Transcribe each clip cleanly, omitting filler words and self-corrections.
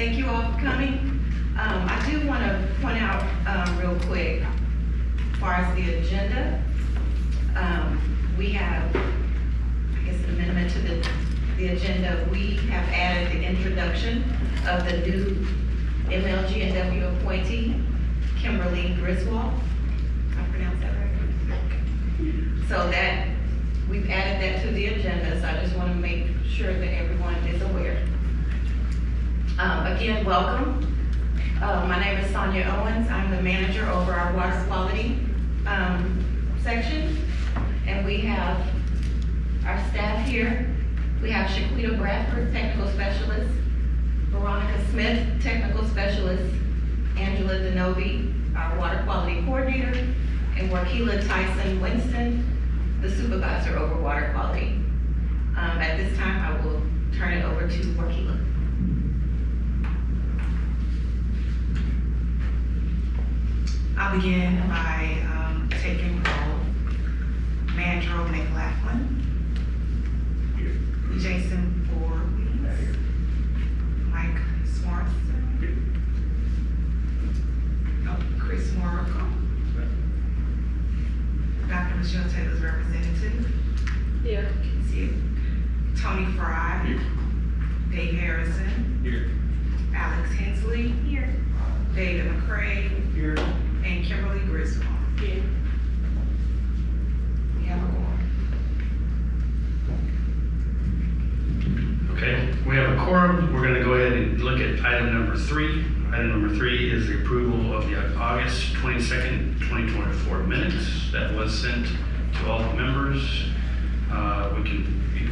Thank you all for coming. I do want to point out real quick, as far as the agenda, we have, I guess, an amendment to the agenda. We have added the introduction of the new MLG&W appointee, Kimberly Griswold. Did I pronounce that right? So that, we've added that to the agenda, so I just want to make sure that everyone is aware. Again, welcome. My name is Sonia Owens. I'm the manager over our water quality section. And we have our staff here. We have Shaquita Bradford, technical specialist, Veronica Smith, technical specialist, Angela Denovi, our water quality coordinator, and Warkila Tyson Winston, the supervisor over water quality. At this time, I will turn it over to Warkila. I'll begin by taking roll. Mandro McLaughlin. Here. Jason Voorhees. Mike Swanson. Here. Oh, Chris Morrico. Dr. Michelle Taylor's representative. Here. See it. Tony Fry. Here. Dave Harrison. Here. Alex Hensley. Here. David McCray. Here. And Kimberly Griswold. Here. We have a quorum. Okay, we have a quorum. We're going to go ahead and look at item number 3. Item number 3 is the approval of the August 22nd, 2024 minutes that was sent to all the members. If you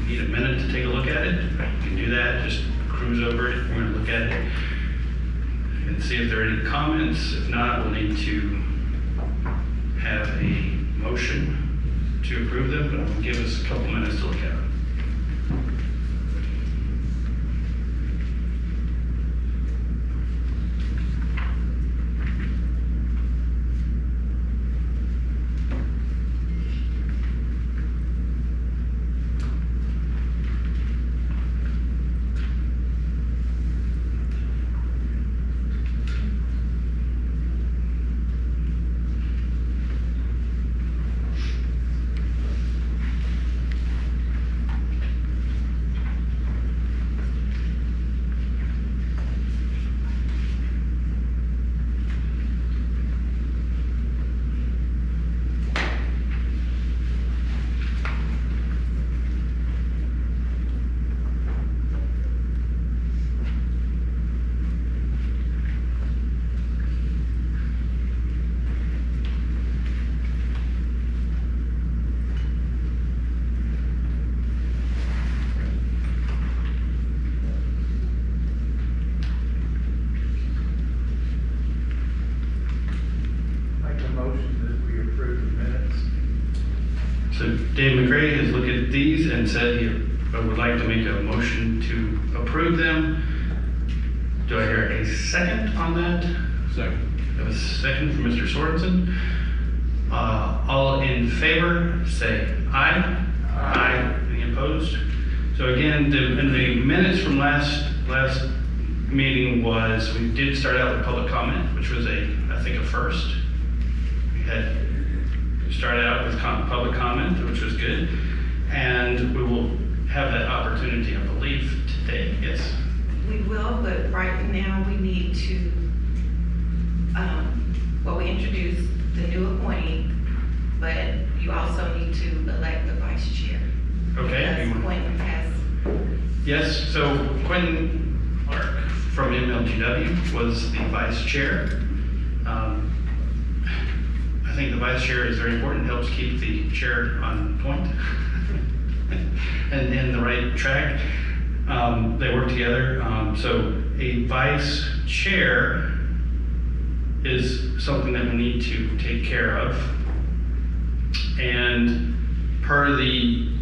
need a minute to take a look at it, you can do that. Just cruise over it. We're going to look at it and see if there are any comments. If not, we'll need to have a motion to approve them, but I'll give us a couple minutes to look at it. So Dave McRae has looked at these and said he would like to make a motion to approve them. Do I hear a second on that? Second. I have a second from Mr. Sorensen. All in favor, say aye. Aye. Any opposed? So again, in the minutes from last meeting was, we did start out with public comment, which was I think a first. We had started out with public comment, which was good, and we will have that opportunity, I believe, today. Yes. We will, but right now we need to, we introduced the new appointee, but you also need to elect the vice chair. Okay. Because Quentin has. Yes, so Quentin Clark from MLGW was the vice chair. I think the vice chair is very important, helps keep the chair on point and in the right track. They work together. So a vice chair is something that we need to take care of. And per the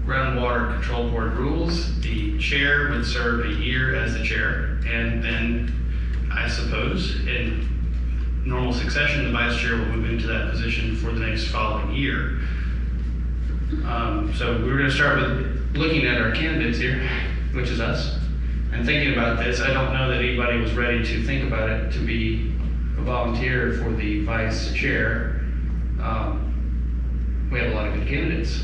Groundwater Control Board rules, the chair would serve a year as the chair, and then I suppose in normal succession, the vice chair will move into that position for the next following year. So we're going to start with looking at our candidates here, which is us, And thinking about this, I don't know that anybody was ready to think about it to be a volunteer for the vice chair. We have a lot of good candidates.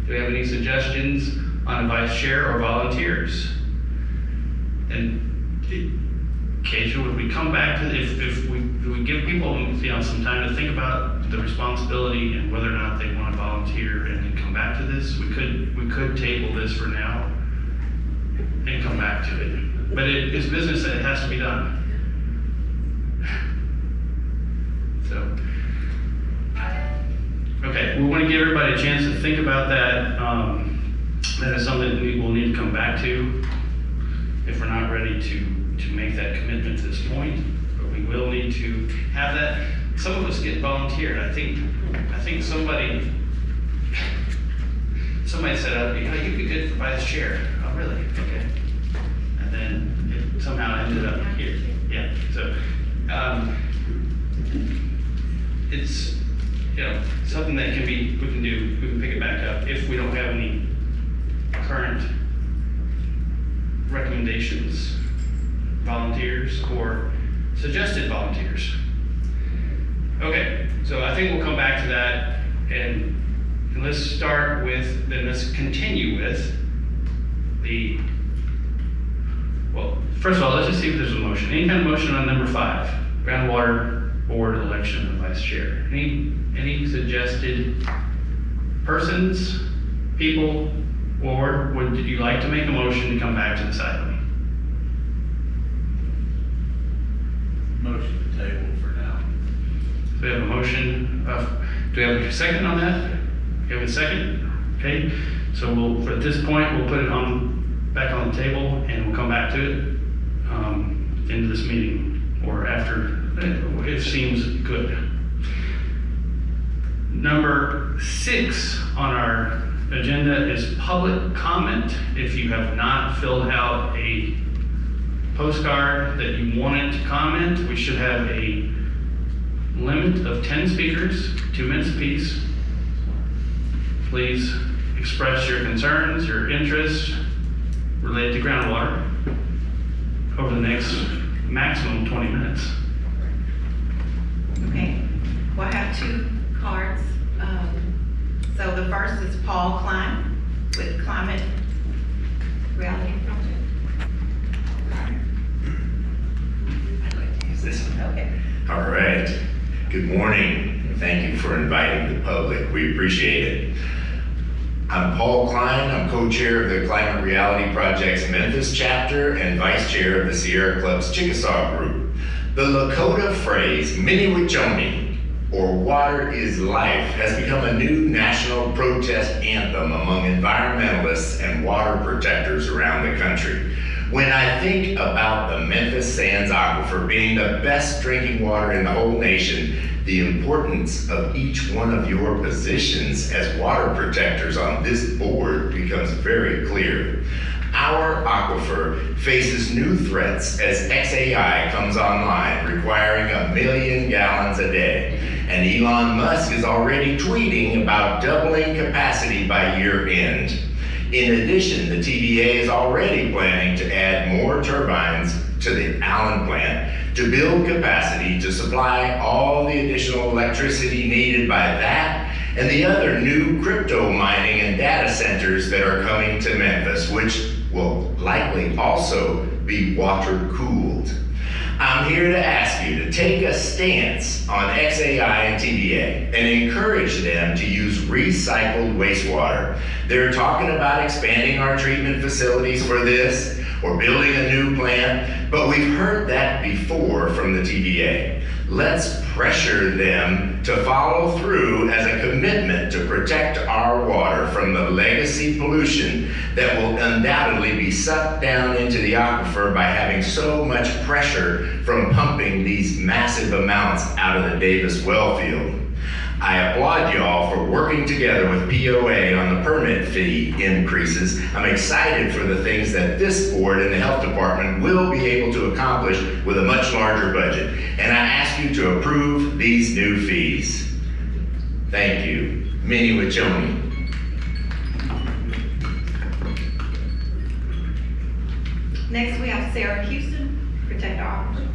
Do we have any suggestions on a vice chair or volunteers? And occasionally, would we come back to if we give people some time to think about the responsibility and whether or not they want to volunteer, and then come back to this? We could table this for now and come back to it. But it's business that it has to be done. So, okay, we want to give everybody a chance to think about that. That is something that we will need to come back to if we're not ready to make that commitment at this point. But we will need to have that. Some of us get volunteered. I think somebody said, you'd be good for vice chair. Oh, really? Okay. And then it somehow ended up here. Yeah. So it's something that we can pick it back up if we don't have any current recommendations, volunteers, or suggested volunteers. Okay, so I think we'll come back to that, and let's continue with first of all, let's just see if there's a motion. Any kind of motion on number 5, groundwater board election of vice chair. Any suggested persons, people, or would you like to make a motion to come back to this item? Motion to table for now. So we have a motion. Do we have a second on that? Do you have a second? Okay. So at this point, we'll put it back on the table, and we'll come back to it into this meeting or after it seems good. Number 6 on our agenda is public comment. If you have not filled out a postcard that you wanted to comment, we should have a limit of 10 speakers, 2 minutes apiece. Please express your concerns, your interests related to groundwater over the next maximum 20 minutes. Okay, well, I have 2 cards. So the first is Paul Klein with Climate Reality Project. I'd like to use this one. Okay. All right. Good morning. Thank you for inviting the public. We appreciate it. I'm Paul Klein. I'm co-chair of the Climate Reality Project's Memphis chapter and vice chair of the Sierra Club's Chickasaw group. The Lakota phrase, Mini-Wichoni, or water is life, has become a new national protest anthem among environmentalists and water protectors around the country. When I think about the Memphis Sands Aquifer being the best drinking water in the whole nation, the importance of each one of your positions as water protectors on this board becomes very clear. Our aquifer faces new threats as XAI comes online, requiring 1 million gallons a day. And Elon Musk is already tweeting about doubling capacity by year end. In addition, the TVA is already planning to add more turbines to the Allen plant to build capacity to supply all the additional electricity needed by that and the other new crypto mining and data centers that are coming to Memphis, which will likely also be water cooled. I'm here to ask you to take a stance on XAI and TVA and encourage them to use recycled wastewater. They're talking about expanding our treatment facilities for this or building a new plant, but we've heard that before from the TVA. Let's pressure them to follow through as a commitment to protect our water from the legacy pollution that will undoubtedly be sucked down into the aquifer by having so much pressure from pumping these massive amounts out of the Davis well field. I applaud y'all for working together with POA on the permit fee increases. I'm excited for the things that this board and the health department will be able to accomplish with a much larger budget. And I ask you to approve these new fees. Thank you. Mini-Wichoni. Next, we have Sarah Houston, Protect Our Aquifer.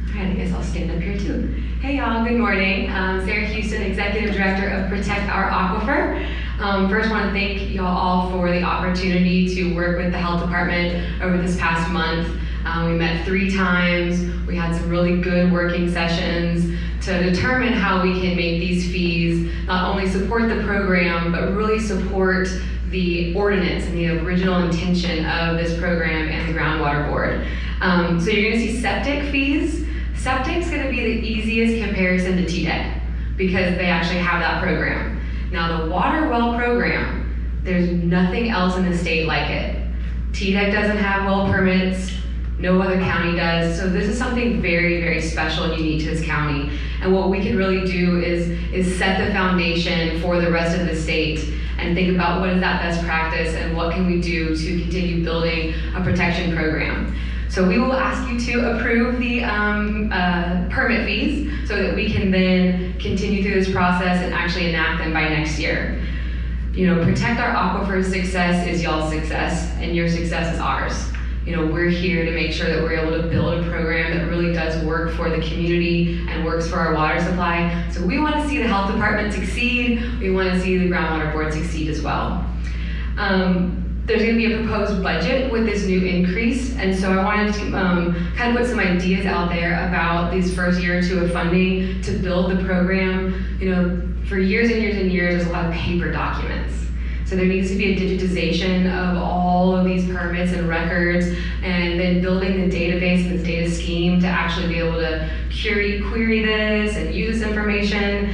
All right, I guess I'll stand up here too. Hey y'all, good morning. Sarah Houston, Executive Director of Protect Our Aquifer. First, want to thank y'all all for the opportunity to work with the health department over this past month. We met 3 times. We had some really good working sessions to determine how we can make these fees not only support the program, but really support the ordinance and the original intention of this program and the Groundwater Board. So you're gonna see septic fees. Septic's gonna be the easiest comparison to TDEC because they actually have that program. Now the water well program, there's nothing else in the state like it. TDEC doesn't have well permits, no other county does, so this is something very, very special and unique to this county. And what we can really do is set the foundation for the rest of the state and think about what is that best practice and what can we do to continue building a protection program. So we will ask you to approve the permit fees so that we can then continue through this process and actually enact them by next year. You know, Protect Our Aquifer's success is y'all's success and your success is ours. You know, we're here to make sure that we're able to build a program that really does work for the community and works for our water supply. So we want to see the health department succeed. We want to see the Groundwater Board succeed as well. There's going to be a proposed budget with this new increase, and so I wanted to kind of put some ideas out there about these first year or 2 of funding to build the program. You know, for years and years and years, there's a lot of paper documents. So there needs to be a digitization of all of these permits and records, and then building the database and this data scheme to actually be able to query this and use this information.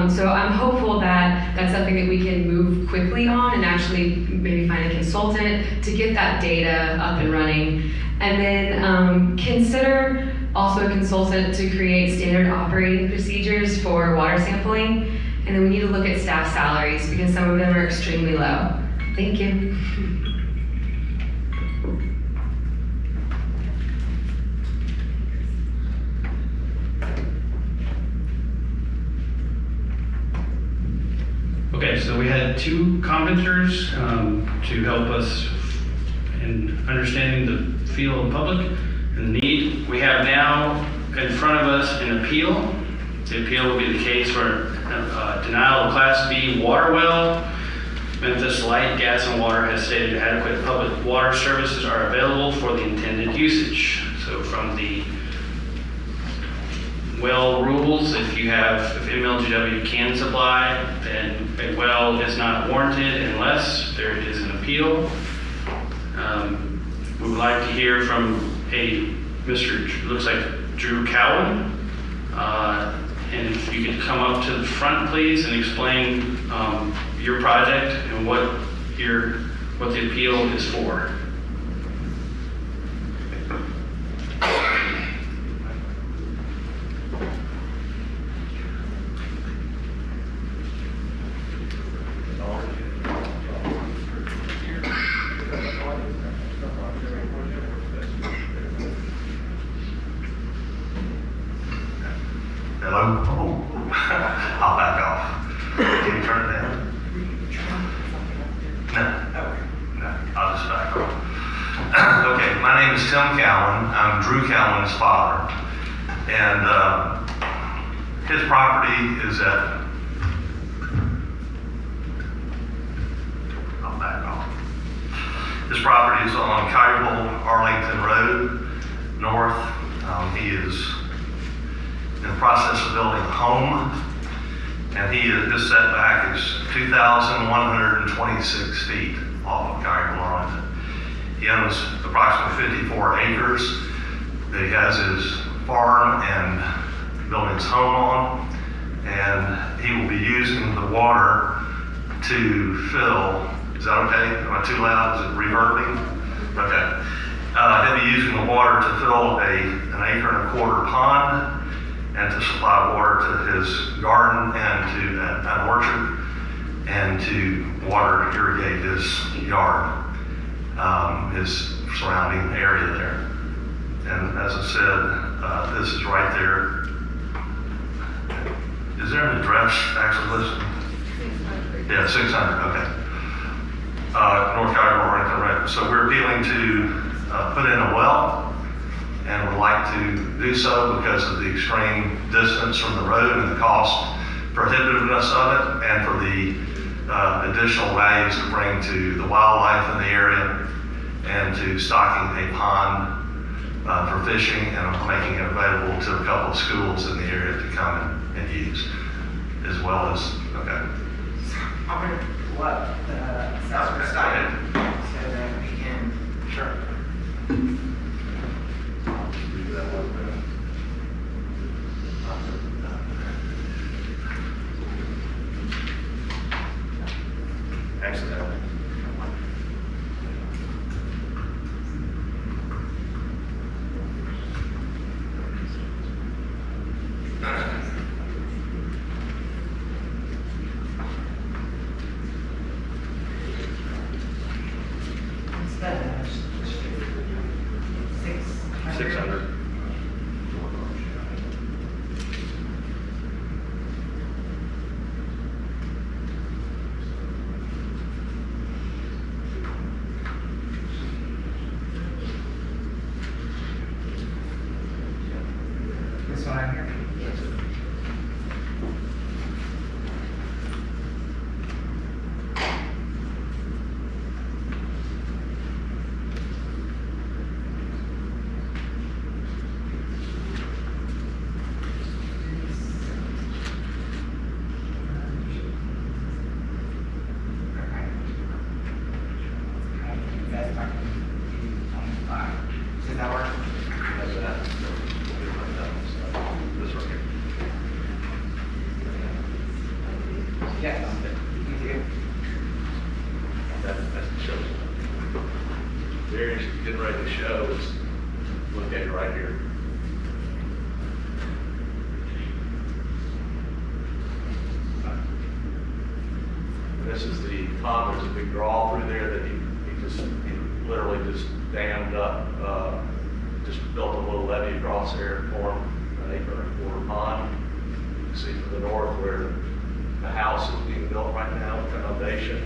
So I'm hopeful that that's something that we can move quickly on and actually maybe find a consultant to get that data up and running. And then consider also a consultant to create standard operating procedures for water sampling. And then we need to look at staff salaries because some of them are extremely low. Thank you. Okay, so we had 2 commenters to help us in understanding the feel of public and the need. We have now in front of us an appeal. The appeal will be the case for denial of Class B water well. Memphis Light Gas and Water has stated adequate public water services are available for the intended usage. So from the well rules, if MLGW can supply, then a well is not warranted unless there is an appeal. We would like to hear from Mr. looks like Drew Cowan. And if you could come up to the front, please, and explain your project and what the appeal is for. Hello? Oh, I'll back off. Can you turn it down? No, I'll just back off. Okay, my name is Tim Cowan. I'm Drew Cowan's father. And his property is at, I'll back off. His property is on Kyreville, Arlington Road, north. He is in the process of building a home, and his setback is 2,126 feet off of Kyreville, Arlington. He owns approximately 54 acres that he has his farm and building his home on, and he will be using the water to fill. Is that okay? Am I too loud? Is it reverbing? Okay. He'll be using the water to fill an 1.25 acre pond and to supply water to his garden and to an orchard and to water irrigate his yard, his surrounding area there. And as I said, this is right there. Is there an address actually listed? Yeah, 600, okay. North Carolina Road. So we're appealing to put in a well, and would like to do so because of the extreme distance from the road and the cost prohibitiveness of it, and for the additional values to bring to the wildlife in the area, and to stocking a pond for fishing, and making it available to a couple of schools in the area to come and use, as well as, okay. I'm gonna pull up the assessor's site so that we can. Sure. Accidentally. Instead of 600. This one right here? Yes. Does that work? This one here. Yeah. That's the show. There is getting ready to show is located right here. This is the pond. There's a big draw through there that he literally just dammed up, just built a little levee across there, formed an acre and a quarter pond. You can see to the north where the house is being built right now with foundation,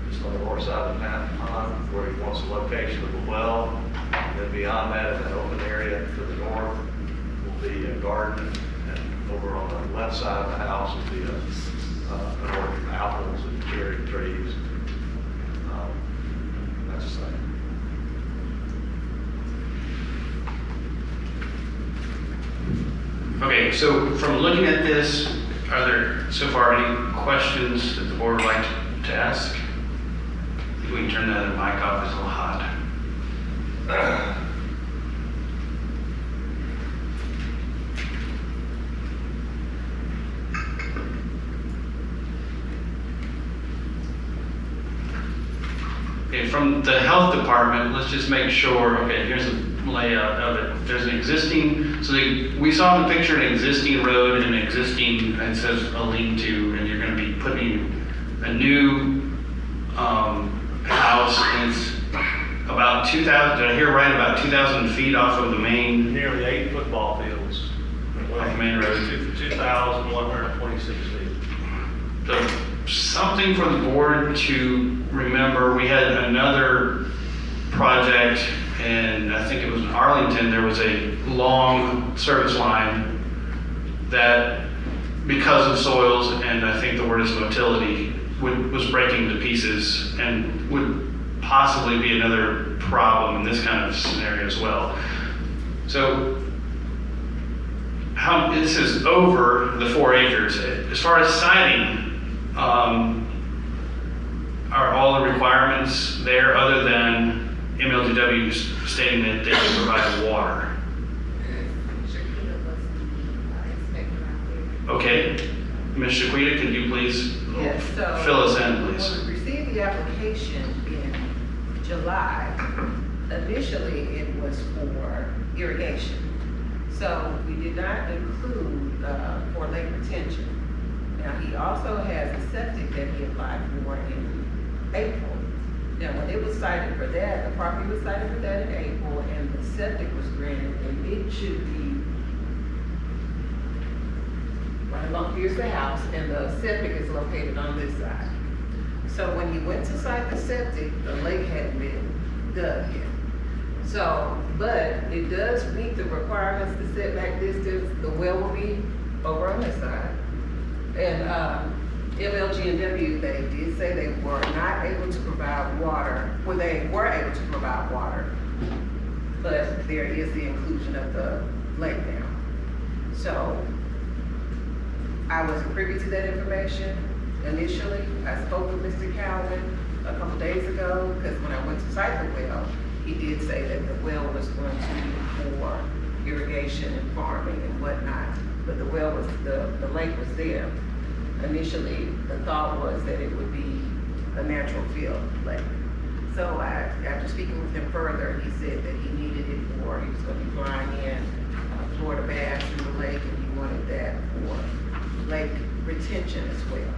just on the north side of the pond, where he wants the location of the well. And then beyond that, in that open area to the north, will be a garden, and over on the left side of the house will be an orchard of apples and cherry trees. That's the same. Okay, so from looking at this, are there so far any questions that the board would like to ask? If we can turn that mic off, it's a little hot. Okay, from the health department, let's just make sure, okay, here's a layout of it. There's an existing, so we saw in the picture an existing road and an existing, it says a lean-to, and you're gonna be putting a new house, and it's about 2,000, did I hear right, about 2,000 feet off of the main, Nearly 8 football fields. off the main road? 2,126 feet. So something for the board to remember, we had another project, and I think it was in Arlington, there was a long service line that, because of soils, and I think the word is motility, was breaking to pieces, and would possibly be another problem in this kind of scenario as well. So, this is over the 4 acres. As far as siding, are all the requirements there other than MLGW stating that they can provide water? Okay, Ms. Shaquita, could you please Yes, so fill us in, please? when we received the application in July, initially it was for irrigation. So we did not include for lake retention. Now, he also has a septic that he applied for in April. Now, when it was cited for that, the property was cited for that in April, and the septic was granted, and it should be here's the house, and the septic is located on this side. So when he went to site the septic, the lake hadn't been dug yet. So, but it does meet the requirements, the setback distance, the well will be over on this side. And, MLG&W, they did say they were not able to provide water, well, they were able to provide water, but there is the inclusion of the lake now. So, I wasn't privy to that information initially. I spoke with Mr. Cowan a couple days ago, because when I went to site the well, he did say that the well was going to be for irrigation and farming and whatnot, but the well was, the lake was there. Initially, the thought was that it would be a natural field lake. So after speaking with him further, he said that he needed it for, he was going to be flying in Florida bass in the lake, and he wanted that for lake retention as well.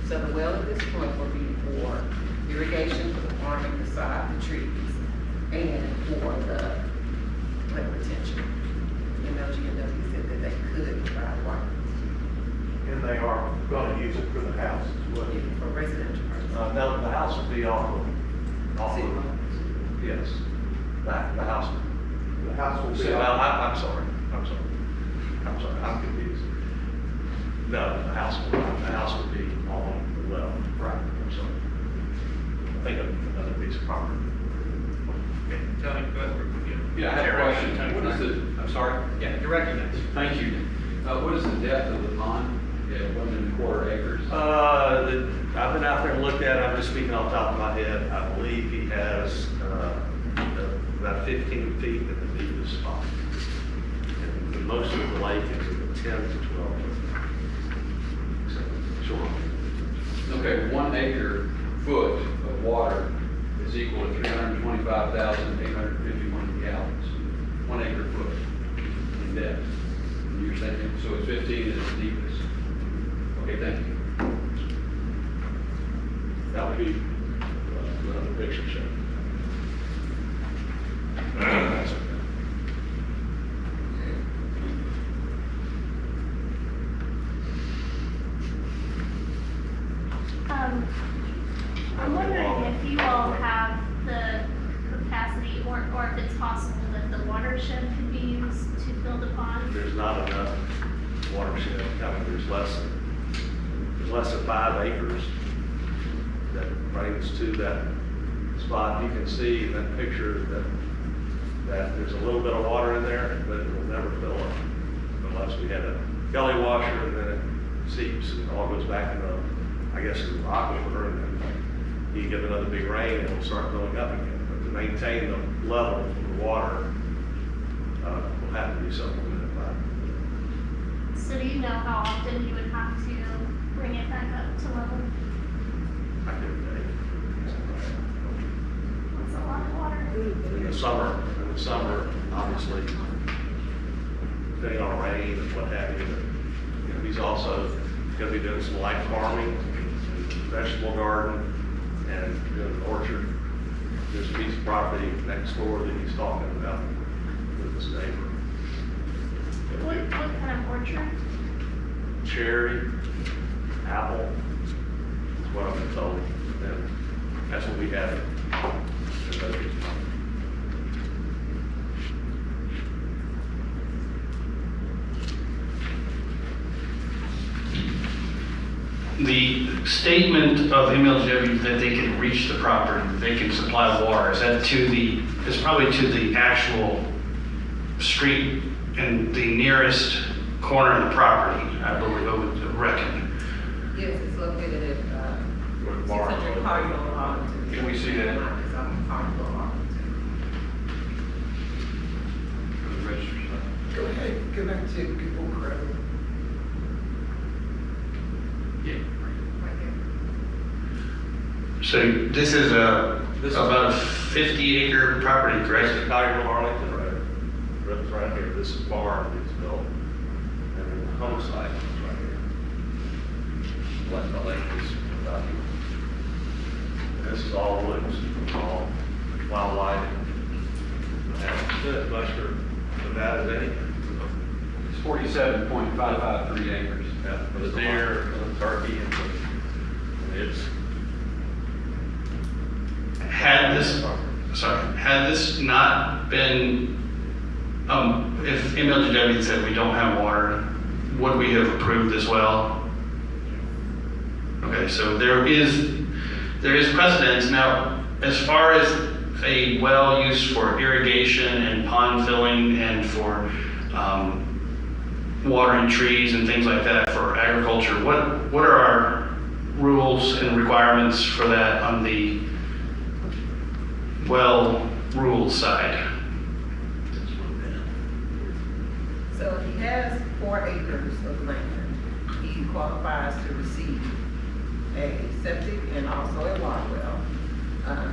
So the well at this point will be for irrigation, for the farming, the sod, the trees, and for the lake retention. MLG&W said that they could provide water. And they are gonna use it for the house as well. For residential purposes. No, the house will be off of, City limits. yes, the house. The house will be See, off. I'm sorry, I'm confused. No, the house will be on the well. Right. I'm sorry. I think of another piece of property. Tony, go ahead. Yeah, I have a question. What is the, I'm sorry? Yeah, you're recognized. Thank you. What is the depth of the pond? Yeah, 1.25 acres. I've been out there and looked at it, I'm just speaking off the top of my head, I believe he has, about 15 feet at the deepest spot. And most of the lake is in the 10 to 12 foot. So, sure. Okay, 1 acre foot of water is equal to 325,851 gallons. 1 acre foot in depth. And you're saying, so it's 15 at its deepest. Okay, thank you. That would be another picture show. That's okay. I'm wondering if you all have the capacity or if it's possible that the watershed could be used to fill the pond? There's not enough watershed, I mean, there's less than 5 acres that brings to that spot. You can see in that picture that there's a little bit of water in there, but it will never fill up unless we had a gully washer, and then it seeps and it all goes back in the, I guess, in the aquifer, and then you get another big rain and it'll start filling up again. But to maintain the level of the water, will have to be supplemented by. So do you know how often you would have to bring it back up to level? I couldn't tell you. That's a lot of water. In the summer, obviously, depending on rain and what have you, but, you know, he's also gonna be doing some light farming, vegetable garden, and doing an orchard. There's a piece of property next door that he's talking about with his neighbor. What kind of orchard? Cherry, apple, is what I've been told, and that's what we have in those pieces of property. The statement of MLW that they can reach the property, they can supply water, is that it's probably to the actual street and the nearest corner of the property, I believe, I would reckon. Yes, it's located at, Where the barn is 600 Cardinal Arlington. Can we see that? It's on Cardinal Arlington. Register. Go ahead, go back to Google Chrome. Yeah. Right there. So this is about a 50-acre property, That's correct? the Cardinal Arlington Road. It's right here, this is barn that's built, and then the home site is right here. What the lake is about here. This is all woods, all wildlife. And much for that as any. It's 47.553 acres. Yeah, for the deer, for the turkey, and it's. Had this not been, if MLGW had said we don't have water, would we have approved this well? Okay, so there is precedence. Now, as far as a well used for irrigation and pond filling and for watering trees and things like that for agriculture, what are our rules and requirements for that on the well rules side? So if he has 4 acres of land, he qualifies to receive a septic and also a water well.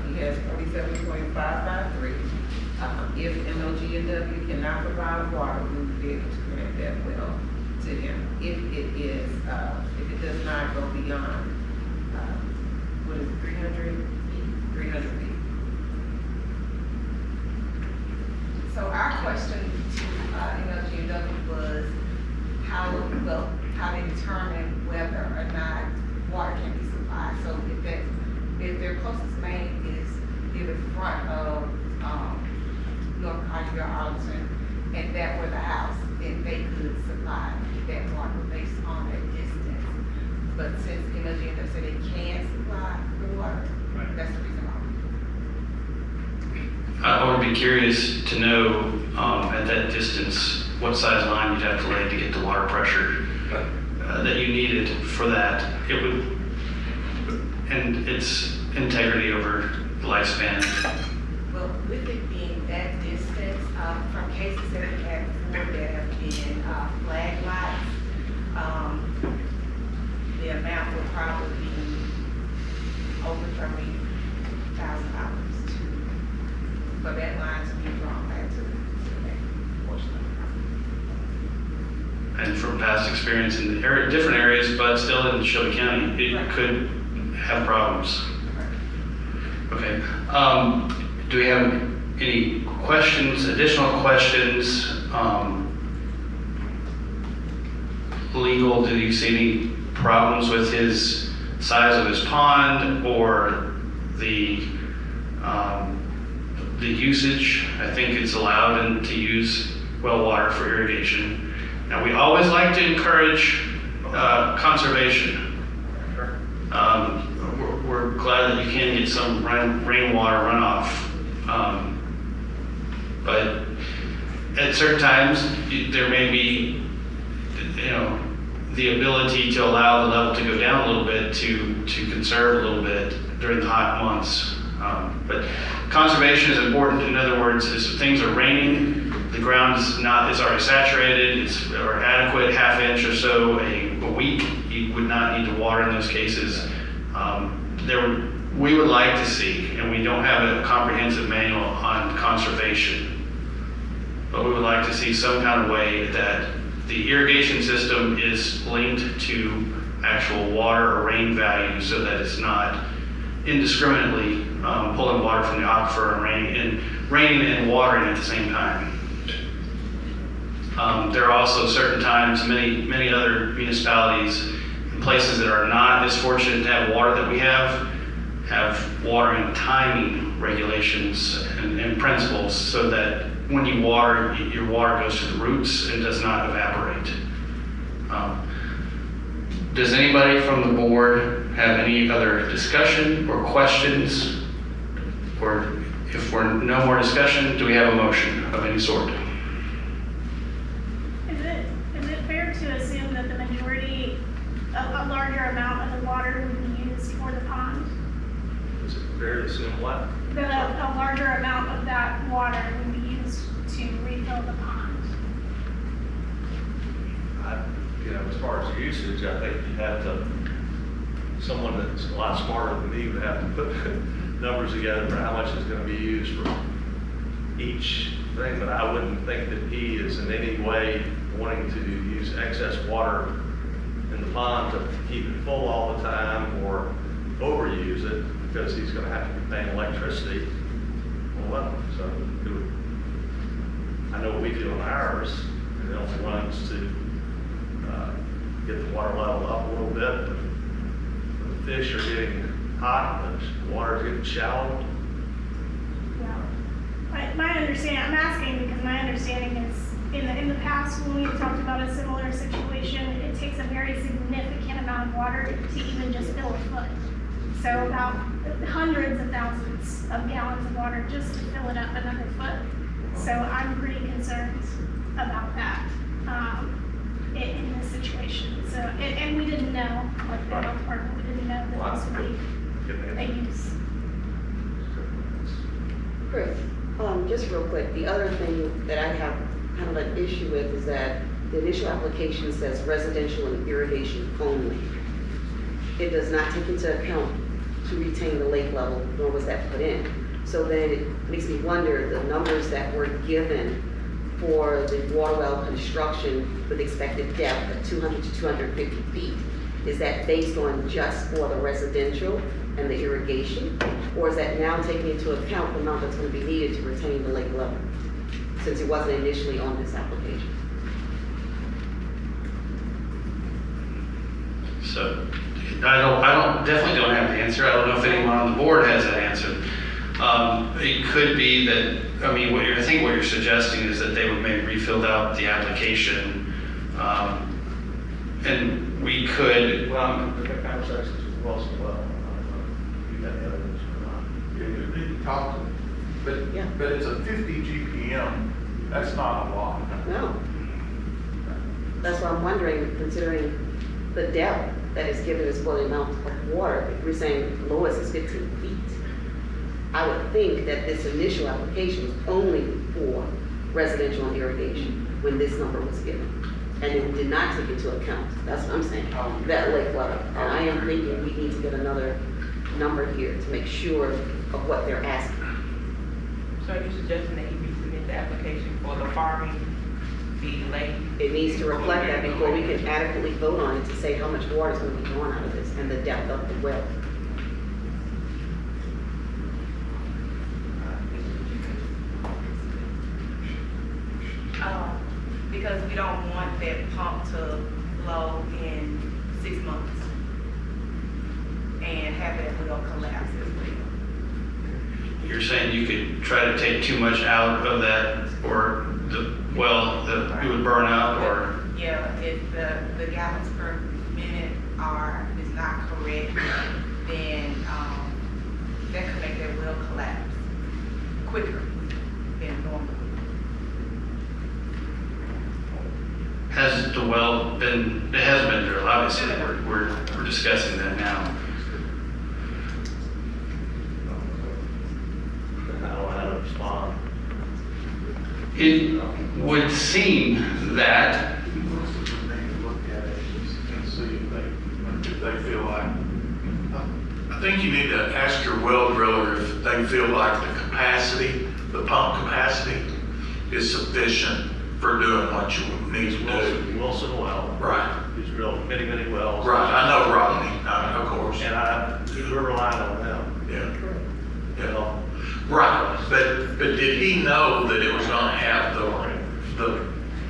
He has 47.553. If MLG&W cannot provide water, we will be able to grant that well to him. If it does not go beyond, what is it, 300 feet. So our question to MLG&W was how they determine whether or not water can be supplied. So if their closest main is near the front of North Conjugal Arlington, and that were the house, then they could supply that water based on that distance. But since MLG&W said they can supply the water, that's the reason why. I would be curious to know at that distance what size line you'd have to lay to get the water pressure that you needed for that. It would, and its integrity over the lifespan. Well, with it being that distance, from cases that we had before that have been flag lots, the amount would probably be over $30,000 for that line to be drawn back to that portion of the property. And from past experience in the different areas, but still in Shelby County, it could have problems. Okay. Do we have any questions, additional questions? Legal, do you see any problems with his size of his pond or the usage? I think it's allowed to use well water for irrigation. Now, we always like to encourage conservation. We're glad that you can get some rainwater runoff, but at certain times there may be, the ability to allow the level to go down a little bit to conserve a little bit during the hot months. But conservation is important. In other words, if things are raining, the ground is already saturated, or adequate half inch or so a week, you would not need to water in those cases. We would like to see, and we don't have a comprehensive manual on conservation, but we would like to see some kind of way that the irrigation system is linked to actual water or rain value so that it's not indiscriminately pulling water from the aquifer and raining and watering at the same time. There are also certain times, many other municipalities and places that are not as fortunate to have water that we have watering timing regulations and principles so that when you water, your water goes to the roots and does not evaporate. Does anybody from the board have any other discussion or questions? Or if we're no more discussion, do we have a motion of any sort? Is it fair to assume that the majority, a larger amount of the water would be used for the pond? Is it fair to assume what? That a larger amount of that water would be used to refill the pond? As far as usage, I think you have to, someone that's a lot smarter than me would have to put numbers together for how much is going to be used for each thing, but I wouldn't think that he is in any way wanting to use excess water in the pond to keep it full all the time or overuse it, because he's going to have to be paying electricity. Well, so I know what we do on ours, and it only runs to get the water level up a little bit. The fish are getting hot, the water's getting shallow. Yeah. My understanding, I'm asking because my understanding is in the past, when we've talked about a similar situation, it takes a very significant amount of water to even just fill a foot. So about hundreds of thousands of gallons of water just to fill it up another foot. So I'm pretty concerned about that in this situation. So, and we didn't know, like the health department, we didn't know that this would be a use. Chris, just real quick, the other thing that I have kind of an issue with is that the initial application says residential and irrigation only. It does not take into account to retain the lake level, nor was that put in. So then it makes me wonder, the numbers that were given for the water well construction with expected depth of 200 to 250 feet, is that based on just for the residential and the irrigation? Or is that now taking into account the amount that's going to be needed to retain the lake level, since it wasn't initially on this application? So, definitely don't have the answer. I don't know if anyone on the board has that answer. It could be that, I mean, I think what you're suggesting is that they would maybe refill out the application, and we could. Well, the conversations with Wells as well. You got the evidence or not? Yeah, you need to talk to them. But it's a 50 GPM, that's not a lot. No. That's why I'm wondering, considering the depth that is given as for the amount of water, if we're saying lowest is 15 feet, I would think that this initial application was only for residential and irrigation when this number was given. And it did not take into account, that's what I'm saying, that lake level. And I am thinking we need to get another number here to make sure of what they're asking. So you're suggesting that you resubmit the application for the farming, the lake? It needs to reflect that before we can adequately vote on it to say how much water is going to be drawn out of this and the depth of the well. Because we don't want that pump to blow in 6 months and have that well collapse as well. You're saying you could try to take too much out of that, or it would burn out, or? Yeah, if the gallons per minute is not correct, then that could make that well collapse quicker than normal. Has the well been, it has been drilled, obviously, we're discussing that now. I don't know how to respond. It would seem that, Look at it and see if they feel like, I think you need to ask your well driller if they feel like the pump capacity is sufficient for doing what you need to do. Wilson well. Right. He's drilled many, many wells. Right, I know Rodney, of course. And we're relying on them. Yeah. You know? Right, but did he know that it was gonna have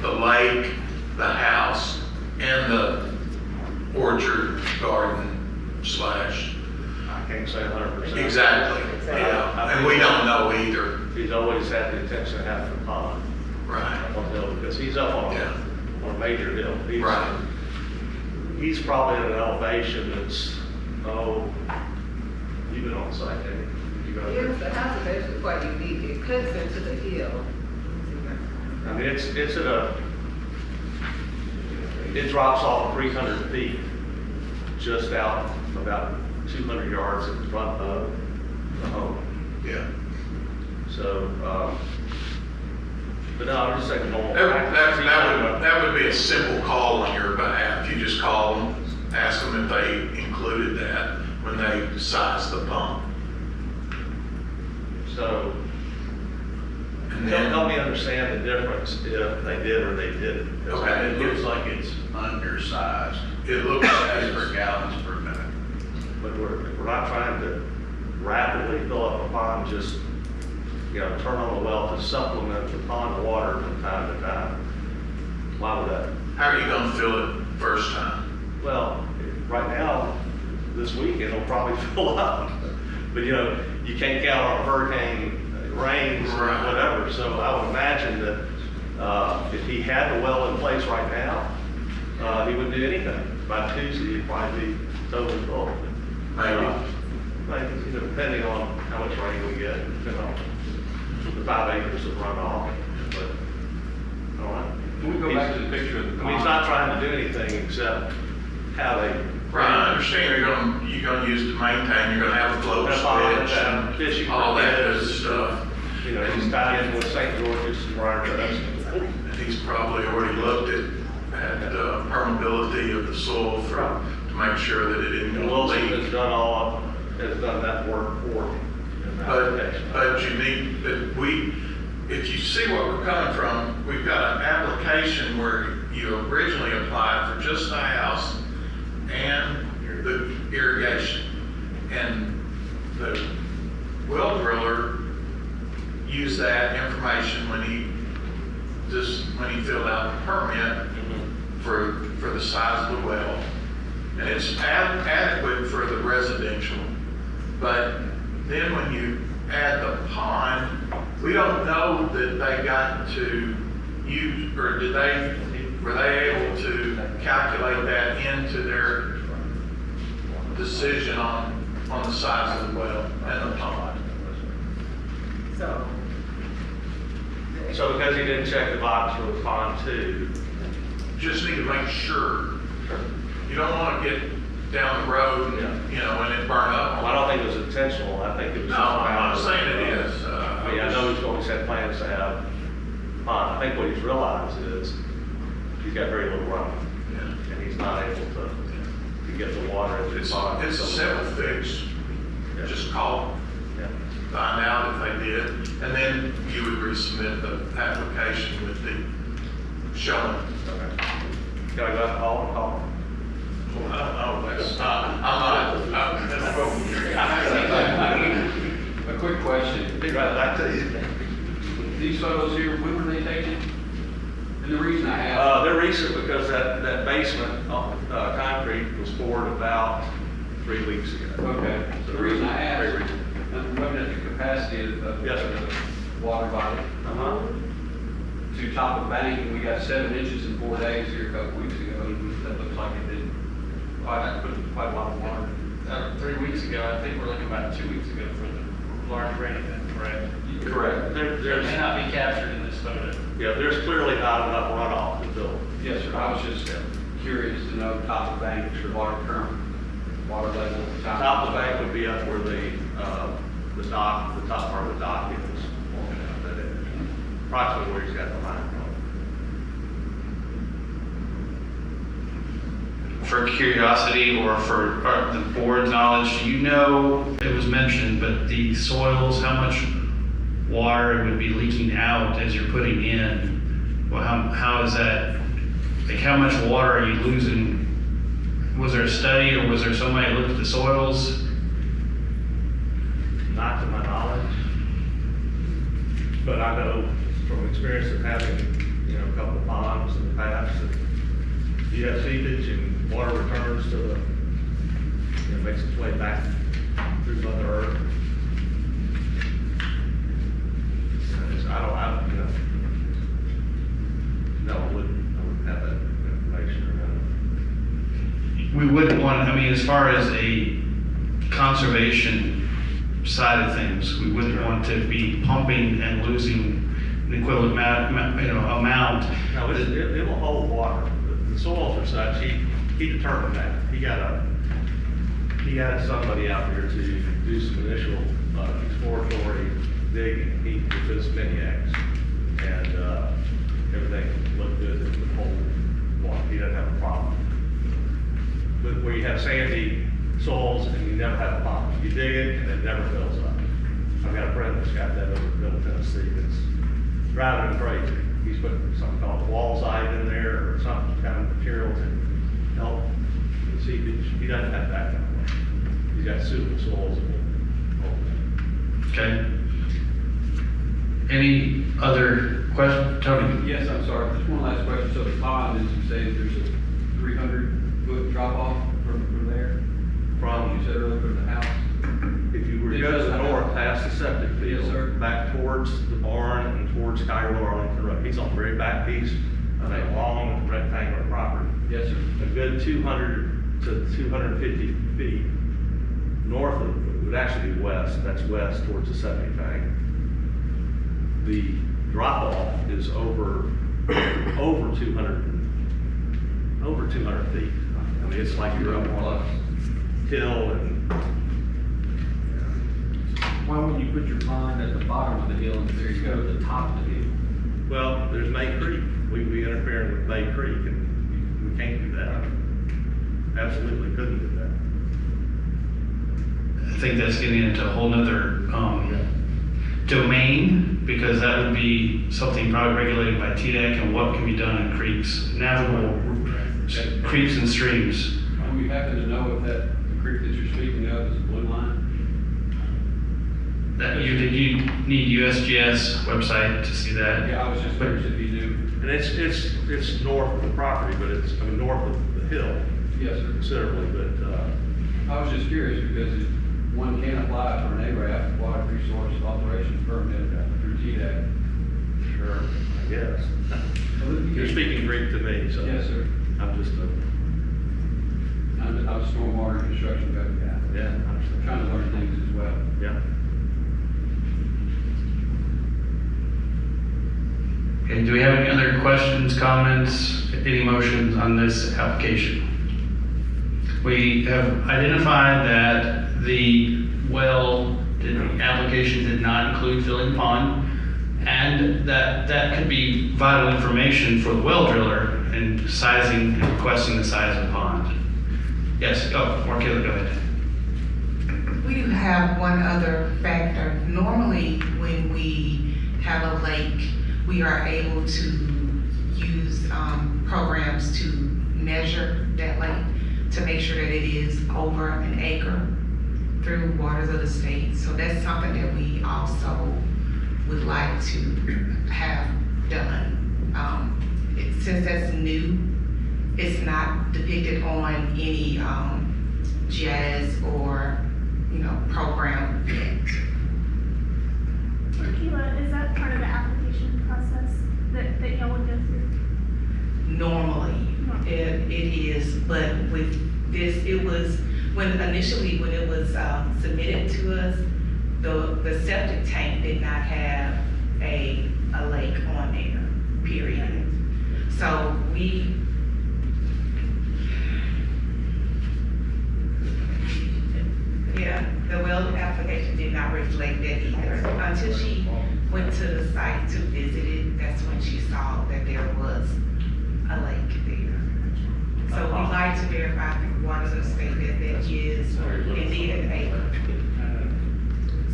the lake, the house, and the orchard garden slash? I can't say 100%. Exactly, yeah, and we don't know either. He's always had the intention to have the pond. Right. On the hill, because he's up on a major hill. Right. He's probably at an elevation that's, you've been on site, haven't you? Yes, the house is actually quite unique. It cuts into the hill. I mean, it's it drops off 300 feet just out about 200 yards in front of the home. Yeah. So, but no, I'm just saying normal. That would be a simple call on your behalf. You just call them, ask them if they included that when they sized the pump. So, help me understand the difference if they did or they didn't. Okay. It looks like it's undersized. It looks as per gallons per minute. But we're not trying to rapidly fill up a pond, just, turn on the well to supplement the pond water from time to time. Why would that? How are you gonna fill it first time? Well, right now, this week, it'll probably fill up. But you know, you can't count on hurricane rains or whatever. So I would imagine that if he had the well in place right now, he wouldn't do anything. By Tuesday, he'd probably be totally full. Maybe, you know, depending on how much rain we get, depending on the 5 acres of runoff. But, all right. Can we go back to the picture of the I mean, he's not trying to do anything except have a. Right, I understand you're gonna use to maintain, you're gonna have a float switch and Fishing all that good permits, stuff. You know, he's tied in with St. George's and Rochester. He's probably already looked at permeability of the soil to make sure that it didn't And go Wilson leak. has done that work for him. in that application. But if you see what we're coming from, we've got an application where you originally applied for just the house and the irrigation. And the well driller used that information when he filled out the permit for the size of the well. And it's adequate for the residential. But then when you add the pond, we don't know that they got to use, or were they able to calculate that into their decision on the size of the well and the pond? So because he didn't check the box for the pond too. Just need to make sure. You don't want to get down the road and, and it burn up. Well, I don't think it was intentional. I think it was. No, I'm not saying it is. I mean, I know he's always had plans to have pond. I think what he's realized is he's got very little runoff. And he's not able to get the water into the pond. It's a simple fix. Just call them. Find out if they did. And then you would resubmit the application with the showing. Okay. Can I go out and call? Well, I don't know. A quick question. Be right back to you. These photos here, when were they taken? And the reason I ask. They're recent because that basement concrete was poured about 3 weeks ago. Okay. So The reason I very ask, recent. I'm looking at the capacity of Yes, sir. the water body. To top a bank, and we got 7 inches in 4 days here a couple weeks ago. That looks like it did quite a lot of water. 3 weeks ago, I think we're looking about 2 weeks ago for the large rain event, correct? Correct. It may not be captured in this photo. Yeah, there's clearly not enough runoff to build. Yes, sir. I was just curious to know top of bank, current water level. Top of the bank would be up where the dock, the top part of the dock is. That is approximately where he's got the line from. For curiosity or for the board's knowledge, do you know, it was mentioned, but the soils, how much water would be leaking out as you're putting in? Well, how is that, like how much water are you losing? Was there a study or was there somebody that looked at the soils? Not to my knowledge, but I know from experience of having, a couple of ponds in the past, that you have seepage and water returns to makes its way back through Mother Earth. I wouldn't have that information or We wouldn't want, as far as a conservation side of things, we wouldn't want to be pumping and losing the equivalent amount. No, it will hold water. The soils are such, he determined that. He had somebody out there to do some initial exploratory digging. He did this Miniacs, and everything looked good. It would hold water. He doesn't have a problem. But where you have sandy soils and you never have a pond, you dig it and it never fills up. I've got a friend that's got that over in Middle Tennessee that's driving him crazy. He's put something called wallsite in there or some kind of material to help the seepage. He doesn't have that kind of way. He's got suitable soils that will hold it. Okay. Any other questions, Tony? Yes, I'm sorry. Just one last question. So the pond, as you say, there's a 300 foot drop off from there? From, You said earlier from the house? if you were to go to the north past the septic field, Yes, sir. back towards the barn and towards Cairo Arlington Road, he's on the very back piece of a long rectangular property. Yes, sir. A good 200 to 250 feet north of, it would actually be west, that's west towards the septic tank. The drop off is over 200 feet. I mean, it's like you're up on a hill and, Why wouldn't you put your pond at the bottom of the hill and there you go, at the top of the hill? well, there's May Creek. We'd be interfering with May Creek and we can't do that. Absolutely couldn't do that. I think that's getting into a whole nother domain, because that would be something probably regulated by TDEC and what can be done in creeks, navigable creeks and streams. Do we happen to know if the creek that you're speaking of is a blue line? That you need USGS website to see that. Yeah, I was just curious if you knew. And it's north of the property, but it's, I mean, north of the hill Yes, sir. considerably, but, I was just curious because one can apply for an ARAF, Water Resource Authorization Permit through TDEC. sure, I guess. You're speaking Greek to me, so. Yes, sir. I'm just a, I'm a stormwater construction guy. yeah, I'm I'm trying to learn things as well. yeah. Okay, do we have any other questions, comments, any motions on this application? We have identified that the application did not include filling pond, and that could be vital information for the well driller in sizing and requesting the size of the pond. Yes, Marquilla, go ahead. We do have one other factor. Normally, when we have a lake, we are able to use programs to measure that lake to make sure that it is over an acre through Waters of the State. So that's something that we also would like to have done. Since that's new, it's not depicted on any GIS or program yet. Marquilla, is that part of the application process that y'all would go through? Normally, it is, but with this, it was, when it was submitted to us, the septic tank did not have a lake on there, period. So the well application did not reflect that either. Until she went to the site to visit it, that's when she saw that there was a lake there. So we like to verify through Waters of the State that that is indeed an acre.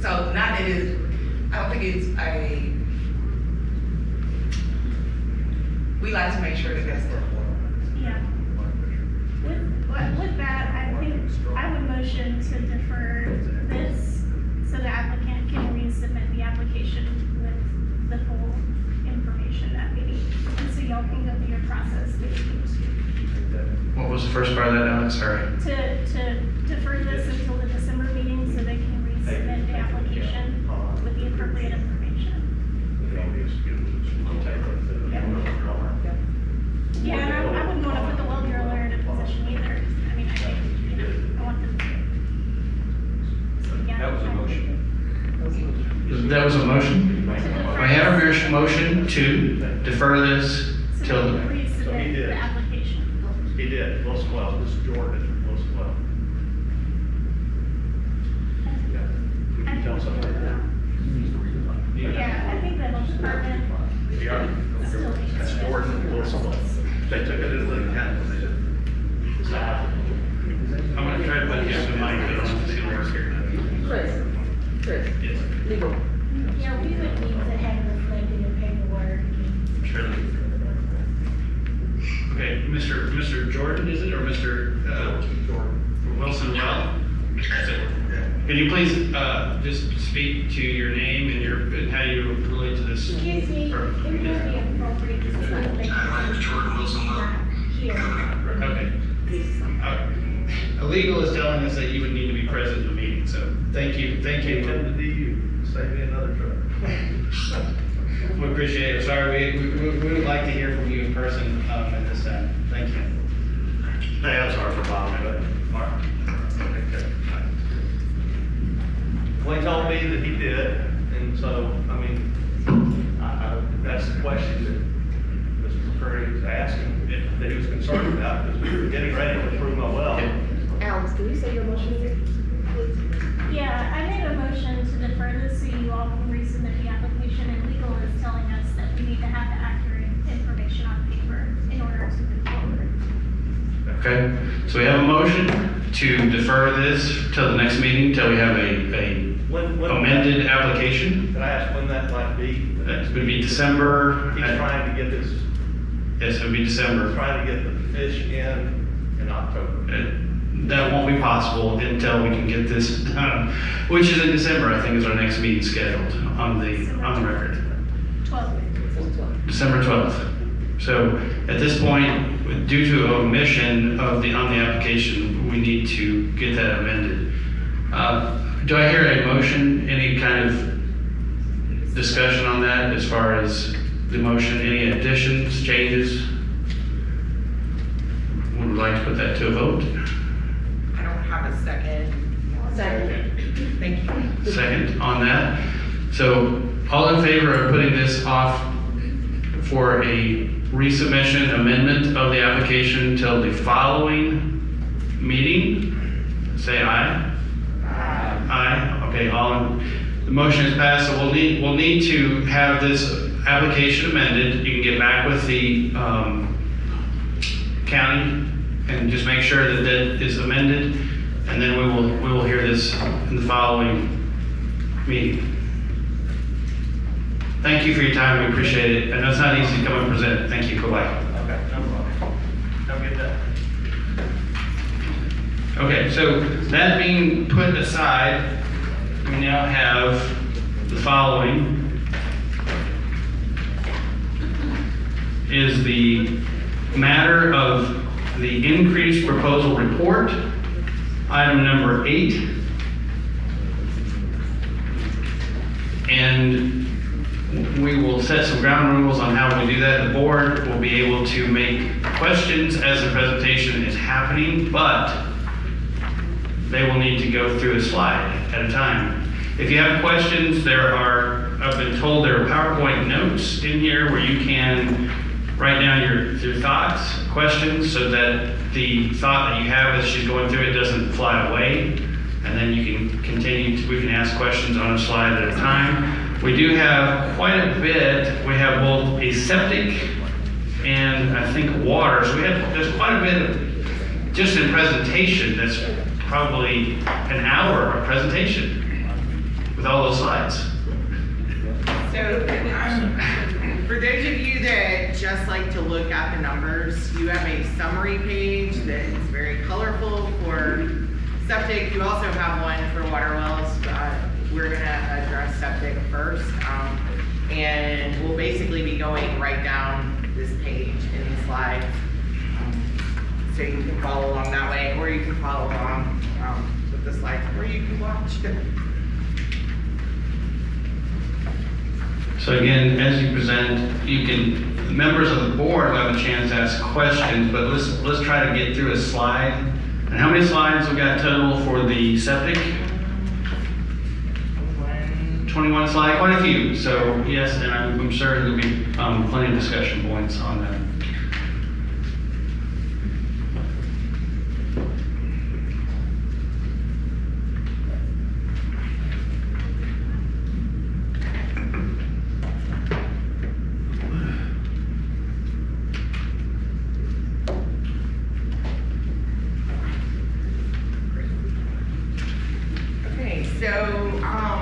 So not that it's, I don't think it's we like to make sure that that's the. Yeah. With that, I think I would motion to defer this so the applicant can resubmit the application with the full information that we need. And so y'all can go through your process. What was the first part of that, Alex? Sorry. To defer this until the December meeting so they can resubmit the application with the appropriate information. Yeah, and I wouldn't want to put the well driller in a position either. I mean, I think, I want them to. So, yeah, That was a motion. That was a motion? I have a motion to defer this So till they can resubmit did. the application. He did, Wilson Wells, this is Jordan, Wilson Wells. You can tell something like that. Yeah, I think the health department Yeah, still needs that's to. Jordan, Wilson Wells. They took it into the county. I'm gonna try to put you some mic, but I don't see where it's here. Chris, Yes, legal. Yeah, we would need to have it reflected in paperwork. surely. Okay, Mr. Jordan, is it, or Mr. Wilson Well? Can you please just speak to your name and how you relate to this? Excuse me, it would be appropriate to say. My name is Jordan Wilson Well. Here. Okay, Legal is telling us that you would need to be present in the meeting, so thank you. Come to DU, save me another truck. We appreciate it. Sorry, we would like to hear from you in person at this time. Thank you. Hey, I'm sorry for bothering you, but, all right. Okay. Well, he told me that he did, and so, I mean, that's the question that Mr. McCurry was asking, that he was concerned about, because we were getting ready to approve my well. Alex, can you say your motion again, please? Yeah, I made a motion to defer this so you all can resubmit the application, and legal is telling us that we need to have the accurate information on paper in order to move forward. Okay, so we have a motion to defer this till the next meeting, till we have a When amended application. Can I ask when that might be? It would be December. He's trying to get this, Yes, it would be December. trying to get the fish in October. That won't be possible until we can get this done, which is in December, I think is our next meeting scheduled on the record. 12. December 12th. So at this point, due to omission on the application, we need to get that amended. Do I hear a motion, any kind of discussion on that as far as the motion, any additions, changes? Would like to put that to a vote? I don't have a second. Second. Thank you. Second on that. So all in favor of putting this off for a resubmission amendment of the application till the following meeting, say aye. Aye. Okay, the motion is passed, so we'll need to have this application amended. You can get back with the county and just make sure that that is amended, and then we will hear this in the following meeting. Thank you for your time, we appreciate it. I know it's not easy to come and present. Thank you, bye-bye. Okay, no problem. Have a good day. Okay, so that being put aside, we now have the following. Is the matter of the increased proposal report, item number 8. And we will set some ground rules on how we do that. The board will be able to make questions as the presentation is happening, but they will need to go through a slide at a time. If you have questions, I've been told there are PowerPoint notes in here where you can write down your thoughts, questions, so that the thought that you have as she's going through it doesn't fly away. And then you can continue, we can ask questions on a slide at a time. We do have quite a bit. We have both a septic and I think water. So there's quite a bit just in presentation. That's probably an hour of presentation with all those slides. So, for those of you that just like to look at the numbers, you have a summary page that is very colorful for septic. You also have one for water wells. We're gonna address septic first. And we'll basically be going right down this page in the slides. So you can follow along that way, or you can follow along with the slides, or you can watch. So again, as you present, members of the board will have a chance to ask questions, but let's try to get through a slide. And how many slides we got total for the septic? 21 slides, quite a few. So yes, and I'm sure there'll be plenty of discussion points on that.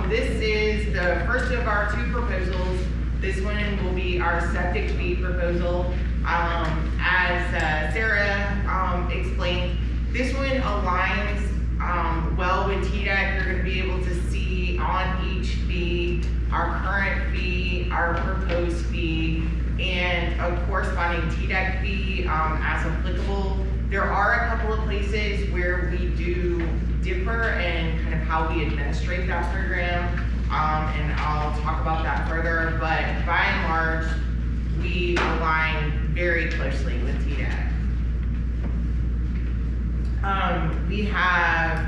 This is the first of our 2 proposals. This one will be our septic fee proposal. As Sarah explained, this one aligns well with TDEC. You're going to be able to see on each fee our current fee, our proposed fee, and a corresponding TDEC fee as applicable. There are a couple of places where we do differ in kind of how we administrate that program, and I'll talk about that further, but by and large, we align very closely with TDEC. We have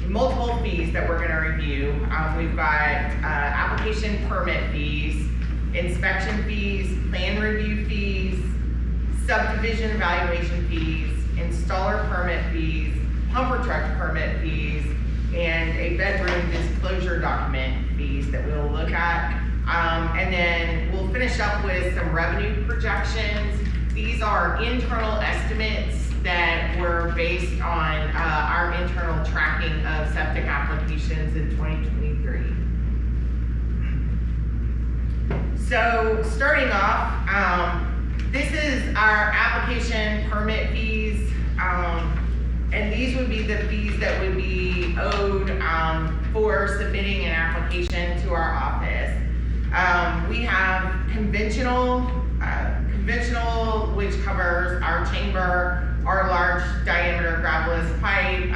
multiple fees that we're going to review. We've got application permit fees, inspection fees, plan review fees, subdivision evaluation fees, installer permit fees, pumper truck permit fees, and a bedroom disclosure document fees that we'll look at. And then we'll finish up with some revenue projections. These are internal estimates that were based on our internal tracking of septic applications in 2023. So starting off, this is our application permit fees, and these would be the fees that would be owed for submitting an application to our office. We have conventional, which covers our chamber, our large diameter gravelless pipe,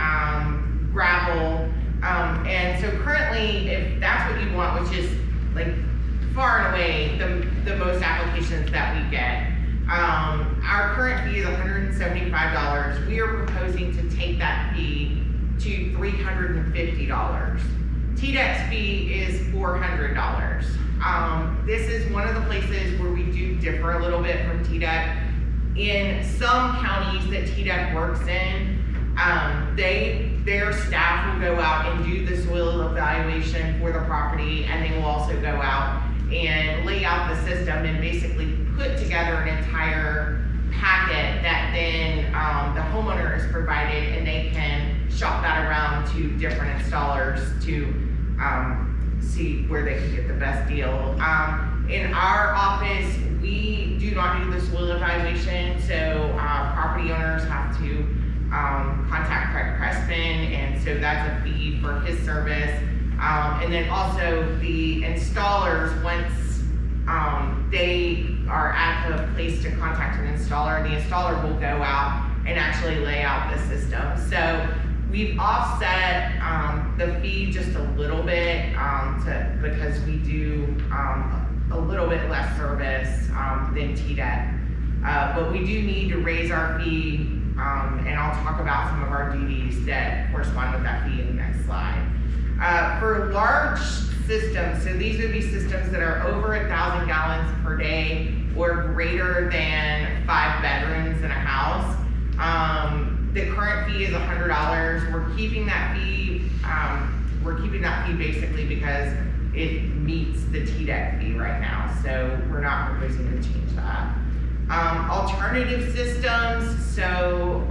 gravel, and so currently, if that's what you want, which is like far and away the most applications that we get, our current fee is $175. We are proposing to take that fee to $350. TDEC's fee is $400. This is one of the places where we do differ a little bit from TDEC. In some counties that TDEC works in, their staff will go out and do the soil evaluation for the property, and they will also go out and lay out the system and basically put together an entire packet that then the homeowner is provided, and they can shop that around to different installers to see where they can get the best deal. In our office, we do not do the soil evaluation, so property owners have to contact Craig Crespin, and so that's a fee for his service. And then also the installers, once they are at the place to contact an installer, the installer will go out and actually lay out the system. So we've offset the fee just a little bit because we do a little bit less service than TDEC. But we do need to raise our fee, and I'll talk about some of our duties that correspond with that fee in the next slide. For large systems, so these would be systems that are over 1,000 gallons per day or greater than 5 bedrooms in a house. The current fee is $100. We're keeping that fee. We're keeping that fee basically because it meets the TDEC fee right now. So we're not proposing to change that. Alternative systems. So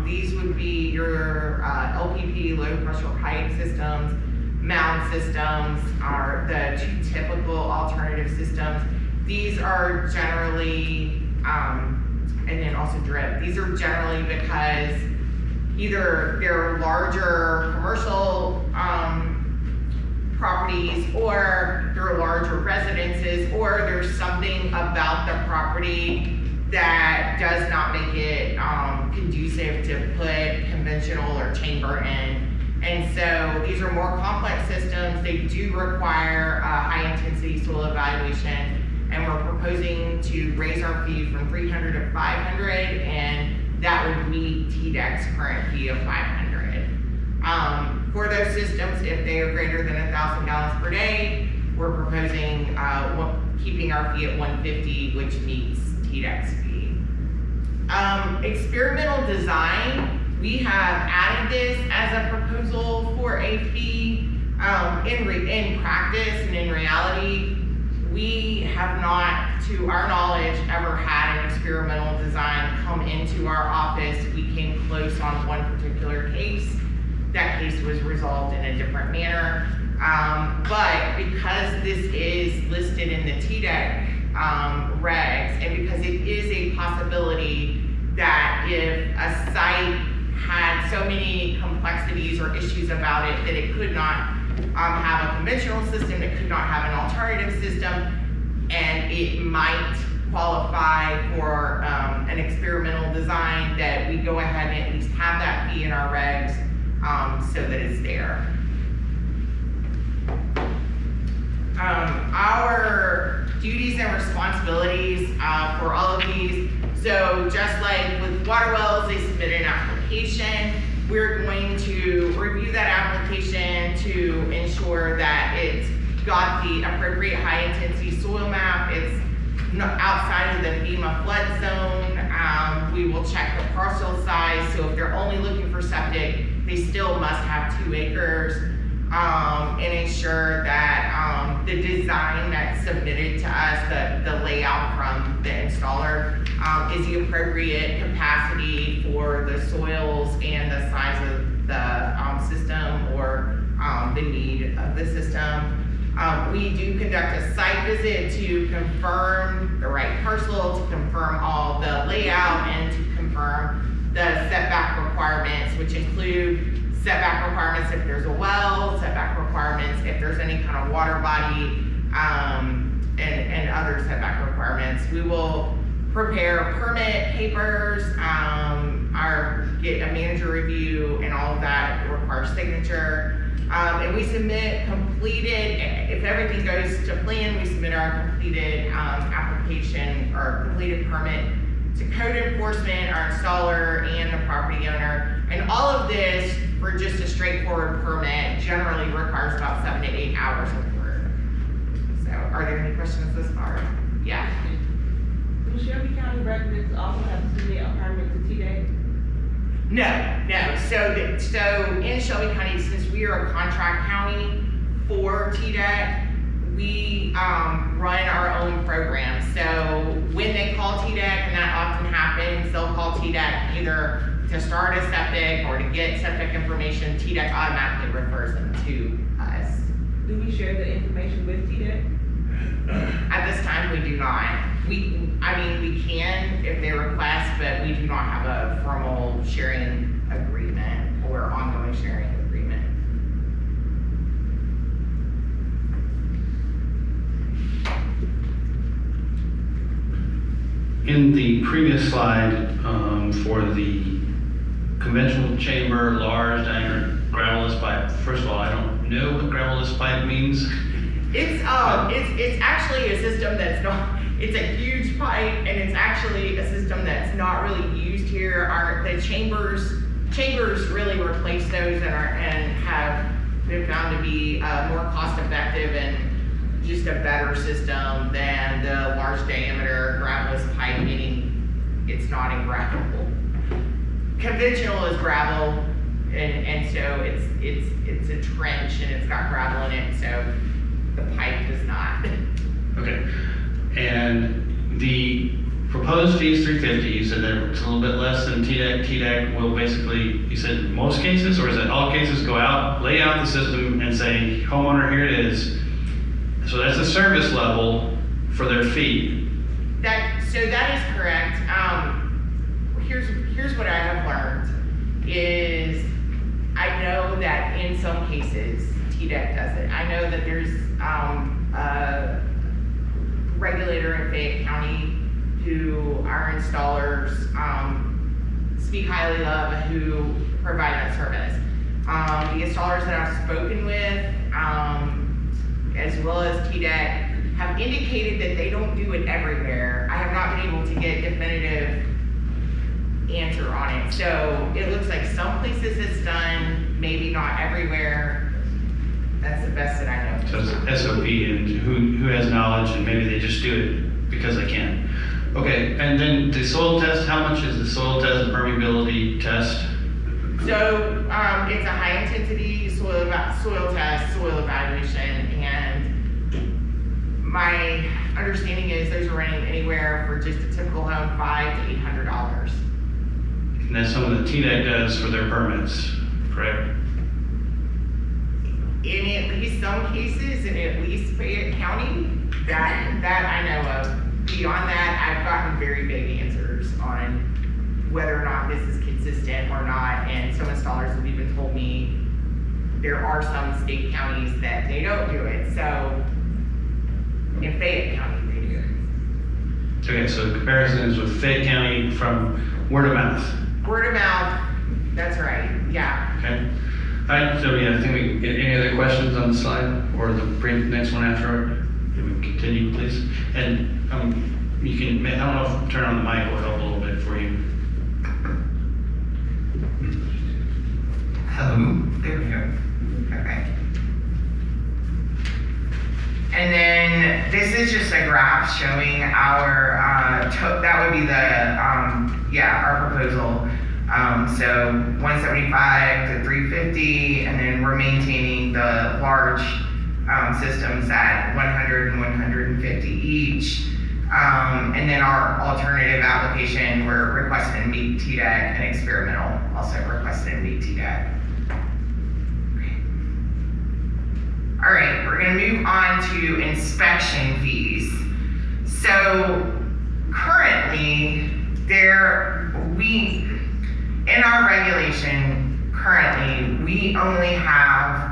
these would be your LPP, low pressure pipe systems. Mound systems are the two typical alternative systems. These are generally, and then also drip. These are generally because either they're larger commercial properties, or they're larger residences, or there's something about the property that does not make it conducive to put conventional or chamber in. And so these are more complex systems. They do require high intensity soil evaluation, and we're proposing to raise our fee from $300 to $500, and that would meet TDEC's current fee of $500. For those systems, if they are greater than 1,000 gallons per day, we're proposing keeping our fee at $150, which meets TDEC's fee. Experimental design. We have added this as a proposal for a fee. In practice and in reality, we have not, to our knowledge, ever had an experimental design come into our office. We came close on one particular case. That case was resolved in a different manner. But because this is listed in the TDEC regs, and because it is a possibility that if a site had so many complexities or issues about it that it could not have a conventional system, it could not have an alternative system, and it might qualify for an experimental design, that we go ahead and at least have that fee in our regs so that it's there. Our duties and responsibilities for all of these, so just like with water wells, they submit an application. We're going to review that application to ensure that it's got the appropriate high intensity soil map. It's not outside of the FEMA flood zone. We will check the parcel size. So if they're only looking for septic, they still must have 2 acres. And ensure that the design that's submitted to us, the layout from the installer, is the appropriate capacity for the soils and the size of the system or the need of the system. We do conduct a site visit to confirm the right parcel, to confirm all the layout, and to confirm the setback requirements, which include setback requirements if there's a well, setback requirements if there's any kind of water body, and other setback requirements. We will prepare permit papers, get a manager review, and all of that requires signature. And we submit completed, if everything goes to plan, we submit our completed application or completed permit to code enforcement, our installer, and the property owner. And all of this, for just a straightforward permit, generally requires about 7 to 8 hours of work. So, are there any questions this far? Yeah. Do Shelby County residents also have to submit a permit to TDEC? No. So in Shelby County, since we are a contract county for TDEC, we run our own program. So when they call TDEC, and that often happens, they'll call TDEC either to start a septic or to get septic information. TDEC automatically refers them to us. Do we share the information with TDEC? At this time, we do not. We can if they request, but we do not have a formal sharing agreement or ongoing sharing agreement. In the previous slide, for the conventional chamber, large diameter gravelless pipe, first of all, I don't know what gravelless pipe means. It's actually a system that's not, it's a huge pipe, and it's actually a system that's not really used here. The chambers really replace those and have been found to be more cost effective and just a better system than the large diameter gravelless pipe, meaning it's not in gravel. Conventional is gravel, and so it's a trench and it's got gravel in it, so the pipe does not. Okay, and the proposed fee is $350. You said that it's a little bit less than TDEC. TDEC will basically, you said in most cases, or is it all cases, go out, lay out the system and say, homeowner, here it is. So that's a service level for their fee. That is correct. Here's what I have learned is I know that in some cases TDEC does it. I know that there's a regulator in Fayette County who our installers speak highly of, who provide that service. The installers that I've spoken with, as well as TDEC, have indicated that they don't do it everywhere. I have not been able to get definitive answer on it. So it looks like some places it's done, maybe not everywhere. That's the best that I know. So it's SOP and who has knowledge, and maybe they just do it because they can. Okay, and then the soil test, how much is the soil test and permeability test? So it's a high intensity soil test, soil evaluation, and my understanding is those are running anywhere for just a typical home $500 to $800. And that's something that TDEC does for their permits, correct? In at least some cases, in at least Fayette County, that I know of. Beyond that, I've gotten very vague answers on whether or not this is consistent or not, and some installers have even told me there are some state counties that they don't do it. So in Fayette County, they do it. Okay, so the comparison is with Fayette County from word of mouth. Word of mouth, that's right, yeah. Okay. All right, so yeah, I think we get any other questions on the slide or the next one after it? Can we continue, please? And you can, I don't know if turn on the mic will help a little bit for you. Hello, there we go. Okay. And then this is just a graph showing our, that would be the, our proposal. So 175 to 350, and then we're maintaining the large systems at 100 and 150 each. And then our alternative application, we're requesting to meet TDEC, and experimental also requested to meet TDEC. All right, we're gonna move on to inspection fees. So currently, in our regulation, currently, we only have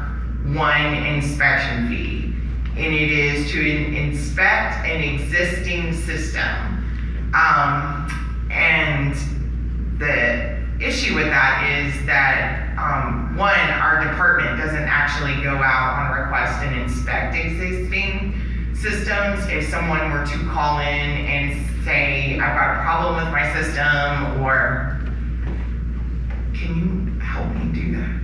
one inspection fee, and it is to inspect an existing system. And the issue with that is that one, our department doesn't actually go out on request and inspect existing systems. If someone were to call in and say, I've got a problem with my system, or can you help me do that?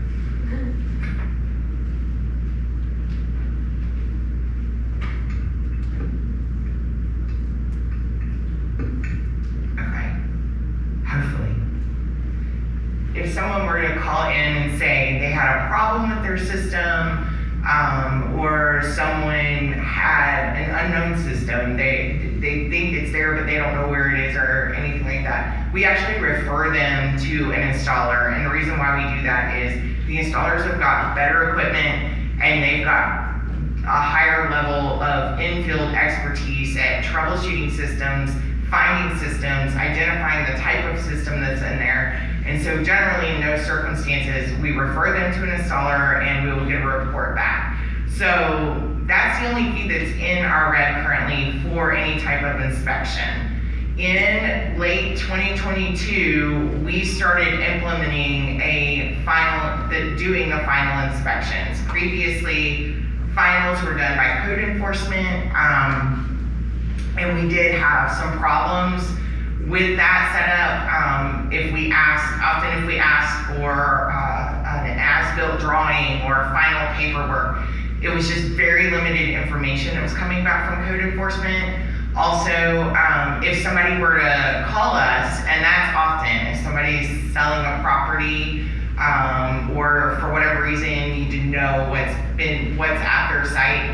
Okay, hopefully. If someone were to call in and say they had a problem with their system, or someone had an unknown system, they think it's there but they don't know where it is or anything like that, we actually refer them to an installer. And the reason why we do that is the installers have got better equipment and they've got a higher level of in-field expertise at troubleshooting systems, finding systems, identifying the type of system that's in there. And so generally in those circumstances, we refer them to an installer and we will get a report back. So that's the only fee that's in our reg currently for any type of inspection. In late 2022, we started implementing doing the final inspections. Previously, finals were done by code enforcement, and we did have some problems with that setup. If we ask for an as-built drawing or final paperwork, it was just very limited information that was coming back from code enforcement. Also, if somebody were to call us, and that's often, if somebody's selling a property, or for whatever reason need to know what's at their site,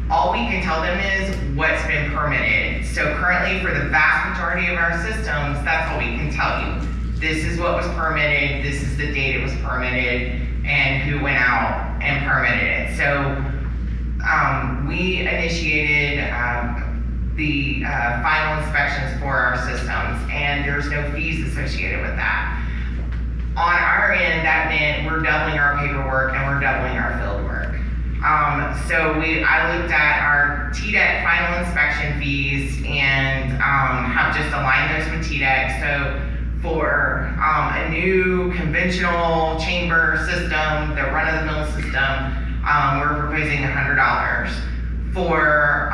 all we can tell them is what's been permitted. So currently, for the vast majority of our systems, that's all we can tell you. This is what was permitted, this is the date it was permitted, and who went out and permitted it. So we initiated the final inspections for our systems, and there's no fees associated with that. On our end, that meant we're doubling our paperwork and we're doubling our field work. I looked at our TDEC final inspection fees and have just aligned those with TDEC. So for a new conventional chamber system, the run-of-the-mill system, we're proposing $100. For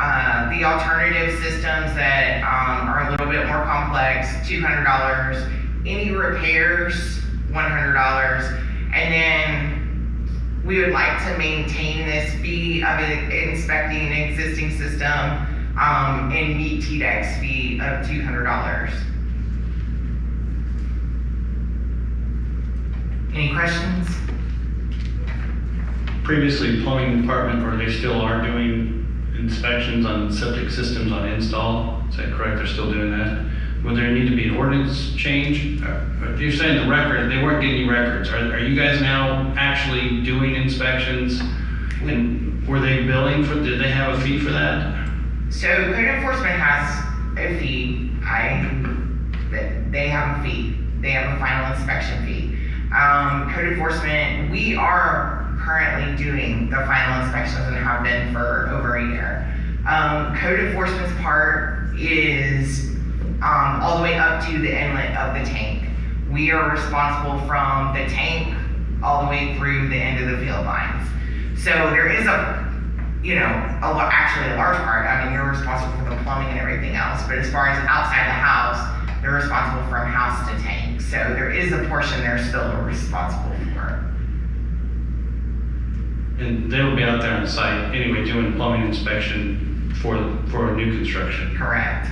the alternative systems that are a little bit more complex, $200. Any repairs, $100. And then we would like to maintain this fee of inspecting an existing system and meet TDEC's fee of $200. Any questions? Previously, plumbing department, or they still are doing inspections on septic systems on install. Is that correct? They're still doing that? Would there need to be an ordinance change? If you're saying the record, they weren't getting records. Are you guys now actually doing inspections? And were they billing for, did they have a fee for that? So code enforcement has a fee. They have a fee. They have a final inspection fee. Code enforcement, we are currently doing the final inspections and have been for over a year. Code enforcement's part is all the way up to the inlet of the tank. We are responsible from the tank all the way through the end of the field lines. So there is actually a large part. I mean, you're responsible for the plumbing and everything else, but as far as outside the house, they're responsible from house to tank. So there is a portion they're still responsible for. And they'll be out there on site anyway, doing plumbing inspection for new construction. Correct.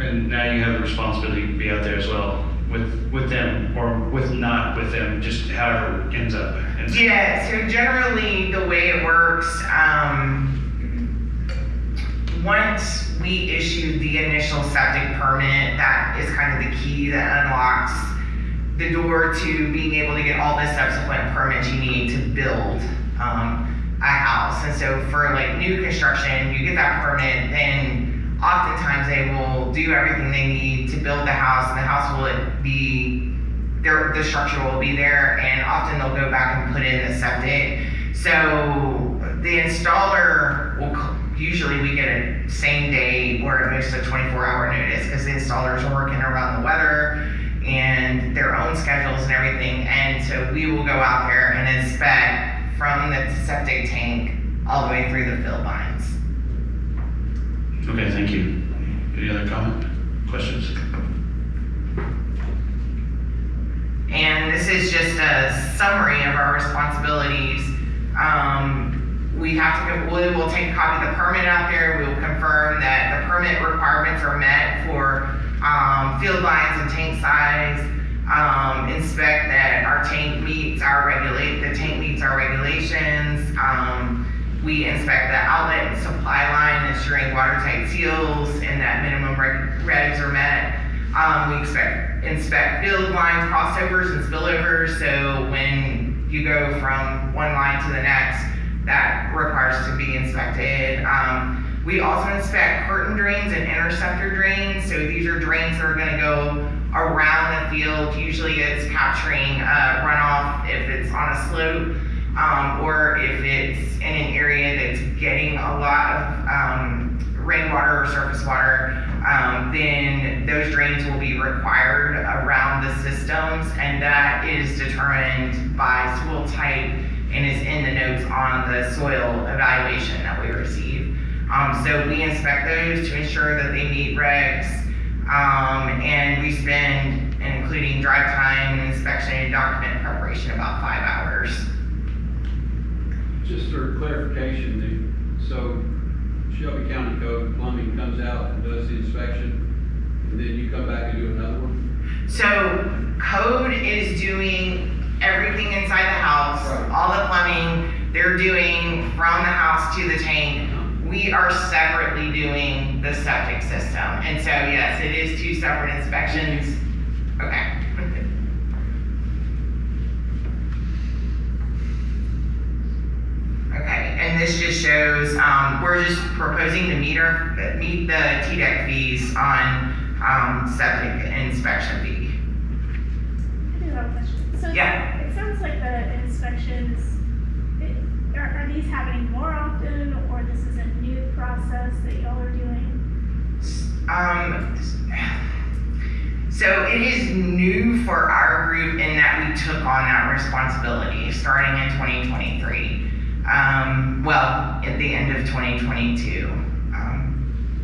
And now you have the responsibility to be out there as well with them, or not with them, just however it ends up. Yeah, so generally the way it works, once we issue the initial septic permit, that is kind of the key that unlocks the door to being able to get all the subsequent permits you need to build a house. And so for like new construction, you get that permit, then oftentimes they will do everything they need to build the house, and the house will be there, the structure will be there, and often they'll go back and put in the septic. So the installer will, usually we get a same day or at most a 24-hour notice, because the installers are working around the weather and their own schedules and everything. And so we will go out there and inspect from the septic tank all the way through the field lines. Okay, thank you. Any other comment, questions? And this is just a summary of our responsibilities. We will take a copy of the permit out there. We will confirm that the permit requirements are met for field lines and tank size. Inspect that our tank meets our regulations. We inspect the outlet and supply line, ensuring watertight seals and that minimum regs are met. We inspect field line crossovers and spillovers, so when you go from one line to the next, that requires to be inspected. We also inspect curtain drains and interceptor drains, so these are drains that are going to go around the field. Usually it's capturing runoff if it's on a slope, or if it's in an area that's getting a lot of rainwater or surface water, then those drains will be required around the systems, and that is determined by soil type and is in the notes on the soil evaluation that we receive. So we inspect those to ensure that they meet regs, and we spend, including drive time, inspection, and document preparation, about 5 hours. Just for clarification, so Shelby County Code plumbing comes out and does the inspection, and then you come back and do another one? So code is doing everything inside the house, right. All the plumbing, they're doing from the house to the tank. We are separately doing the septic system. And so yes, it is 2 separate inspections. Okay. Okay, and this just shows, we're just proposing to meet the TDEC fees on septic inspection fee. I do have a question. So yeah. It sounds like the inspections, are these happening more often, or this is a new process that y'all are doing? So it is new for our group in that we took on that responsibility starting in 2023. At the end of 2022.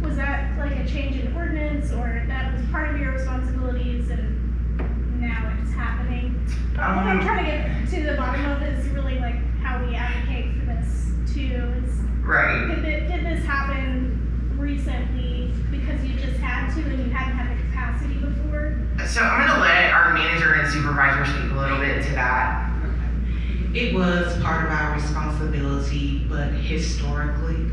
Was that like a change in ordinance, or that was part of your responsibilities and now it's happening? What I'm trying to get to the bottom of is really like how we advocate for this too. Right. Did this happen recently because you just had to and you hadn't had the capacity before? So I'm going to let our manager and supervisor speak a little bit to that. It was part of our responsibility, but historically,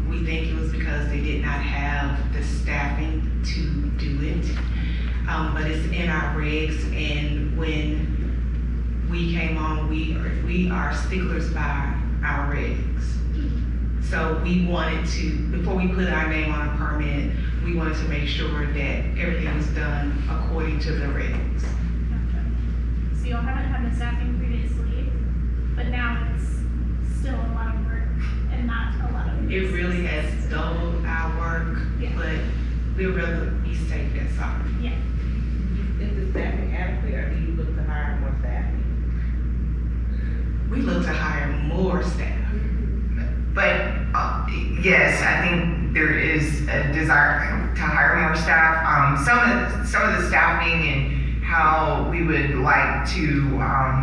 we think it was because they did not have the staffing to do it. But it's in our regs, and when we came on, we are sticklers by our regs. So we wanted to, before we put our name on a permit, we wanted to make sure that everything was done according to the regs. So y'all haven't had the staffing previously, but now it's still a lot of work and not a lot of. It really has doubled our work. We'd rather be safe than sorry. Yeah. Is the staffing adequate, or do you look to hire more staffing? We look to hire more staff. But, yes, I think there is a desire to hire more staff. Some of the staffing and how we would like to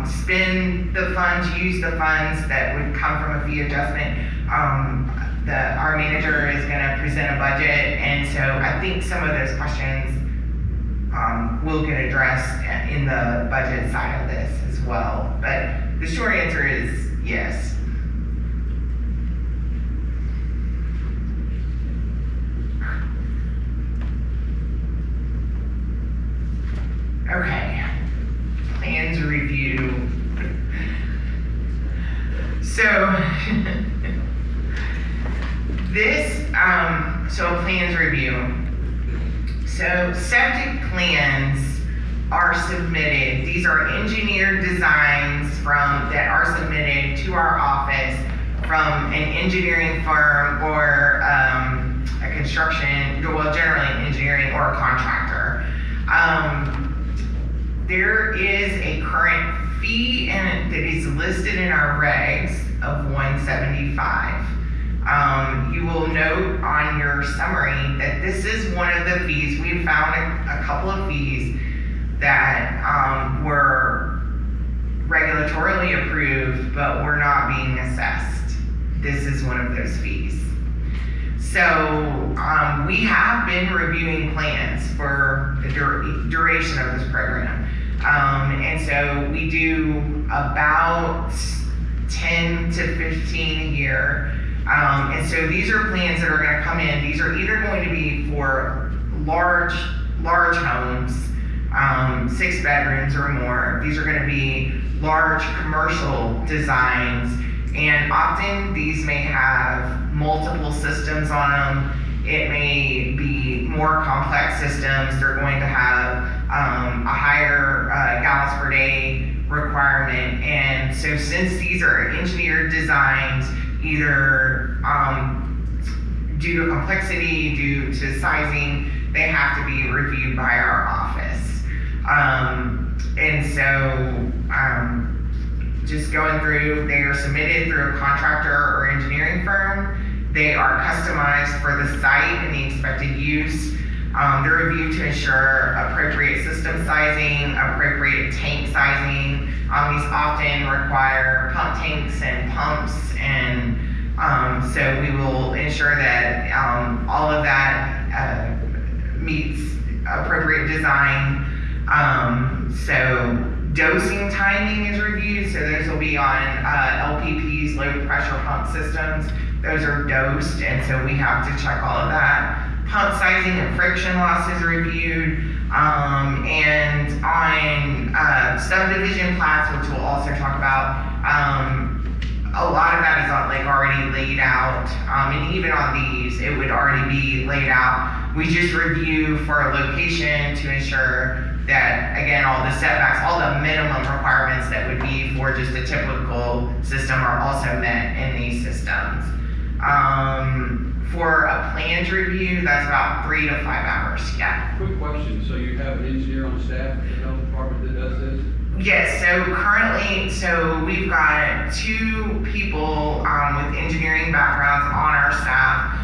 spend the funds, use the funds that would come from a fee adjustment. Our manager is gonna present a budget, and so I think some of those questions will get addressed in the budget side of this as well. But the short answer is yes. Okay, plans review. So, so plans review. So septic plans are submitted. These are engineered designs that are submitted to our office from an engineering firm or a construction, well, generally engineering or a contractor. There is a current fee that is listed in our regs of $175. You will note on your summary that this is one of the fees. We found a couple of fees that were regulatorily approved but were not being assessed. This is one of those fees. So we have been reviewing plans for the duration of this program. And so we do about 10 to 15 a year. And so these are plans that are going to come in. These are either going to be for large homes, 6 bedrooms or more. These are going to be large commercial designs. And often these may have multiple systems on them. It may be more complex systems. They're going to have a higher gallons per day requirement. And so since these are engineered designs, either due to complexity, due to sizing, they have to be reviewed by our office. And so just going through, they are submitted through a contractor or engineering firm. They are customized for the site and the expected use. They're reviewed to ensure appropriate system sizing, appropriate tank sizing. These often require pump tanks and pumps, and so we will ensure that all of that meets appropriate design. So dosing timing is reviewed, so those will be on LPPs, low pressure pump systems. Those are dosed, and so we have to check all of that. Pump sizing and friction loss is reviewed, and on subdivision plats, which we'll also talk about, a lot of that is already laid out, and even on these, it would already be laid out. We just review for a location to ensure that, again, all the setbacks, all the minimum requirements that would be for just a typical system are also met in these systems. For a plans review, that's about 3 to 5 hours, yeah. Quick question, so you have an engineer on staff at the health department that does this? Yes, so currently, we've got 2 people with engineering backgrounds on our staff.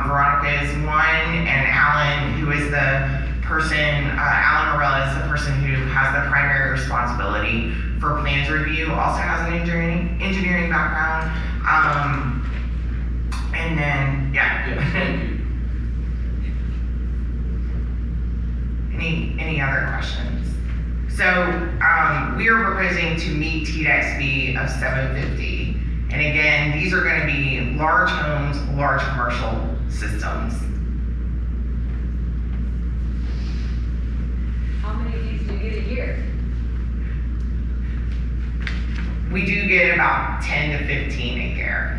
Veronica is one, and Alan, who is the person, Alan Morella is the person who has the primary responsibility for plans review, also has an engineering background. And then, yeah. Yes, thank you. Any other questions? So we are proposing to meet TDEX fee of $750. And again, these are going to be large homes, large commercial systems. How many of these do you get a year? We do get about 10 to 15 a year.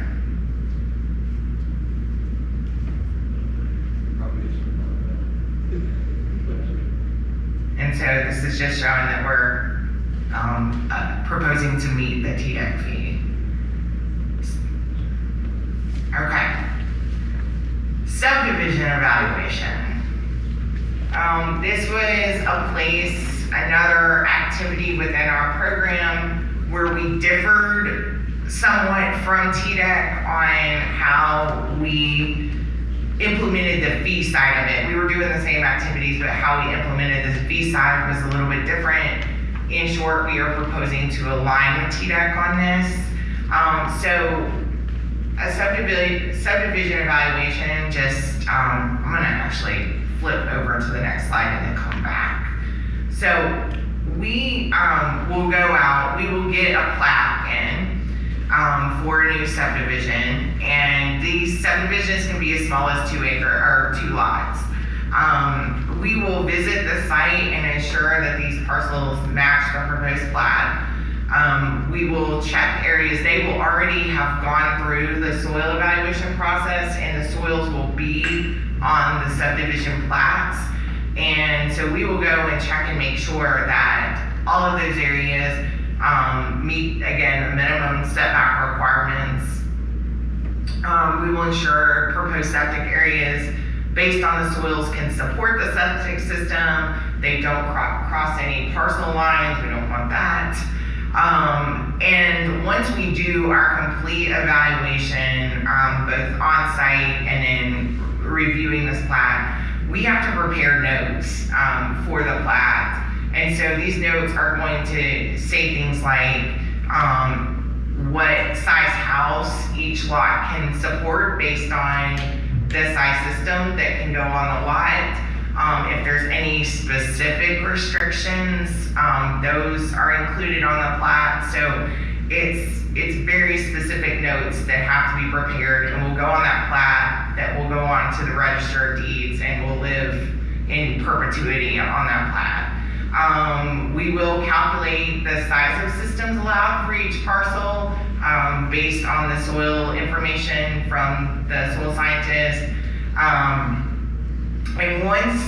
And so this is just showing that we're proposing to meet the TDEC fee. Okay. Subdivision evaluation. This was a place, another activity within our program where we differed somewhat from TDEC on how we implemented the fee side of it. We were doing the same activities, but how we implemented the fee side was a little bit different. In short, we are proposing to align with TDEC on this. So a subdivision evaluation, just, I'm gonna actually flip over to the next slide and then come back. So we will go out, we will get a plat in for a new subdivision, and these subdivisions can be as small as 2 acre or 2 lots. We will visit the site and ensure that these parcels match the proposed plat. We will check areas. They will already have gone through the soil evaluation process, and the soils will be on the subdivision plats. And so we will go and check and make sure that all of those areas meet, again, minimum setback requirements. We will ensure proposed septic areas based on the soils can support the septic system. They don't cross any parcel lines. We don't want that. And once we do our complete evaluation, both on site and in reviewing this plat, we have to prepare notes for the plat. And so these notes are going to say things like what size house each lot can support based on the size system that can go on the lot. If there's any specific restrictions, those are included on the plat. So it's very specific notes that have to be prepared and will go on that plat, that will go on to the register of deeds and will live in perpetuity on that plat. We will calculate the size of systems allowed for each parcel based on the soil information from the soil scientist. And once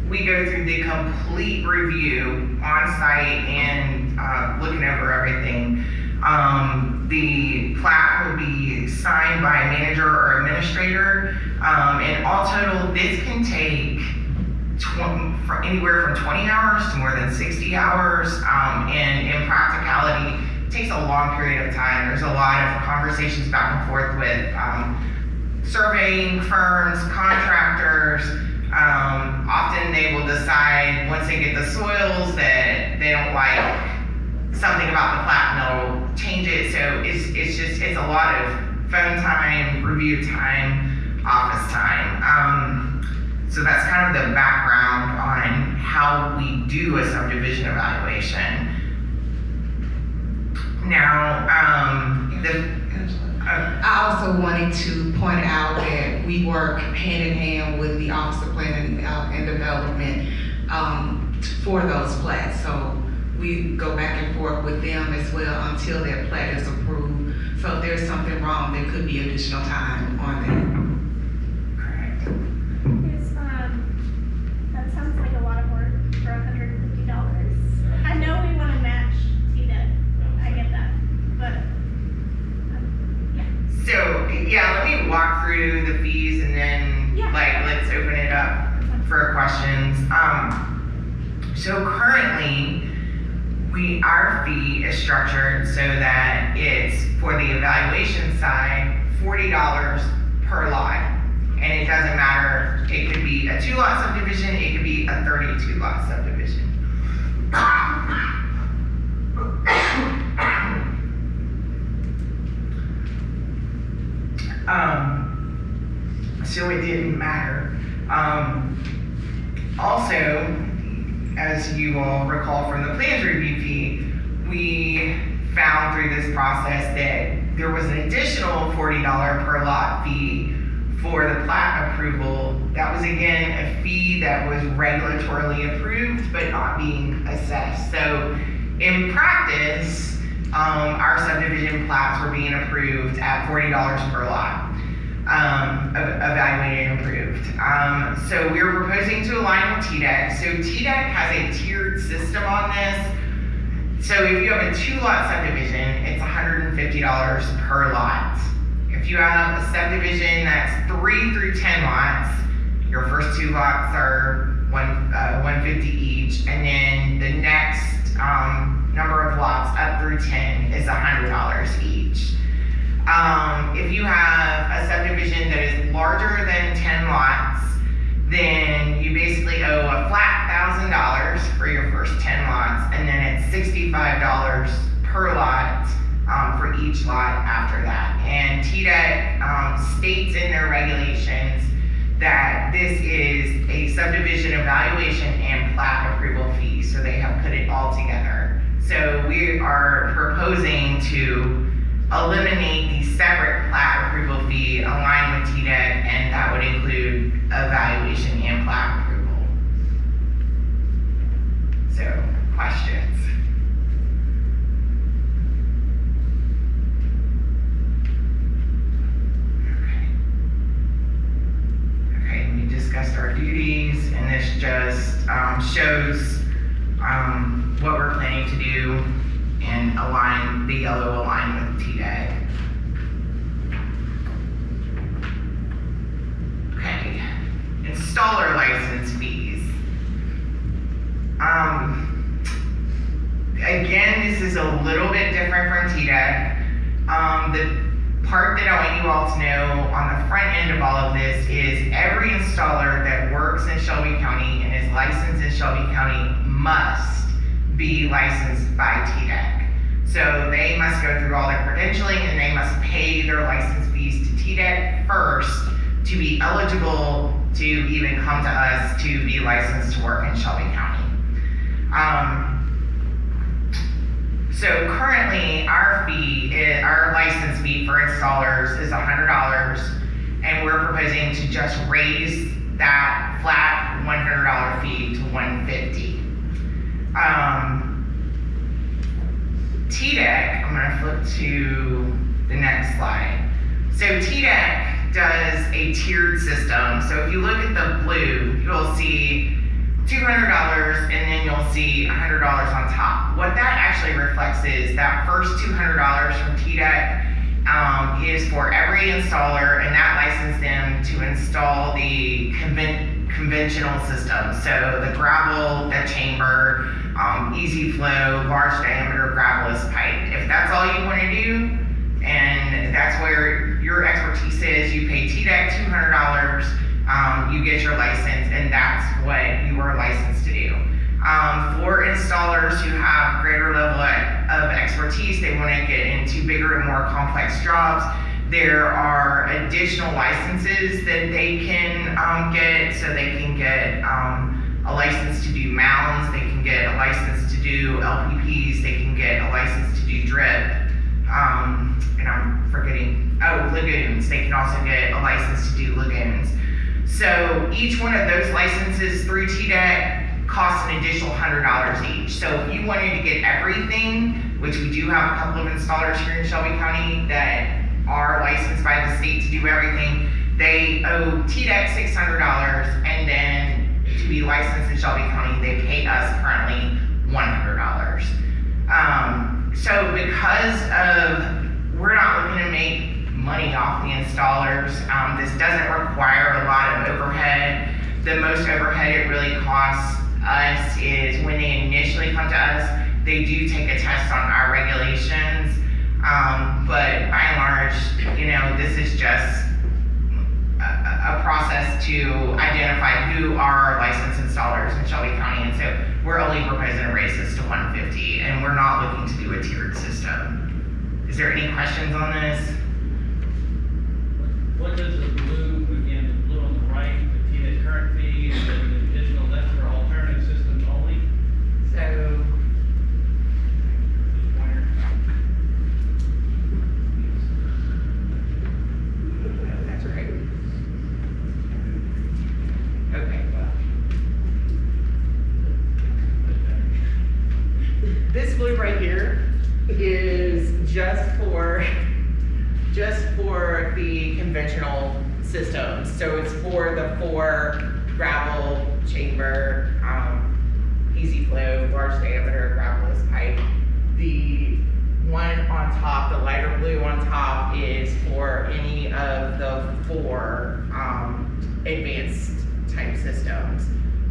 we go through the complete review on site and looking over everything, the plat will be signed by a manager or administrator. And all total, this can take anywhere from 20 hours to more than 60 hours. And in practicality, it takes a long period of time. There's a lot of conversations back and forth with surveying firms, contractors. Often they will decide once they get the soils that they don't like something about the plat and they'll change it. So it's a lot of phone time, review time, office time. So that's kind of the background on how we do a subdivision evaluation. Now, I also wanted to point out that we work hand in hand with the Office of Planning and Development for those plats. So we go back and forth with them as well until their plat is approved. So if there's something wrong, there could be additional time on that. correct. That sounds like a lot of work for $150. I know we want to match TDEC. I get that, but yeah. So yeah, let me walk through the fees and then let's open it up for questions. So currently, our fee is structured so that it's for the evaluation side, $40 per lot. And it doesn't matter, it could be a 2-lot subdivision, it could be a 32-lot subdivision. So it didn't matter. Also, as you all recall from the plans review fee, we found through this process that there was an additional $40 per lot fee for the plat approval. That was again a fee that was regulatorily approved but not being assessed. So in practice, our subdivision plats were being approved at $40 per lot. Evaluated and approved. So we're proposing to align with TDEC. So TDEC has a tiered system on this. So if you have a 2-lot subdivision, it's $150 per lot. If you have a subdivision that's 3 through 10 lots, your first 2 lots are $150. $150 each, and then the next number of lots up through 10 is $100 each. If you have a subdivision that is larger than 10 lots, then you basically owe a flat $1,000 for your first 10 lots, and then it's $65 per lot for each lot after that. And TDEC states in their regulations that this is a subdivision evaluation and plat approval fee, so they have put it all together. So we are proposing to eliminate the separate plat approval fee, align with TDEC, and that would include evaluation and plat approval. So, questions? Okay, we discussed our duties, and this just shows what we're planning to do and align, the yellow align with TDEC. Okay, installer license fees. Again, this is a little bit different from TDEC. The part that I want you all to know on the front end of all of this is every installer that works in Shelby County and is licensed in Shelby County must be licensed by TDEC. So they must go through all their credentialing and they must pay their license fees to TDEC first to be eligible to even come to us to be licensed to work in Shelby County. So currently our license fee for installers is $100, and we're proposing to just raise that flat $100 fee to $150. TDEC, I'm gonna flip to the next slide. So TDEC does a tiered system. So if you look at the blue, you'll see $200 and then you'll see $100 on top. What that actually reflects is that first $200 from TDEC is for every installer, and that licenses them to install the conventional system. So the gravel, the chamber, easy flow, large diameter gravelless pipe. If that's all you want to do, and that's where your expertise is, you pay TDEC $200, you get your license, and that's what you are licensed to do. For installers who have greater level of expertise, they want to get into bigger and more complex jobs, there are additional licenses that they can get. So they can get a license to do mounds, they can get a license to do LPPs, they can get a license to do drip, and I'm forgetting, lagoons. They can also get a license to do lagoons. So each one of those licenses through TDEC costs an additional $100 each. So if you wanted to get everything, which we do have a couple of installers here in Shelby County that are licensed by the state to do everything, they owe TDEC $600, and then to be licensed in Shelby County, they pay us currently $100. So because of, we're not looking to make money off the installers, this doesn't require a lot of overhead. The most overhead it really costs us is when they initially come to us, they do take a test on our regulations, but by and large, you know, this is just a process to identify who are licensed installers in Shelby County, and so we're only proposing to raise this to $150, and we're not looking to do a tiered system. Is there any questions on this? What does the blue, again, the blue on the right, the TDEC current fee, and then the additional, that's for alternative systems only? So, that's right. Okay, well. This blue right here is just for the conventional systems. So it's for the 4 gravel, chamber, easy flow, large diameter gravelless pipe. The one on top, the lighter blue on top, is for any of the 4 advanced type systems.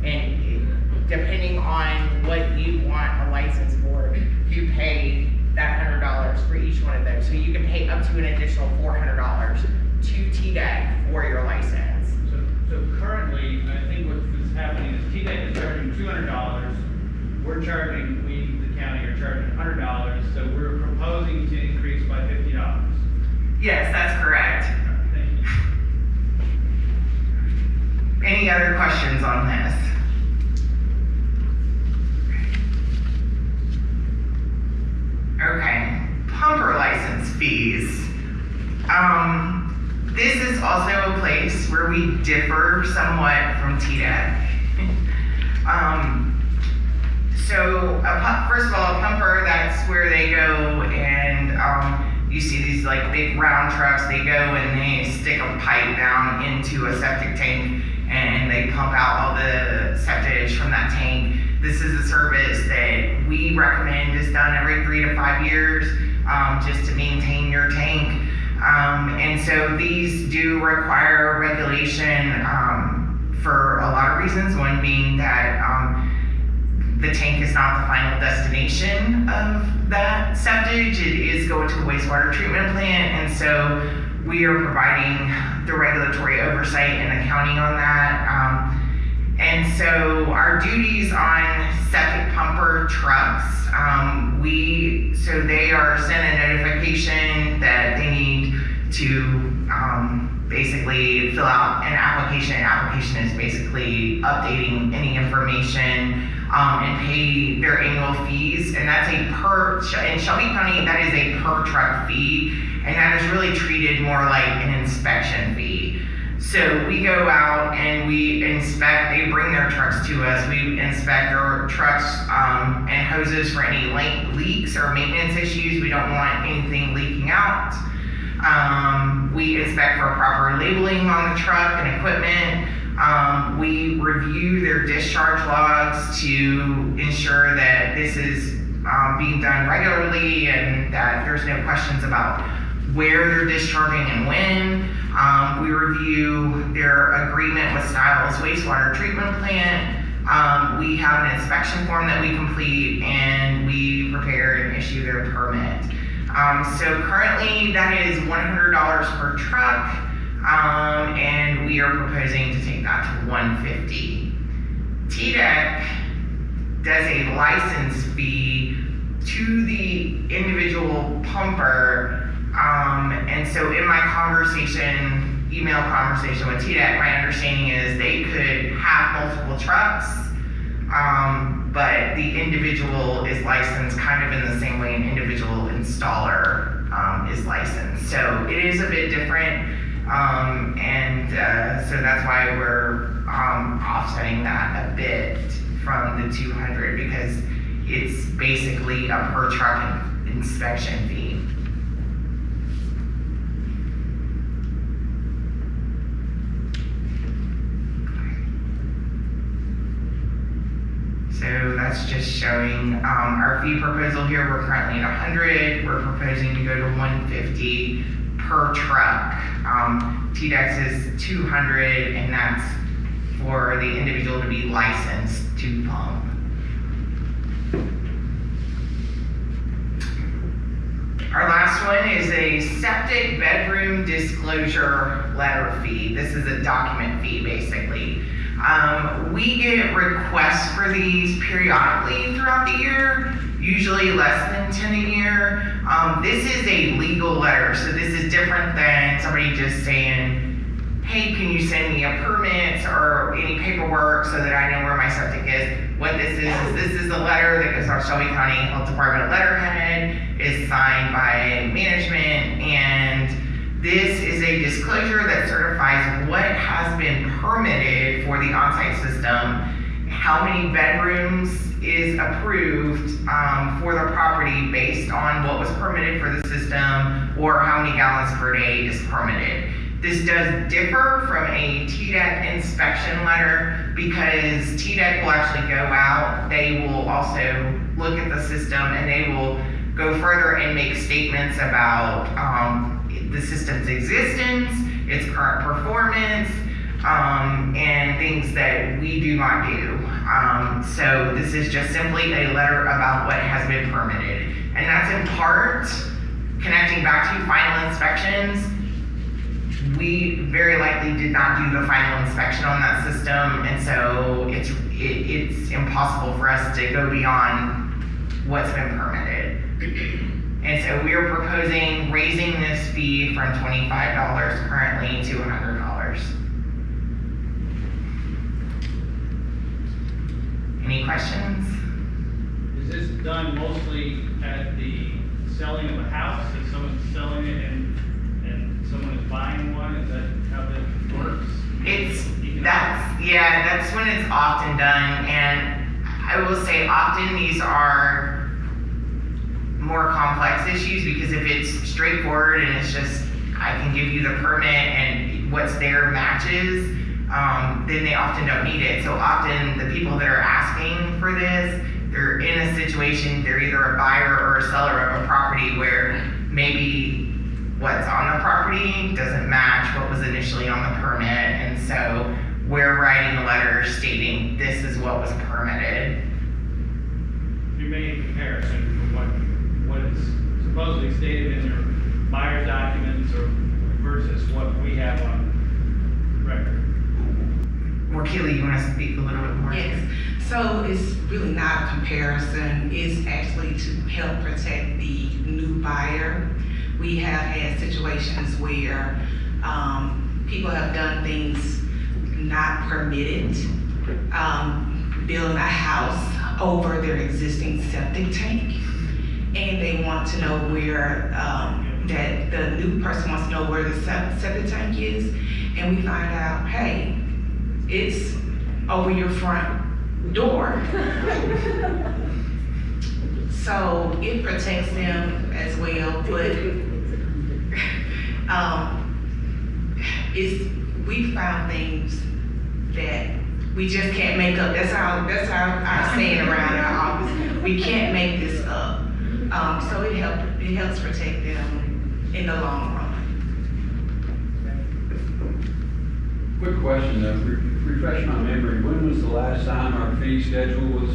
And depending on what you want a license for, you pay that $100 for each one of those. So you can pay up to an additional $400 to TDEC for your license. So currently, I think what's happening is TDEC is charging $200. We're charging, we, the county, are charging $100. So we're proposing to increase by $50. Yes, that's correct. Thank you. Any other questions on this? Okay, pumper license fees. This is also a place where we differ somewhat from TDEC. First of all, a pumper, that's where they go and you see these like big round trucks, they go and they stick a pipe down into a septic tank and they pump out all the septage from that tank. This is a service that we recommend is done every 3 to 5 years, just to maintain your tank. And so these do require regulation for a lot of reasons. One being that the tank is not the final destination of that septage. It is going to a wastewater treatment plant, and so we are providing the regulatory oversight and accounting on that. And so our duties on septic pumper trucks, so they are sent a notification that they need to basically fill out an application. An application is basically updating any information and pay their annual fees, and that's in Shelby County, that is a per truck fee, and that is really treated more like an inspection fee. So we go out and we inspect, they bring their trucks to us, we inspect their trucks and hoses for any leaks or maintenance issues. We don't want anything leaking out. We inspect for proper labeling on the truck and equipment. We review their discharge logs to ensure that this is being done regularly and that there's no questions about where they're discharging and when. We review their agreement with Styles Wastewater Treatment Plant. We have an inspection form that we complete and we prepare and issue their permit. So currently that is $100 per truck, and we are proposing to take that to $150. TDEC does a license fee to the individual pumper. And so in my email conversation with TDEC, my understanding is they could have multiple trucks, but the individual is licensed kind of in the same way an individual installer is licensed. So it is a bit different, so that's why we're offsetting that a bit from the 200, because it's basically a per truck inspection fee. So that's just showing our fee proposal here. We're currently at 100. We're proposing to go to 150 per truck. TDEX is 200, and that's for the individual to be licensed to pump. Our last one is a septic bedroom disclosure letter fee. This is a document fee, basically. We get requests for these periodically throughout the year, usually less than 10 a year. This is a legal letter, so this is different than somebody just saying, hey, can you send me a permit or any paperwork so that I know where my septic is? What this is a letter that goes on Shelby County Health Department letterhead, is signed by management, and this is a disclosure that certifies what has been permitted for the on-site system, how many bedrooms is approved for the property based on what was permitted for the system, or how many gallons per day is permitted. This does differ from a TDEC inspection letter because TDEC will actually go out, they will also look at the system, and they will go further and make statements about the system's existence, its current performance, and things that we do not do. So this is just simply a letter about what has been permitted. And that's in part connecting back to final inspections. We very likely did not do the final inspection on that system, and so it's impossible for us to go beyond what's been permitted. And so we are proposing raising this fee from $25 currently to $100. Any questions? Is this done mostly at the selling of a house? If someone's selling it and someone is buying one, is that how that works? That's when it's often done, and I will say often these are more complex issues, because if it's straightforward and it's just, I can give you the permit and what's there matches, then they often don't need it. So often the people that are asking for this, they're in a situation, they're either a buyer or a seller of a property where maybe what's on the property doesn't match what was initially on the permit, and so we're writing a letter stating this is what was permitted. You made a comparison from what is supposedly stated in your buyer's documents or versus what we have on record. Keely, you want to speak a little bit more? Yes, so it's really not a comparison, it's actually to help protect the new buyer. We have had situations where people have done things not permitted, building a house over their existing septic tank, and they want to know where, that the new person wants to know where the septic tank is, and we find out, hey, it's over your front door. So it protects them as well, but we found things that we just can't make up. That's our saying around our office. We can't make this up. So it helps protect them in the long run. Quick question, refresh my memory, when was the last time our fee schedule was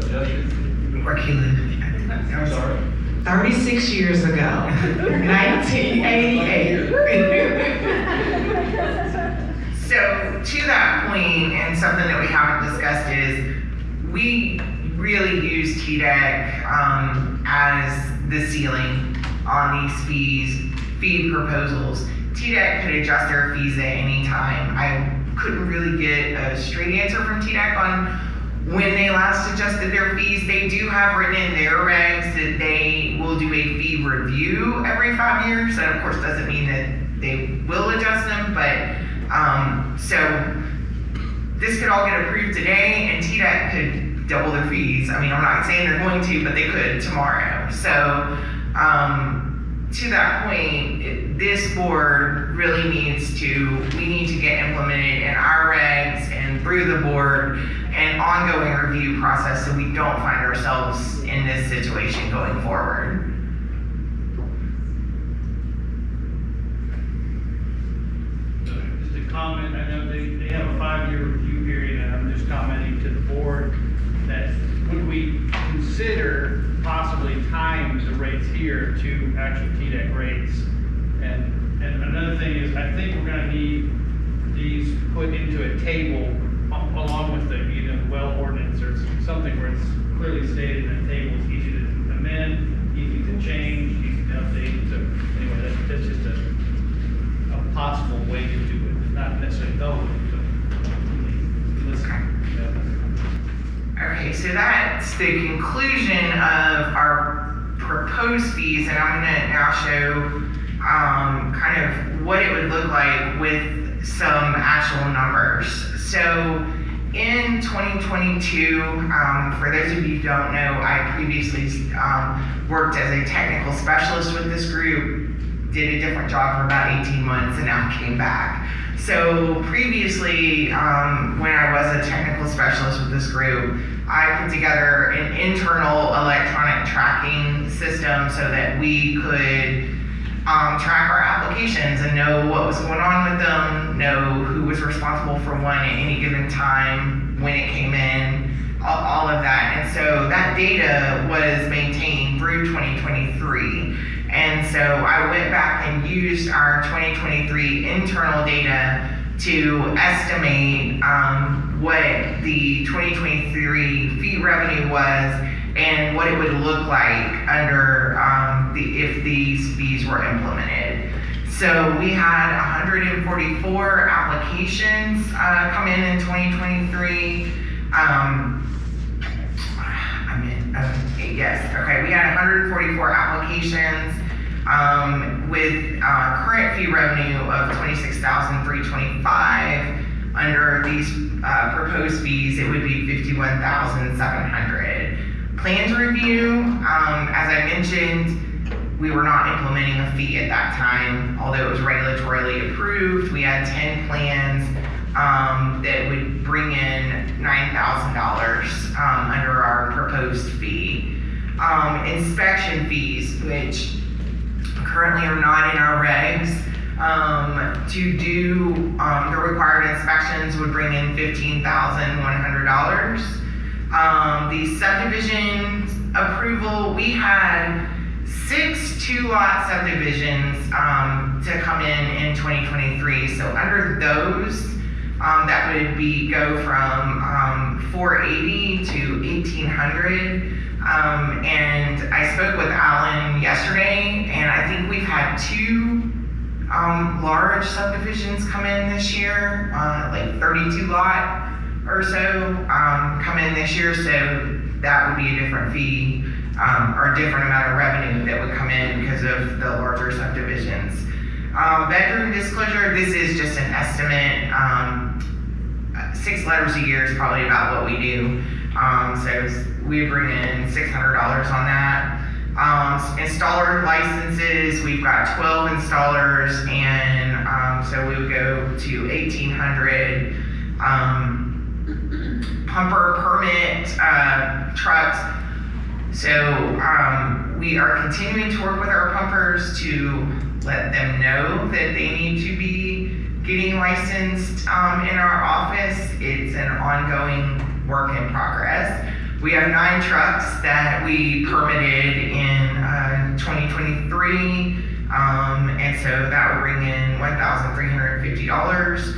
adjusted? I'm sorry? 36 years ago, 1988. So to that point, and something that we haven't discussed is, we really use TDEC as the ceiling on these fee proposals. TDEC could adjust their fees at any time. I couldn't really get a straight answer from TDEC on when they last adjusted their fees. They do have written in their regs that they will do a fee review every 5 years. That of course doesn't mean that they will adjust them, but so this could all get approved today and TDEC could double their fees. I mean, I'm not saying they're going to, but they could tomorrow. So to that point, this board really we need to get implemented in our regs and through the board an ongoing review process so we don't find ourselves in this situation going forward. Just a comment, I know they have a 5-year review period, and I'm just commenting to the board that would we consider possibly tying the rates here to actual TDEC rates? And another thing is, I think we're gonna need these put into a table along with the, the well ordinance or something where it's clearly stated in the table. It's easy to amend, easy to change, easy to update. So anyway, that's just a possible way to do it. Not necessarily go with it, but listen. Okay, so that's the conclusion of our proposed fees, and I'm gonna now show kind of what it would look like with some actual numbers. So in 2022, for those of you who don't know, I previously worked as a technical specialist with this group, did a different job for about 18 months, and now came back. So previously, when I was a technical specialist with this group, I put together an internal electronic tracking system so that we could track our applications and know what was going on with them, know who was responsible for one at any given time, when it came in, all of that. And so that data was maintained through 2023. And so I went back and used our 2023 internal data to estimate what the 2023 fee revenue was and what it would look like under if these fees were implemented. So we had 144 applications come in 2023. Yes, okay, we had 144 applications with current fee revenue of $26,325. Under these proposed fees, it would be $51,700. Plan to review, as I mentioned, we were not implementing a fee at that time, although it was regulatorily approved. We had 10 plans that would bring in $9,000 under our proposed fee. Inspection fees, which currently are not in our regs, to do the required inspections would bring in $15,100. The subdivision approval, we had 6 two-lot subdivisions to come in 2023. So under those, that would go from 480 to 1,800. And I spoke with Alan yesterday, and I think we've had 2 large subdivisions come in this year, like 32 lot or so come in this year. So that would be a different fee or a different amount of revenue that would come in because of the larger subdivisions. Bedroom disclosure, this is just an estimate. 6 letters a year is probably about what we do. So we bring in $600 on that. Installer licenses, we've got 12 installers, and so we would go to 1,800. Pumper permit trucks. So we are continuing to work with our pumpers to let them know that they need to be getting licensed in our office. It's an ongoing work in progress. We have 9 trucks that we permitted in 2023, and so that would bring in $1,350.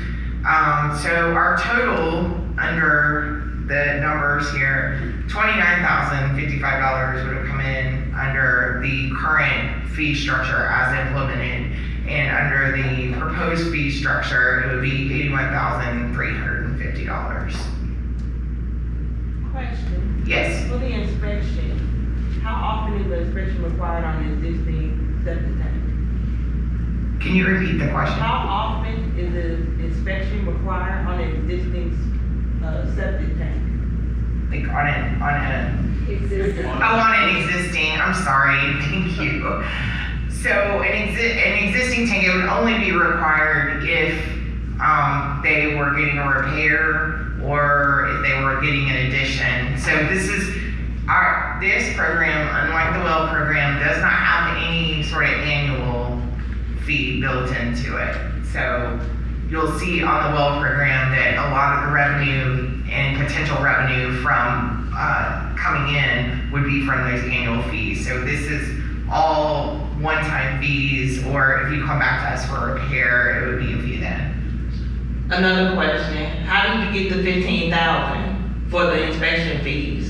So our total under the numbers here, $29,055 would have come in under the current fee structure as implemented, and under the proposed fee structure, it would be $81,350. Question. Yes. For the inspection, how often is the inspection required on the existing septic tank? Can you repeat the question? How often is the inspection required on an existing septic tank? Like on an existing, I'm sorry, thank you. So an existing tank, it would only be required if they were getting a repair or if they were getting an addition. So this program, unlike the well program, does not have any sort of annual fee built into it. So you'll see on the well program that a lot of the revenue and potential revenue from coming in would be from those annual fees. So this is all one-time fees, or if you come back to us for a repair, it would be a fee then. Another question, how did you get the $15,000 for the inspection fees?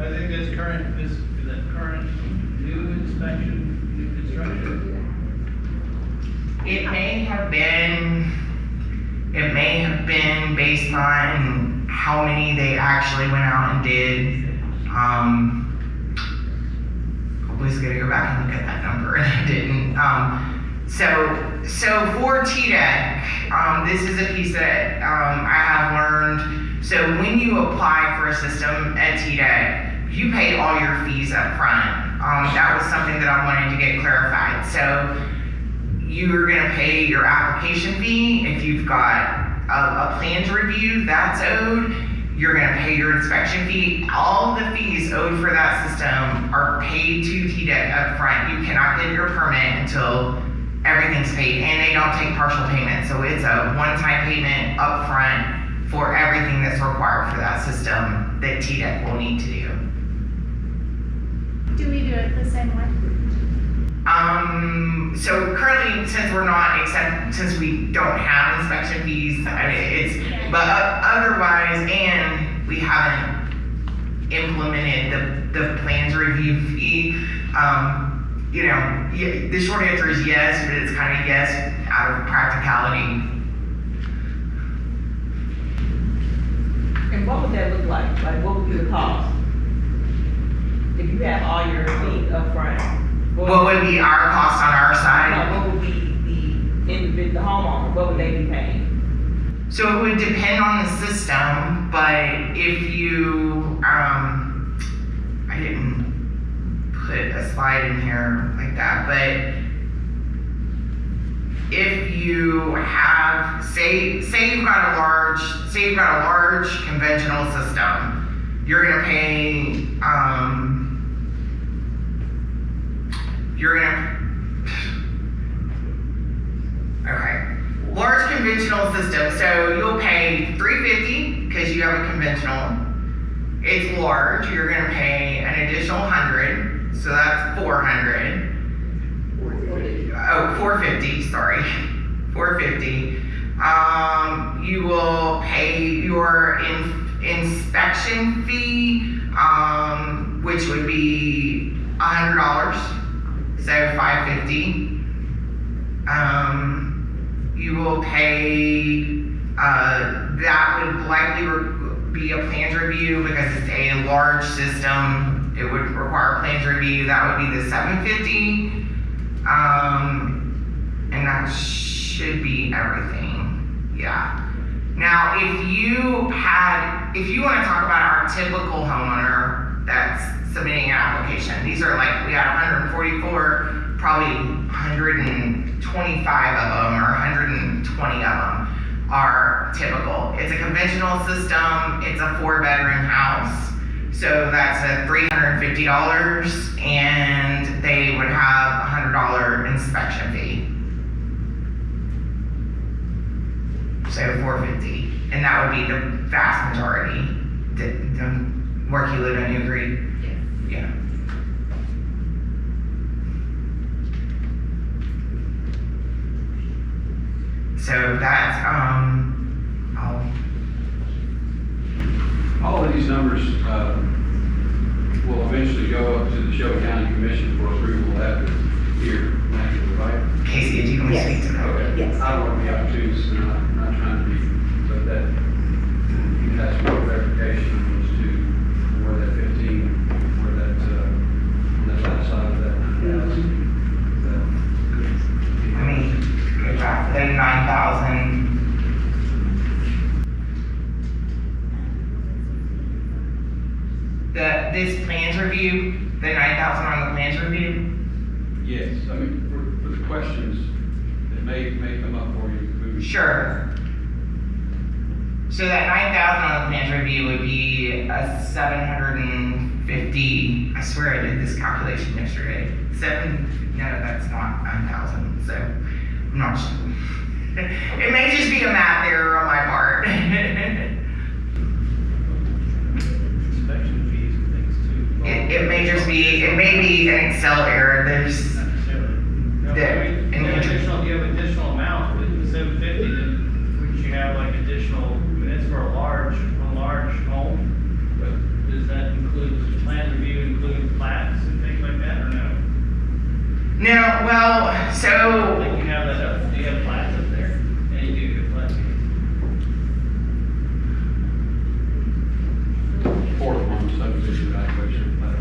I think this current new inspection, new construction. It may have been based on how many they actually went out and did. I was gonna go back and look at that number and I didn't. So for TDEC, this is a piece that I have learned. So when you apply for a system at TDEC, you pay all your fees up front. That was something that I wanted to get clarified. So you're gonna pay your application fee. If you've got a plan to review, that's owed. you're gonna pay your inspection fee. All the fees owed for that system are paid to TDEC up front. You cannot get your permit until everything's paid, and they don't take partial payment. So it's a one-time payment up front for everything that's required for that system that TDEC will need to do. Do we do it the same way? So currently, since we don't have inspection fees, I mean, but otherwise, and we haven't implemented the plans review fee, the short answer is yes, but it's kind of yes out of practicality. And what would that look like? Like, what would be the cost? If you have all your fees up front? What would be our cost on our side? No, what would be the homeowner, what would they be paying? So it would depend on the system, but if you, I didn't put a slide in here like that, but if you have, say you've got a large conventional system, you're gonna pay, large conventional system, so you'll pay $350 because you have a conventional. It's large, you're gonna pay an additional $100, so that's $400. Oh, $450, sorry, $450. You will pay your inspection fee, which would be $100, so $550. You will pay, that would likely be a plans review because it's a large system. It would require a plans review. That would be the $750. And that should be everything. Yeah. Now, if you want to talk about our typical homeowner that's submitting an application, these are like, we had 144, probably 125 of them or 120 of them are typical. It's a conventional system, it's a 4-bedroom house, so that's a $350, and they would have a $100 inspection fee. So $450, and that would be the vast majority. The work you live in, you agree? Yeah. So that's, all of these numbers will eventually go up to the Shelby County Commission for approval after here, right? Casey, do you want to speak to that? Okay. Yes. I don't want to be obtuse, and I'm not trying to be, but that, that's more verification as to where that 15, where that, on that last side of that 9,000. I mean, go back to the 9,000. This plans review, the 9,000 on the plans review? Yes, I mean, for the questions that may come up for you. Sure. So that 9,000 on the plans review would be a 750, I swear I did this calculation yesterday. No, that's not 9,000, so I'm not sure. It may just be a math error on my part. Inspection fees and things too. It may just be, it may be an Excel error. There's, Not necessarily. No, Yeah, I mean, and you have additional amount with the 750, then wouldn't you have like additional, I mean, that's for a large home, but does that include, does the plan review include plats and things like that, or no? no, well, so, Like you have that up, do you have plats up there? Yeah, you do have plats. Fourth one, subdivision evaluation plan.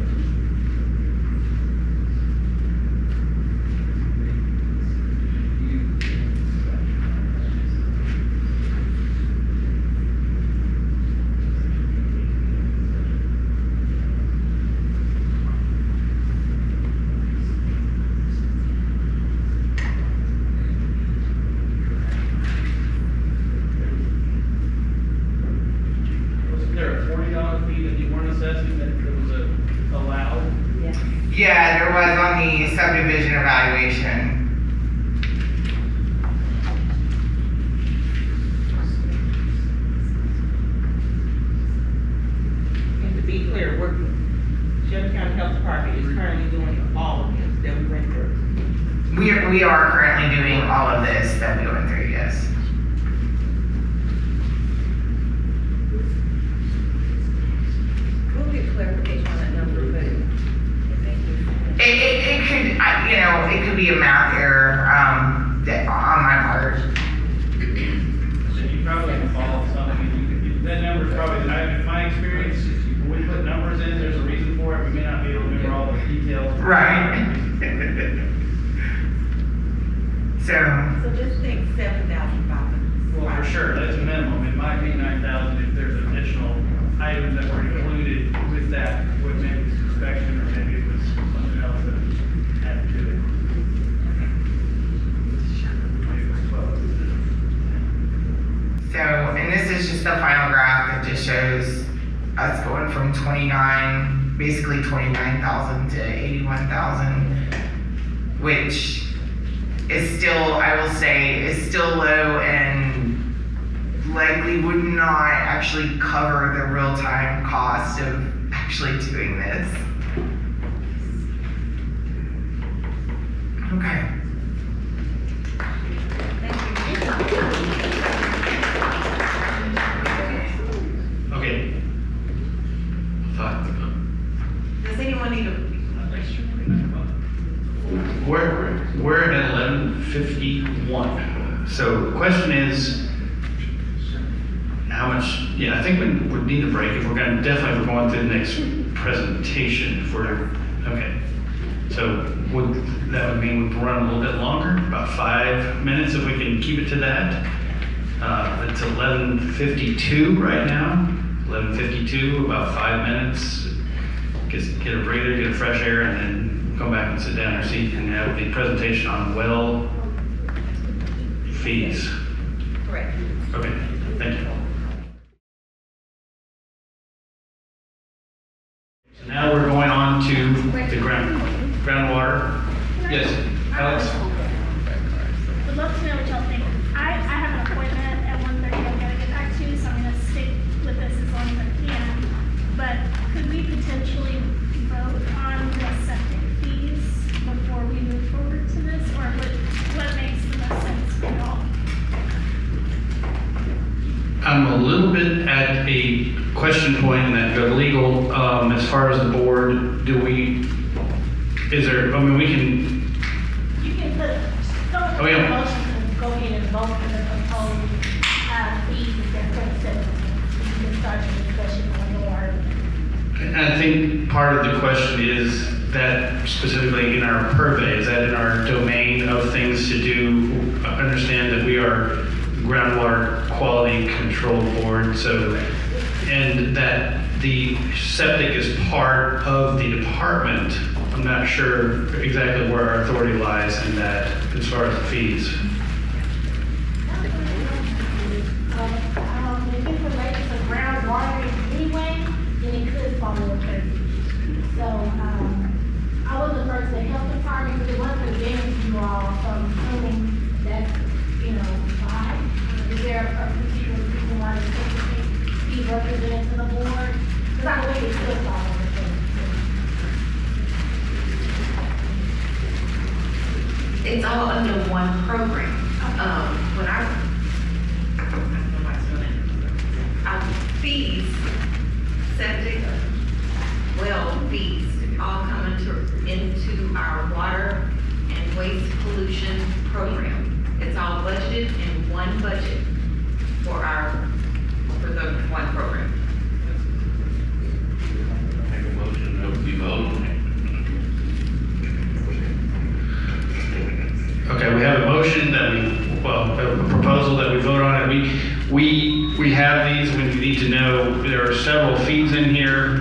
assessing that was allowed? Yeah, there was on the subdivision evaluation. And to be clear, Shelby County Health Department is currently doing all of this that we went through. We are currently doing all of this that we went through, yes. We'll get clarification on that number, but It could, it could be a math error, that on my part. So you probably can follow something, that number's probably, in my experience, when we put numbers in, there's a reason for it, we may not be able to remember all the details. Right. So just think $7,500. Well, for sure, that's a minimum, it might be 9,000 if there's additional items that were included with that equipment inspection, or maybe it was something else that added to it. Maybe it was 12. So, and this is just the final graph that just shows us going from 29,000 to 81,000, which is still, I will say, is still low and likely would not actually cover the real-time cost of actually doing this. Okay. Okay. Does anyone need a? We're at 11:51. So the question is, how much, I think we would need a break if we're going to, definitely if we're going through the next presentation. If we're, okay. So that would mean we'd run a little bit longer, about 5 minutes if we can keep it to that. It's 11:52 right now. 11:52, about 5 minutes. Get a breather, get a fresh air, and then come back and sit down in our seat and have the presentation on well fees. Correct. Okay, thank you. So now we're going on to the groundwater. Yes, Alex? Would love to know what y'all think. I have an appointment at 1:30 I've got to get back to, so I'm going to stick with this as long as I can. But could we potentially vote on the septic fees before we move forward to this? Or what makes the most sense for y'all? I'm a little bit at a question point in that go to legal, as far as the board, we can. You can put, Oh, yeah. motion to go ahead and vote for the proposed fees that are set. You can start your discussion on your argument. And I think part of the question is that specifically in our purvey, is that in our domain of things to do, understand that we are groundwater quality control board, so, and that the septic is part of the department. I'm not sure exactly where our authority lies in that as far as the fees. If it relates to groundwater anyway, then it could fall under purview. So, I was the first, the health department, because it wasn't preventing you all from assuming that, why? Is there a particular reason why the secretary be represented to the board? Because I believe it still fall under purview. It's all under one program. When our fees, septic, well fees, all come into our water and waste pollution program. It's all budgeted in one budget for the one program. Make a motion that we vote. Okay, we have a motion that a proposal that we vote on it. We have these, we need to know, there are several fees in here.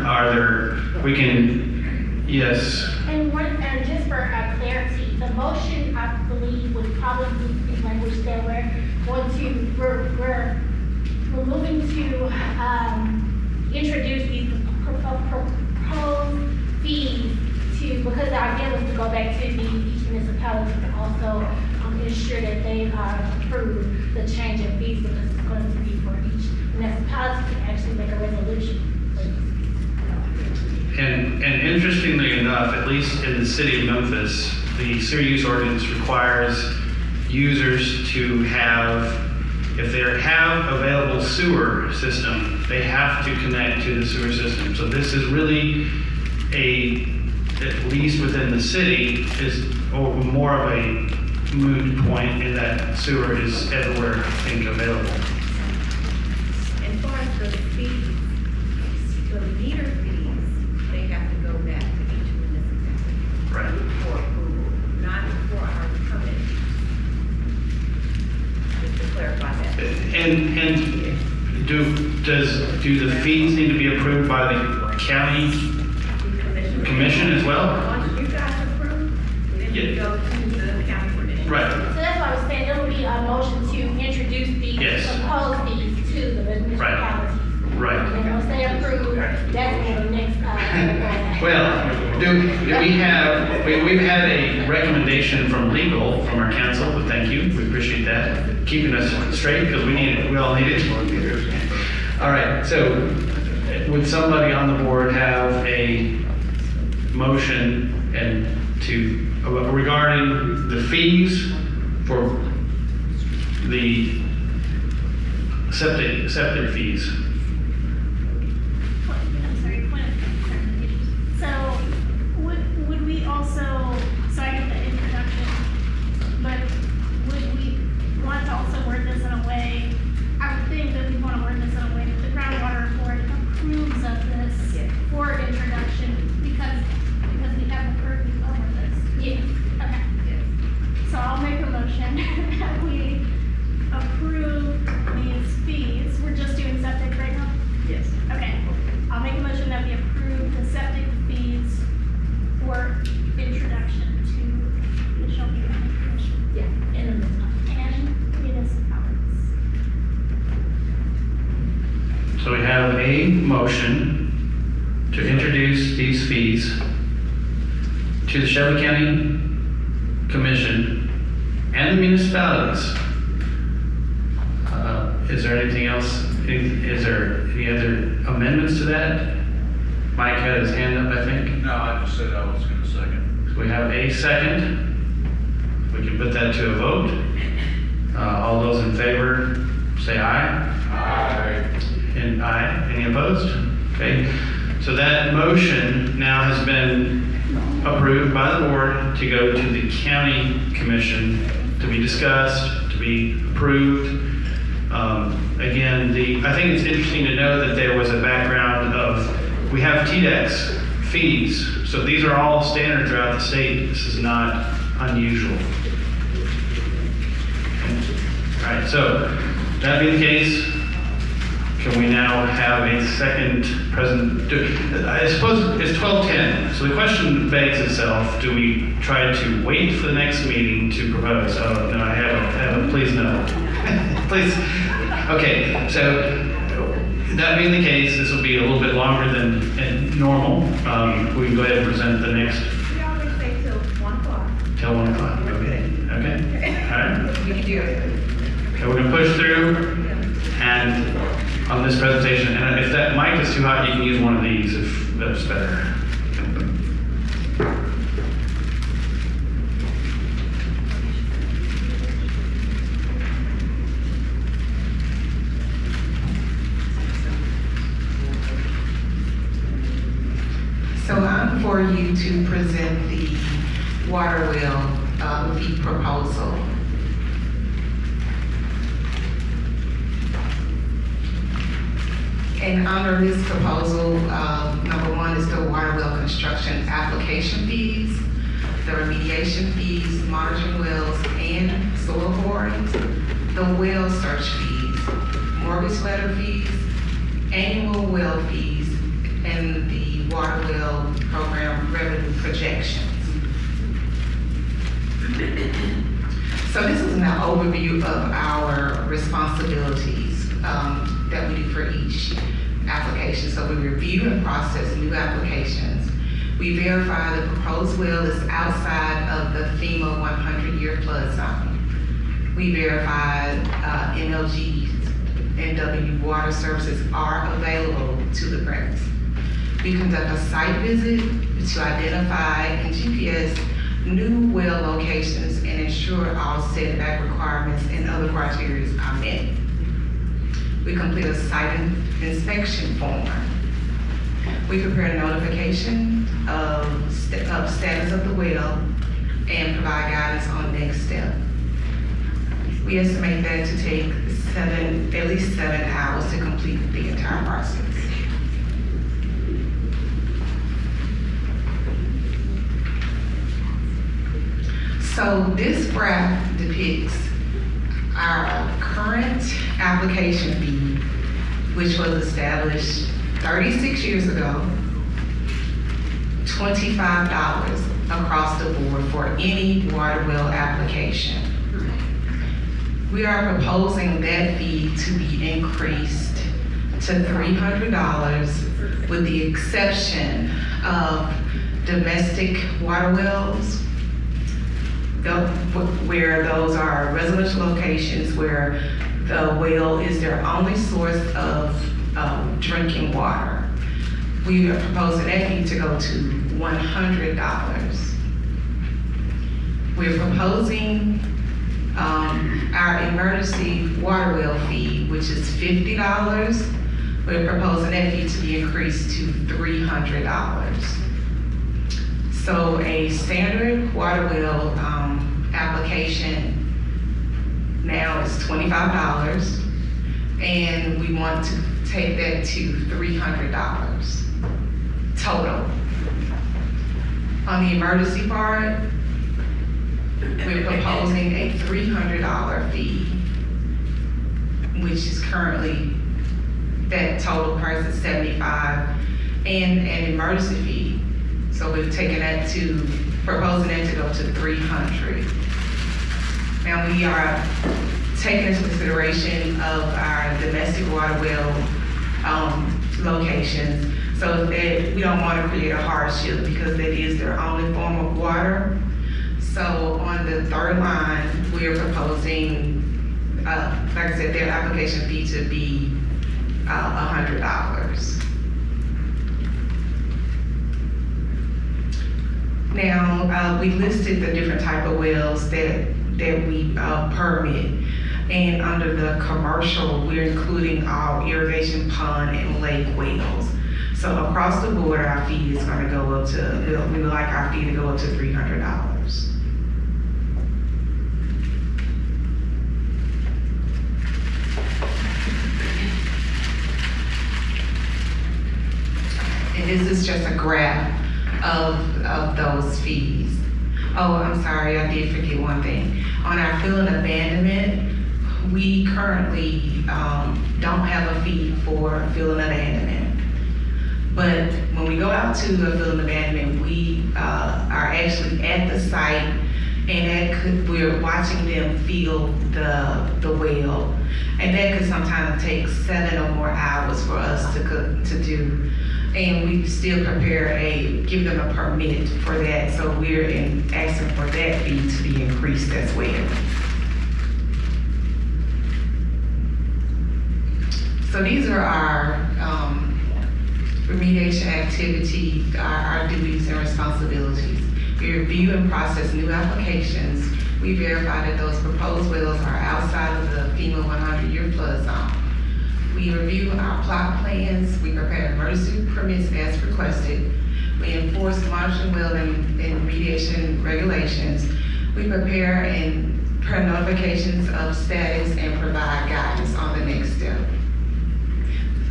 Yes. And just for clarity, the motion, I believe, would probably be language that we're moving to introduce these idea was to go back to each municipality and also ensure that they approve the change in fees, because it's going to be for each municipality to actually make a resolution. And interestingly enough, at least in the city of Memphis, the sewer use ordinance requires users to have, if they have available sewer system, they have to connect to the sewer system. So this is really at least within the city, is more of a moot point in that sewer is everywhere, I think, available. As far as the fees, the meter fees, they have to go back to each municipality. Right. For approval, not for our permit. Just to clarify that. And do the fees need to be approved by the county commission as well? Once you guys approve, then you go to the county commission. Right. So that's why I was saying, there will be a motion to introduce the Yes. proposed fees to the municipalities. Right. And once they approve, that's when the next, Well, do we have, we've had a recommendation from legal, from our council, but thank you, we appreciate that, keeping us straight, because we need it, we all need it. All right, so would somebody on the board have a motion and regarding the fees for the septic fees? I'm sorry, point of clarification. So would we also, so I get the introduction, but would we want to also word this in a way, I would think that we want to word this in a way that the groundwater board approves of this for introduction, because we have approved over this. Yes. Okay. Yes. So I'll make a motion that we approve these fees. We're just doing septic right now? Yes. Okay. I'll make a motion that we approve the septic fees for introduction to the Shelby County Commission. Yeah. And municipalities. So we have a motion to introduce these fees to the Shelby County Commission and the municipalities. Is there anything else? Is there any other amendments to that? Mike had his hand up, I think. No, I just said I was gonna second. So we have a second. We can put that to a vote. All those in favor, say aye. Aye. And aye. Any opposed? Okay. So that motion now has been approved by the board to go to the county commission to be discussed, to be approved. Again, I think it's interesting to know that there was a background of, we have TDEX fees, so these are all standard throughout the state. This is not unusual. All right, so that being the case, can we now have a second I suppose it's 12:10, so the question begs itself, do we try to wait for the next meeting to propose? Oh, no, I haven't, please no. Please, okay, so that being the case, this will be a little bit longer than normal. We can go ahead and present the next. We always say till 1 o'clock. Till 1 o'clock, okay, all right. We can do it. Okay, we're gonna push through and on this presentation, and if that mic is too hot, you can use one of these if that's better. So I'm for you to present the water well fee proposal. And under this proposal, number one is the water well construction application fees, the remediation fees, monitoring wells and soil borings, the well search fees, mortgage letter fees, annual well fees, and the water well program revenue projections. So this is an overview of our responsibilities that we do for each application. So we review and process new applications. We verify the proposed well is outside of the FEMA 100-year flood zone. We verify MLG's NW water services are available to the premise. We conduct a site visit to identify and GPS new well locations and ensure all setback requirements and other criteria are met. We complete a site inspection form. We prepare a notification of status of the well and provide guidance on next step. We estimate that to take at least 7 hours to complete the entire process. So this graph depicts our current application fee, which was established 36 years ago, $25 across the board for any water well application. We are proposing that fee to be increased to $300 with the exception of domestic water wells, where those are residential locations where the well is their only source of drinking water. We are proposing that fee to go to $100. We're proposing our emergency water well fee, which is $50. We're proposing that fee to be increased to $300. So a standard water well application now is $25, and we want to take that to $300 total. On the emergency part, we're proposing a $300 fee, which is currently, that total price is $75, and an emergency fee. So we're taking that to, proposing that to go to $300. Now we are taking into consideration of our domestic water well locations, so that we don't want to create a hardship because that is their only form of water. So on the third line, we are proposing, like I said, their application fee to be $100. Now, we listed the different type of wells that we permit. And under the commercial, we're including all irrigation pond and lake wells. So across the board, our fee is gonna go up to, we would like our fee to go up to $300. And this is just a graph of those fees. Oh, I'm sorry, I did forget one thing. On our fill and abandonment, we currently don't have a fee for fill and abandonment. But when we go out to the fill and abandonment, we are actually at the site, and we're watching them fill the well. And that could sometimes take 7 or more hours for us to do. And we still give them a permit for that. So we're asking for that fee to be increased as well. So these are our remediation activity, our duties and responsibilities. We review and process new applications. We verify that those proposed wells are outside of the FEMA 100-year flood zone. We review our plot plans. We prepare emergency permits as requested. We enforce monitoring well and remediation regulations. We prepare notifications of status and provide guidance on the next step.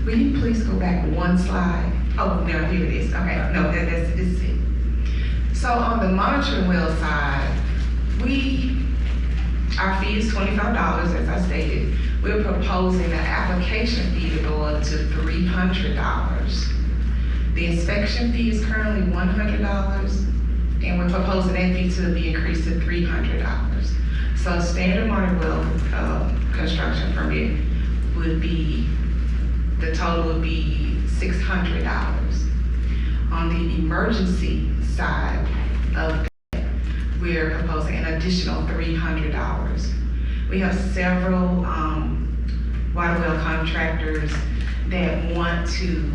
Will you please go back one slide? Oh, no, here it is. Okay, no, that's it. So on the monitoring well side, our fee is $25, as I stated. We're proposing the application fee to go up to $300. The inspection fee is currently $100, and we're proposing that fee to be increased to $300. So standard monitoring well construction permit would be, the total would be $600. On the emergency side of that, we're proposing an additional $300. We have several water well contractors that want to,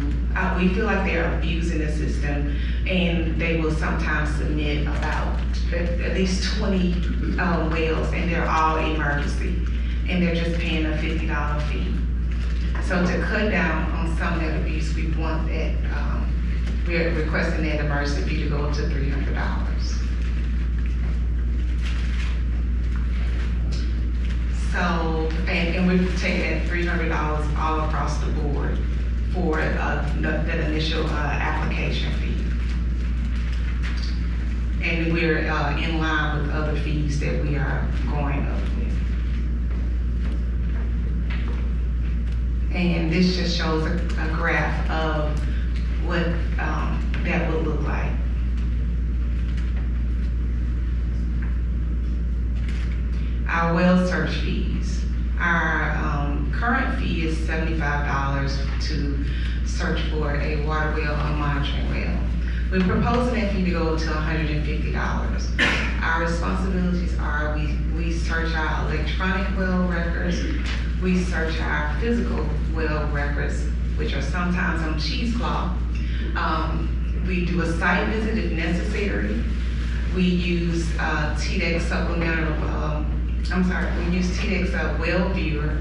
we feel like they're abusing the system, and they will sometimes submit about at least 20 wells, and they're all emergency, and they're just paying a $50 fee. So to cut down on some of that abuse, we want that, we're requesting that emergency fee to go up to $300. So, and we're taking that $300 all across the board for that initial application fee. And we're in line with other fees that we are going up with. And this just shows a graph of what that would look like. Our well search fees. Our current fee is $75 to search for a water well or monitoring well. We're proposing that fee to go up to $150. Our responsibilities are we search our electronic well records, we search our physical well records, which are sometimes on cheesecloth. We do a site visit if necessary. We use TDEX supplemental, we use TDEX well viewer,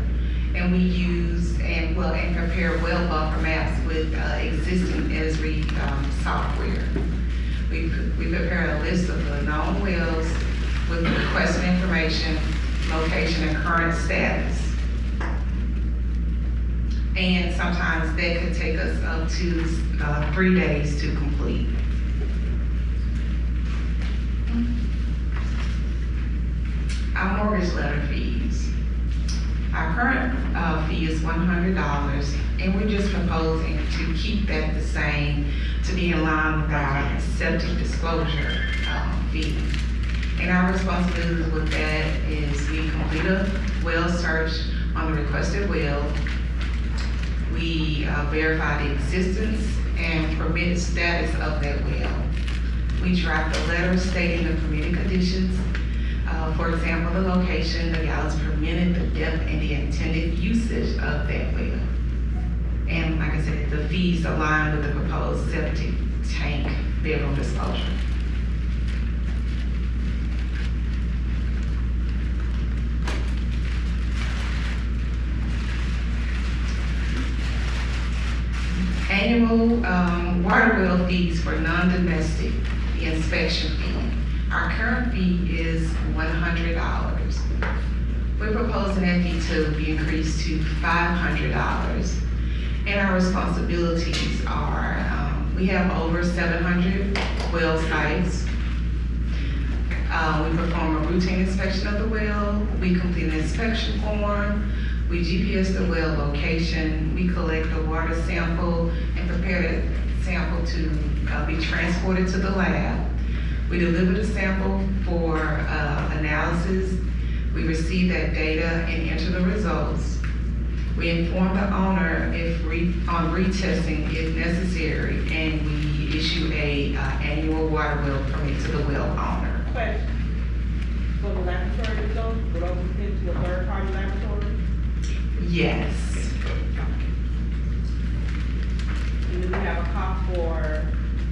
and we use and prepare well buffer maps with existing Esri software. We prepare a list of the known wells with requested information, location, and current status. And sometimes that could take us up to 3 days to complete. Our mortgage letter fees. Our current fee is $100, and we're just proposing to keep that the same to be in line with our septic disclosure fee. And our responsibility with that is we complete a well search on the requested well. We verify the existence and permitted status of that well. We draft a letter stating the permitted conditions. For example, the location, the gallons per minute, the depth, and the intended usage of that well. And like I said, the fees align with the proposed septic tank bedroom disclosure. Annual water well fees for non-domestic, the inspection fee. Our current fee is $100. We're proposing that fee to be increased to $500. And our responsibilities are, we have over 700 well sites. We perform a routine inspection of the well. We complete an inspection form. We GPS the well location. We collect a water sample and prepare that sample to be transported to the lab. We deliver the sample for analysis. We receive that data and enter the results. We inform the owner on retesting if necessary, and we issue a annual water well permit to the well owner. Question. For the laboratory results, will those be sent to a third-party laboratory? Yes. And do we have a cost for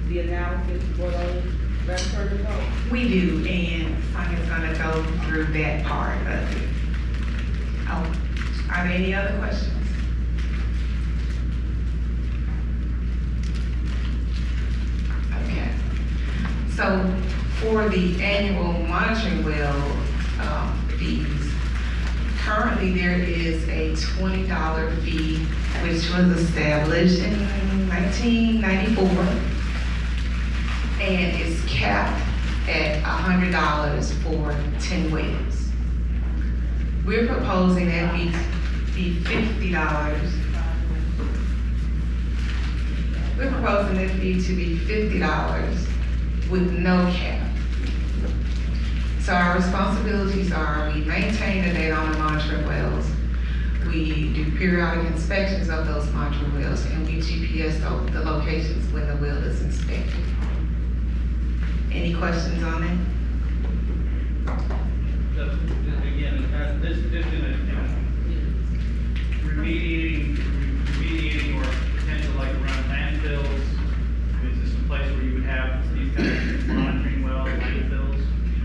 the analysis for those laboratory results? We do, and Sonia's gonna go through that part of it. Oh, are there any other questions? Okay. So for the annual monitoring well fees, currently there is a $20 fee, which was established in 1994. And it's capped at $100 for 10 wells. We're proposing that be $50. We're proposing that fee to be $50 with no cap. So our responsibilities are we maintain the data on the monitoring wells. We We do periodic inspections of those module wells, and we GPS the locations when the well is inspected. Any questions on it? Again, this in remediating or potential like around landfills, is this a place where you would have these kind of monitoring wells, landfills?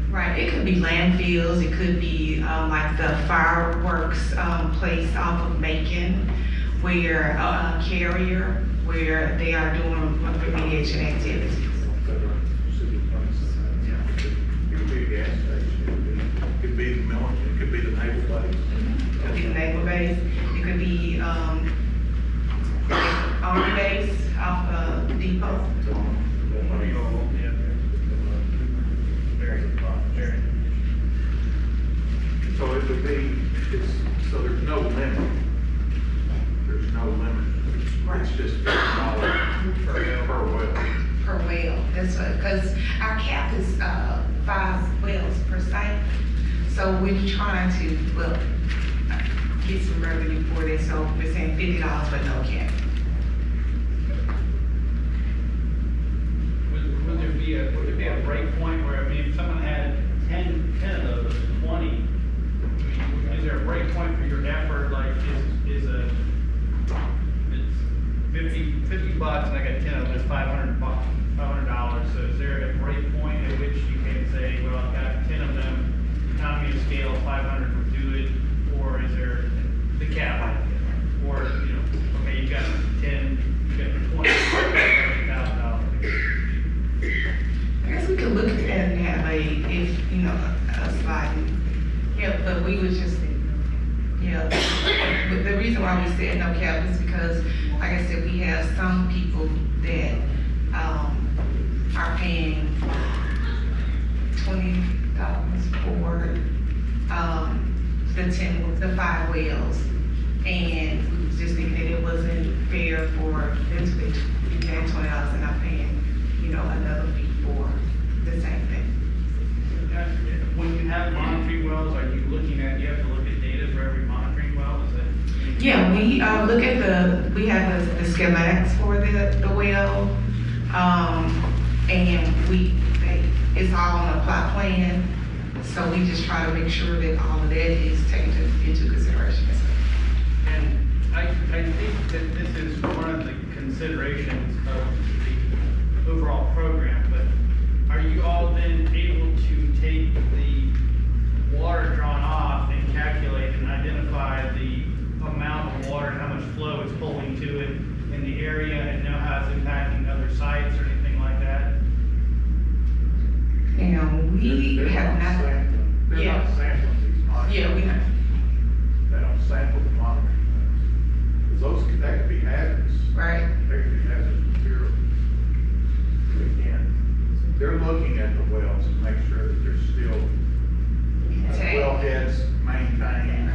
Right, it could be landfills, it could be like the fireworks place off of Macon, where Carrier, where they are doing remediation activities. It could be a gas station, it could be the military, it could be the naval base. It could be the naval base, it could be Army base off Depot. So it would be, so there's no limit. There's no limit. It's just $50 per well. Per well, that's what, because our cap is 5 wells per site. So we're trying to, well, get some revenue for this, so we're saying $50 but no cap. Would there be a break point where, I mean, if someone had 10 of those, 20, is there a break point for your effort, like, it's $50 and I got 10 of them, it's $500, so is there a break point at which you can say, well, I've got 10 of them, economy of scale, 500 would do it, or is there the cap? Or, you know, okay, you got 10, you got 20, $1,000. I guess we could look at that and have a slide. Yeah, but we would just, but the reason why we said no cap is because, like I said, we have some people that are paying $20 for the 5 wells, and we was just thinking that it wasn't fair for them to be paying $20 and not paying, another fee for the same thing. When you have monitoring wells, are you looking at, you have to look at data for every monitoring well, is it? Yeah, we look at we have the schematics for the well, and it's all on a plot plan, so we just try to make sure that all of that is taken into consideration. And I think that this is one of the considerations of the overall program, but are you all then able to take the water drawn off and calculate and identify the amount of water and how much flow it's pulling to it in the area and know how it's impacting other sites or anything like that? And we have not. They're not sampling these monitors. Yeah, we have. They don't sample the monitors. Because that could be hazardous. Right. They could be hazardous material. Again, they're looking at the wells to make sure that they're still wellheads maintained,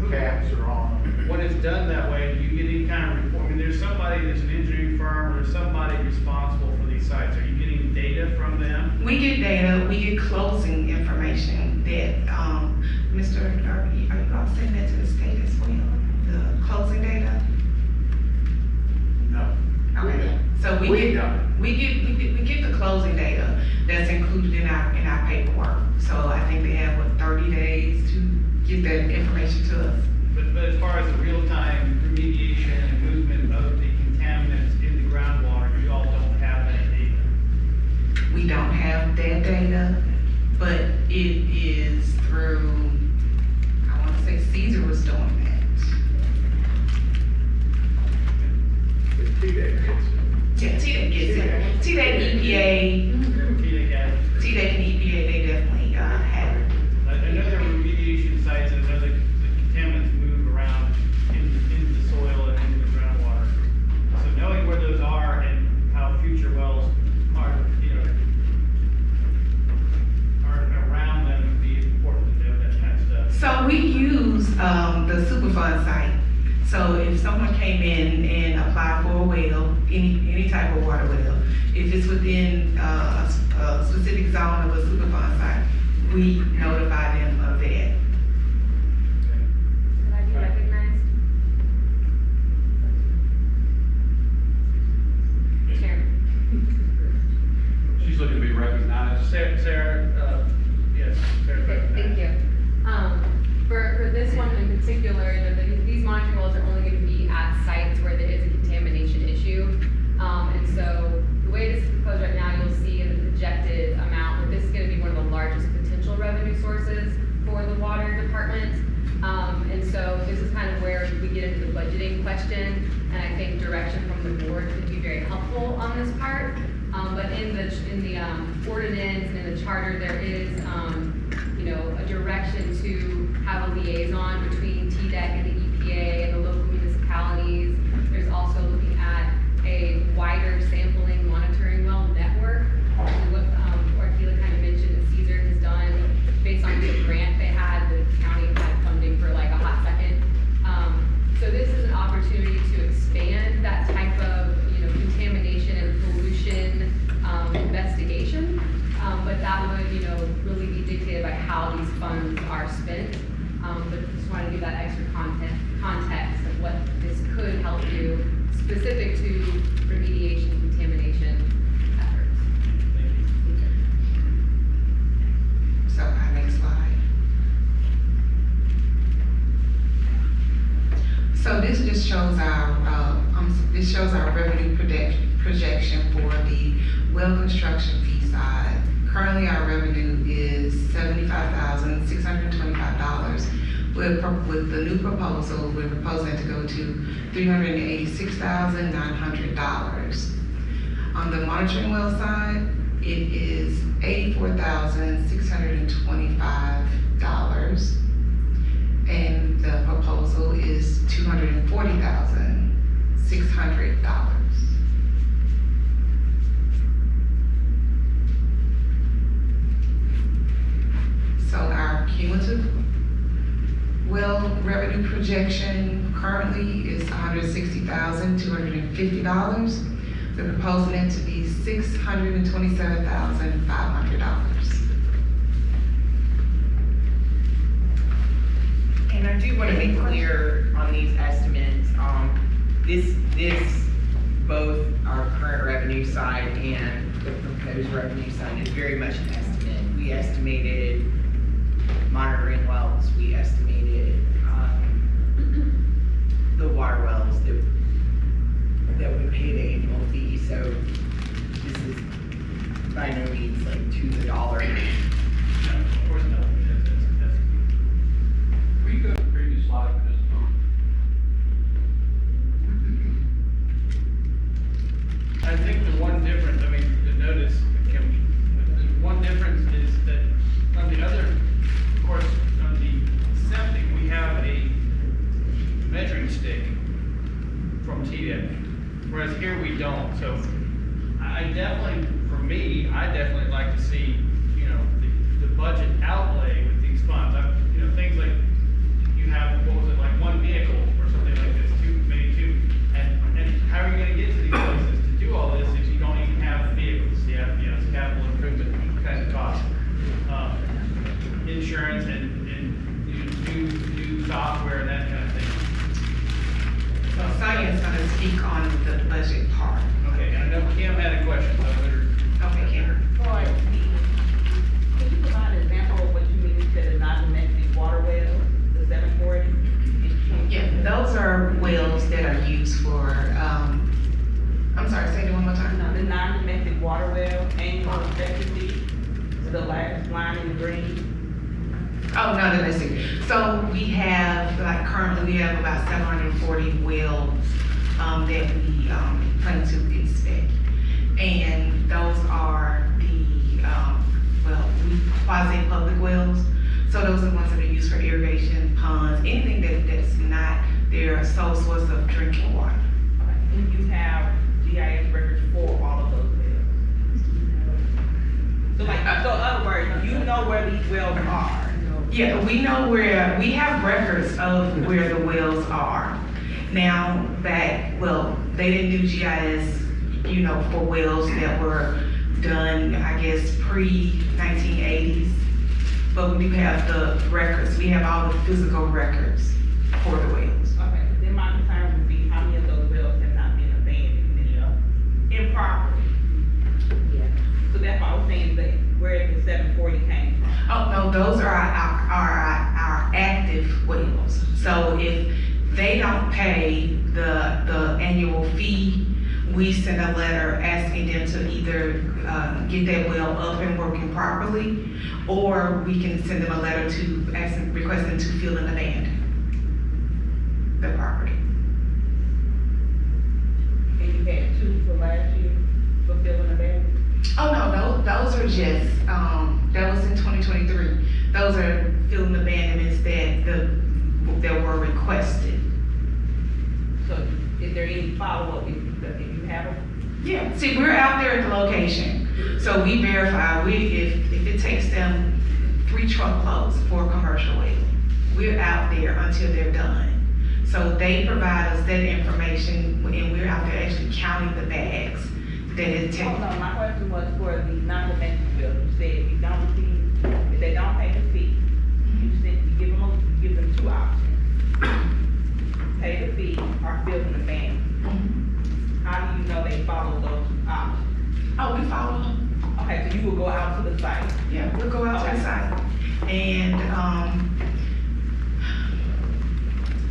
the caps are on them. When it's done that way, do you get any kind of report? I mean, there's an engineering firm, or somebody responsible for these sites. Are you getting data from them? We get data, we get closing information that, Mr. Darby, are you all sending that to the state as well? The closing data? No. Okay. So we get the closing data that's included in our paperwork. So I think they have 30 days to get that information to us. But as far as the real-time remediation and movement of the contaminants in the groundwater, you all don't have that data? We don't have that data, but it is through, I want to say Caesar was doing that. TDEC gets it. Yeah, TDEC gets it. TDEC, EPA, TDEC and EPA, they definitely have it. I know there are remediation sites, and I know the contaminants move around into the soil and into the groundwater. So knowing where those are and how future wells are around them would be important to know that kind of stuff. So we use the Superfund site. So if someone came in and applied for a well, any type of water well, if it's within a specific zone of a Superfund site, we notify them of that. Could I be recognized? question, and I think direction from the board could be very helpful on this part. But in the ordinance and in the charter, there is, a direction to have a liaison between TDEC and the EPA and the local municipalities. There's also looking at a wider sampling monitoring well network, which is what Orkila kind of mentioned that Caesar has done based on the grant they had. The county had funding for like a hot second. So this is an opportunity to expand that type of contamination and pollution investigation, but that would really be dictated by how these funds are spent. But just want to give that extra context of what this could help do specific to remediation contamination efforts. So our next slide. So this just shows our revenue projection for the well construction fee side. Currently, our revenue is $75,625. With the new proposal, we're proposing to go to $386,900. On the monitoring well side, it is $84,625. And the proposal is $240,600. So our cumulative well revenue projection currently is $160,250. We're proposing it to be $627,500. And I do want to be clear on these estimates. Both our current revenue side and the proposed revenue side is very much an estimate. We estimated monitoring wells, we estimated the water wells that would pay the annual fee. So this is by no means like to the dollar. No, of course not. Will you go to the previous slide for just a moment? I think the one difference, to notice, the one difference is that on the other, of course, on the septic, we have a measuring stick from TDEC, whereas here we don't. So I definitely like to see, the budget outlay with these funds. Things like you have, like one vehicle or something like this, maybe two, and how are you going to get to these places to do all this if you don't even have the vehicles? You have, it's capital improvement kind of cost, insurance and new software and that kind of thing. So Sonia's gonna speak on the budget part. Okay, I know Kim had a question, so I better. Okay, Kim. Can you provide an example of what you mean to the non-domestic water wells, the 740? Yeah, those are wells that are used for, I'm sorry, say it one more time. No, the non-domestic water well, annual effectively, the last line in green. Oh, no, domestic. So we have, currently we have about 740 wells that we plan to inspect. And those are the, quasi-public wells. So those are the ones that are used for irrigation, ponds, anything that's not their sole source of drinking water. And you have GIS records for all of those wells. So in other words, you know where these wells are. Yeah, we have records of where the wells are. Now, they didn't do GIS, for wells that were done, I guess, pre-1980s. But we do have the records. We have all the physical records for the wells. Okay, then my concern would be how many of those wells have not been abandoned improperly. Yeah. So that's why I was saying that where the 740 came from. Oh, no, those are our active wells. So if they don't pay the annual fee, we send a letter asking them to either get that well up and working properly, or we can send them a letter request them to fill and abandon the property. for last year, for filling the band? Oh, no, those are just, that was in 2023. Those are fill-in abandonments that were requested. So is there any follow-up if you have them? Yeah, see, we're out there at the location, so we verify, if it takes them 3 truckloads for commercial waste, we're out there until they're done. So they provide us that information, and we're out there actually counting the bags that it takes. Oh, no, my question was for the non-domestic bill. You said if they don't pay the fee, you said you give them 2 options. Pay the fee or fill in the ban. How do you know they follow those options? Oh, we follow them. Okay, so you will go out to the site? Yeah, we'll go out to the site. And,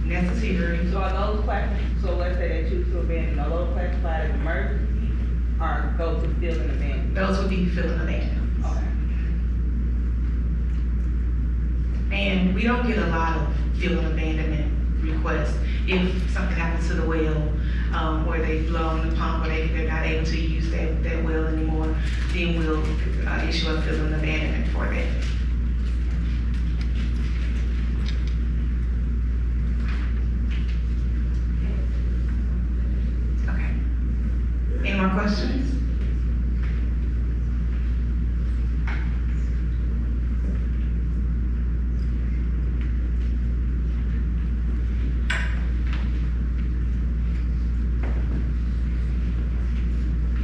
necessary. So are those classified, so let's say they choose to abandon, are those classified as emergency or go to fill in the ban? Those would be fill-in abandonments. Okay. And we don't get a lot of fill-in abandonment requests. If something happens to the well, where they've blown the pump, or they're not able to use that well anymore, then we'll issue a fill-in abandonment for that. Okay. Any more questions?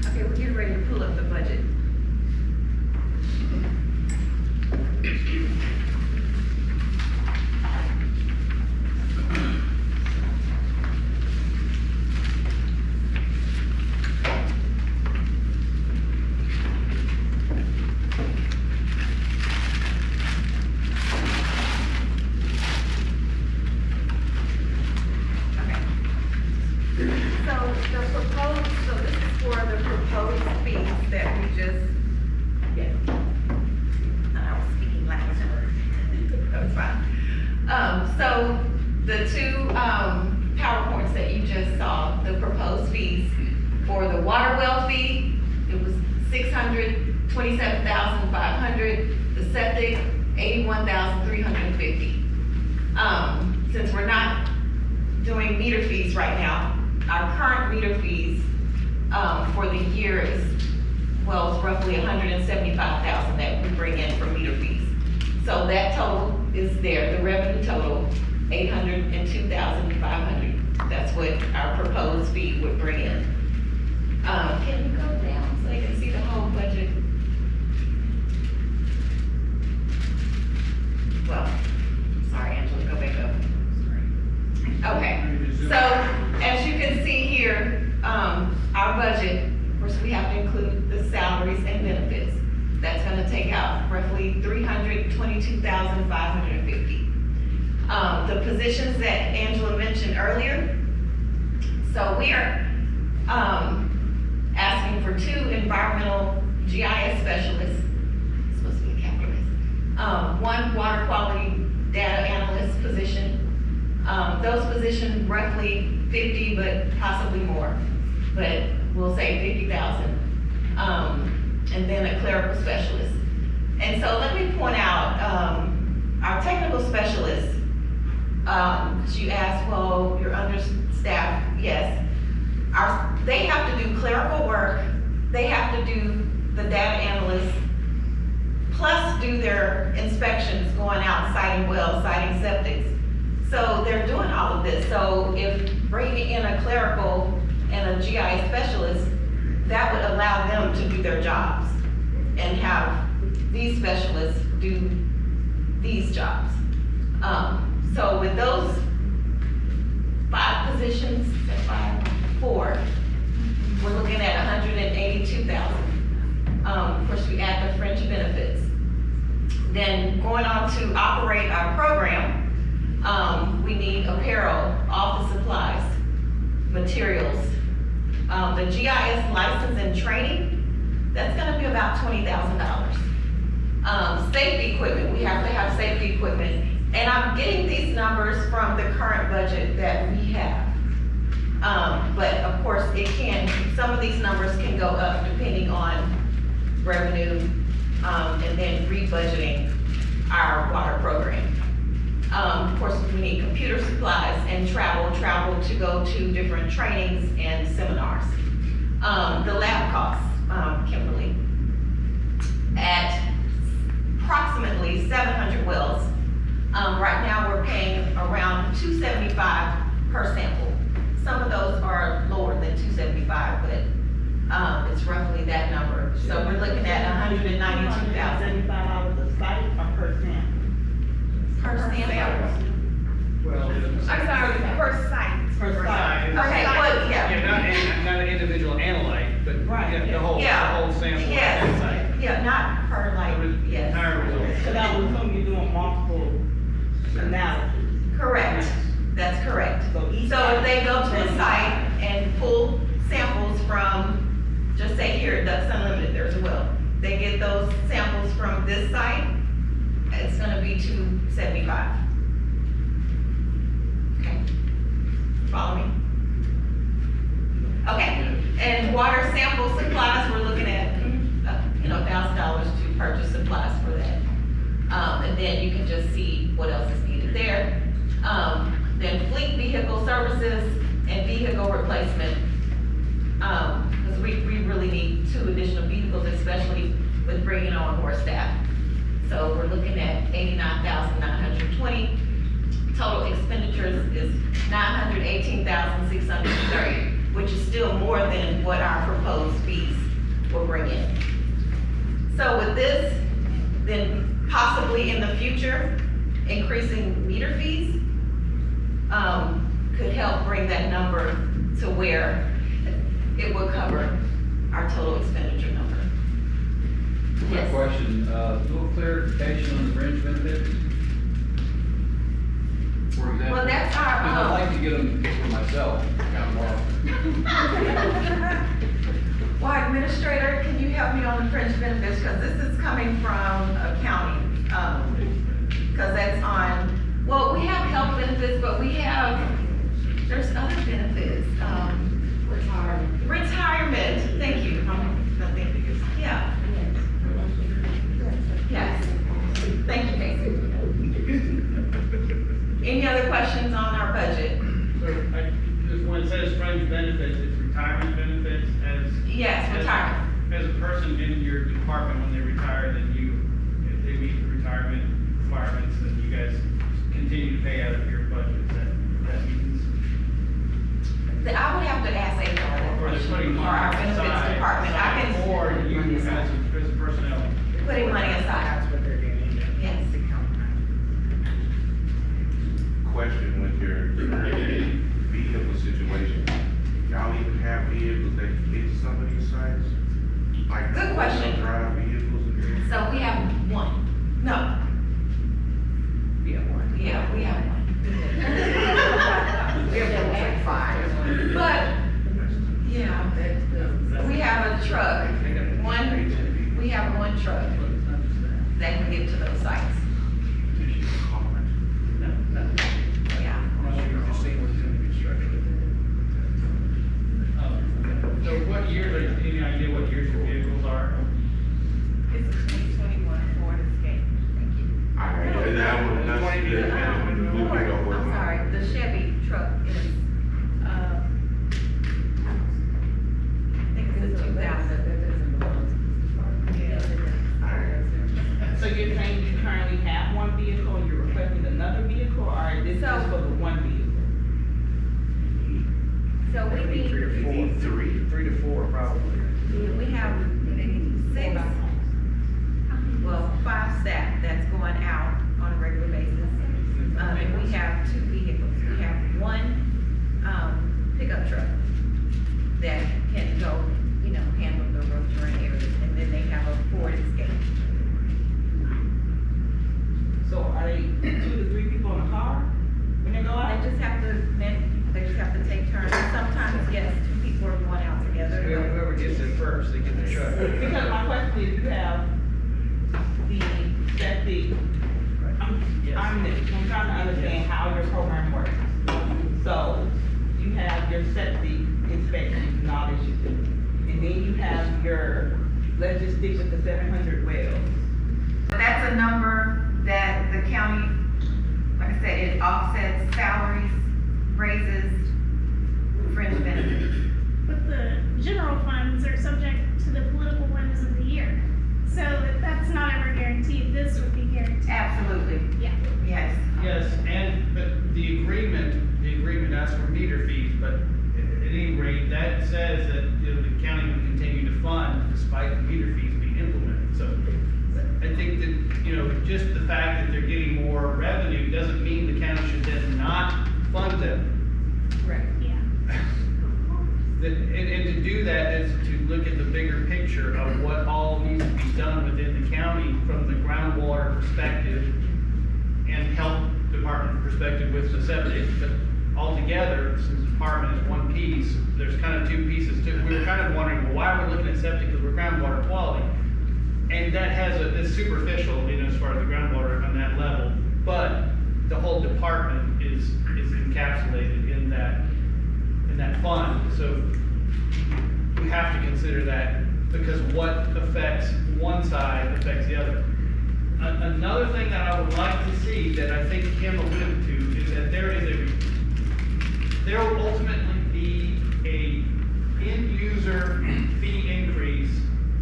Okay, we're getting ready to pull up the budget. So this is for the proposed fees that we just, yeah. I was speaking Latin. That was fine. So the 2 PowerPoints that you just saw, the proposed fees for the water well fee, it was $627,500. The septic, $81,350. Since we're not doing meter fees right now, our current meter fees for the year is, well, it's roughly $175,000 that we bring in from meter fees. So that total is there, the revenue total, $802,500. That's what our proposed fee would bring in. Can you go down so they can see the whole budget? Well, sorry, Angela, go back up. Okay, so as you can see here, our budget, of course, we have to include the salaries and benefits. That's gonna take out roughly $322,550. The positions that Angela mentioned earlier, so we are asking for 2 environmental GIS specialists, it's supposed to be a capitalist, 1 water quality data analyst position. Those positions roughly 50, but possibly more, but we'll say 50,000. And then a clerical specialist. And so let me point out, our technical specialists, you asked, well, you're understaffed. Yes. They have to do clerical work, they have to do the data analysts, plus do their inspections, going out, siting wells, siting septics. So they're doing all of this. So if bringing in a clerical and a GI specialist, that would allow them to do their jobs and have these specialists do these jobs. So with those 5 positions, 4, we're looking at $182,000. Of course, we add the fringe benefits. Then going on to operate our program, we need apparel, office supplies, materials. The GIS license and training, that's gonna be about $20,000. Safety equipment, we have to have safety equipment. And I'm getting these numbers from the current budget that we have. But of course, some of these numbers can go up depending on revenue, and then rebudgeting our water program. Of course, we need computer supplies and travel to go to different trainings and seminars. The lab costs, Kimberly, at approximately 700 wells. Right now, we're paying around $275 per sample. Some of those are lower than $275, but it's roughly that number. So we're looking at $192,000 $75 a site or per sample? per sample. Well, I'm sorry, per site. Per site. Okay, well, yeah. not an individual analyte, but Right. the whole sample. Yes, yeah, not per yes. Entire results. So that would assume you're doing multiple analysis. Correct, that's correct. So each So if they go to the site and pull samples from, just say here at Ducks Unlimited, there's a well. They get those samples from this site, it's gonna be $275. Okay, follow me? Okay, and water sample supplies, we're looking at, $1,000 to purchase supplies for that. And then you can just see what else is needed there. Then fleet vehicle services and vehicle replacement. Because we really need 2 additional vehicles, especially with bringing on more staff. So we're looking at $89,920. Total expenditures is $918,630, which is still more than what our proposed fees will bring in. So with this, then possibly in the future, increasing meter fees could help bring that number to where it will cover our total expenditure number. Quick question, little clarification on the fringe benefits? For example. Well, that's our, I'd like to get them for myself, kind of more. Well, Administrator, can you help me on the fringe benefits? Because this is coming from accounting. Because that's on, well, we have health benefits, but there's other benefits. Retirement, thank you. Yeah. Yes. Thank you, Casey. Any other questions on our budget? So, when it says fringe benefits, it's retirement benefits Yes, retirement. As a person in your department, when they retire, then if they meet the retirement requirements, then you guys continue to pay out of your budget. That means. I would have to ask HR that question, or our benefits department. Or you as personnel. Putting money aside. That's what they're doing. Yes. Question with your vehicle situation. Y'all even have vehicles that can get to some of these sites? Like Good question. Drive vehicles? So we have one. No. We have one. Yeah, we have one. We have like 5. But, yeah, we have a truck. We have one truck that can get to those sites. Yeah. So what years, any idea what years your vehicles are? It's a 2021 Ford Escape. I'm sorry, the Shelby truck is, I think it's a 2000. So you're saying you currently have one vehicle and you're requesting another vehicle, or this is just for the one vehicle? So we need, 3 to 4 probably. we have 5 staff that's going out on a regular basis. And we have 2 vehicles. We have one, pickup truck that can go, handle the road terrain areas. And then they have a Ford Escape. So are they 2 to 3 people in a car when they go out? They just have to take turns. Sometimes, yes, 2 people are going out together. Whoever gets it first, they get the truck. Because my question is, you have I'm trying to understand how your program works. So you have your septic inspections and all that you do. And then you have your, let's just stick with the 700 wells. That's a number that the county, like I said, it offsets salaries, raises, fringe benefits. But the general funds are subject to the political whims of the year. So if that's not ever guaranteed, this would be guaranteed. Absolutely. Yeah. Yes. Yes, but the agreement asks for meter fees, but at any rate, that says that, you know, the county will continue to fund despite the meter fees being implemented. So I think that, you know, just the fact that they're getting more revenue doesn't mean the county should then not fund them. Right. Yeah. And to do that is to look at the bigger picture of what all needs to be done within the county from the groundwater perspective and health department perspective with the septic. But altogether, since the department is one piece, there's kind of two pieces too. We were kind of wondering, well, why are we looking at septic? Because we're groundwater quality. And that has it's superficial, you know, as far as the groundwater on that level. But the whole department is encapsulated in that fund. So we have to consider that, because what affects one side affects the other. Another thing that I would like to see, that I think Kim alluded to, is that there will ultimately be a end user fee increase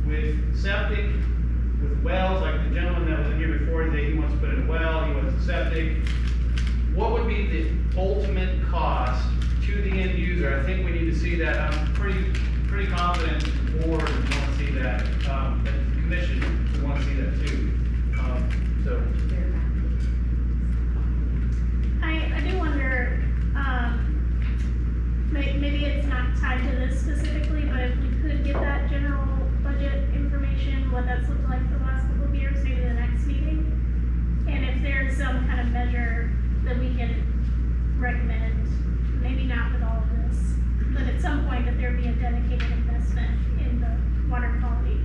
with septic, with wells, like the gentleman that was in here before, he wants to put in a well, he wants a septic. What would be the ultimate cost to the end user? I think we need to see that. I'm pretty confident the board would want to see that, and the commission would want to see that too. I do wonder, maybe it's not tied to this specifically, but if we could get that general budget information, what that's looked like the last couple of years, maybe the next meeting. And if there's some kind of measure that we can recommend, maybe not with all of this, but at some point that there be a dedicated investment in the water quality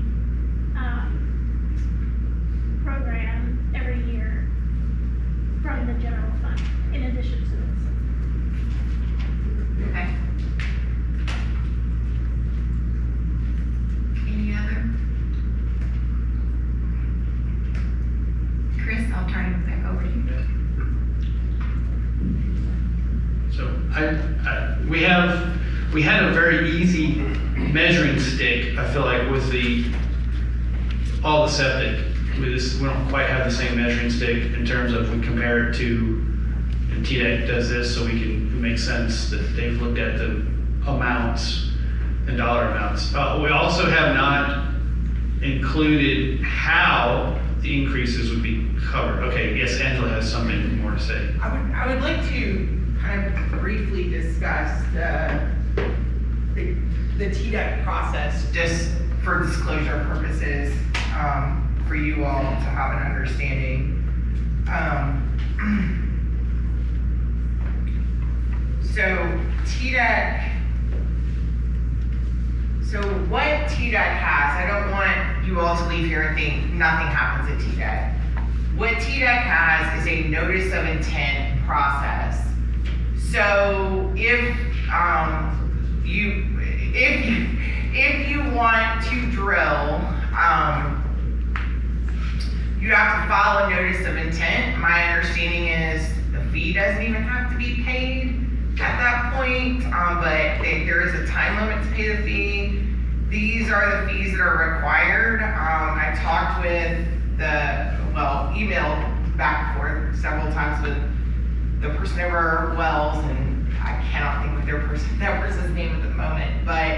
program every year from the general fund, in addition to this. Okay. Any other? Chris, I'll turn it back over to you. So we had a very easy measuring stick, I feel like, with all the septic. We don't quite have the same measuring stick in terms of, we compare it to, and TDEC does this so it makes sense that they've looked at the amounts and dollar amounts. We also have not included how the increases would be covered. Okay, yes, Angela has something more to say. I would like to kind of briefly discuss the TDEC process, just for disclosure purposes, for you all to have an understanding. So what TDEC has, I don't want you all to leave here and think nothing happens at TDEC. What TDEC has is a notice of intent process. So if you want to drill, you have to file a notice of intent. My understanding is the fee doesn't even have to be paid at that point, but there is a time limit to pay the fee. These are the fees that are required. I talked with emailed back and forth several times with the person over Wells, and I cannot think of that person's name at the moment, but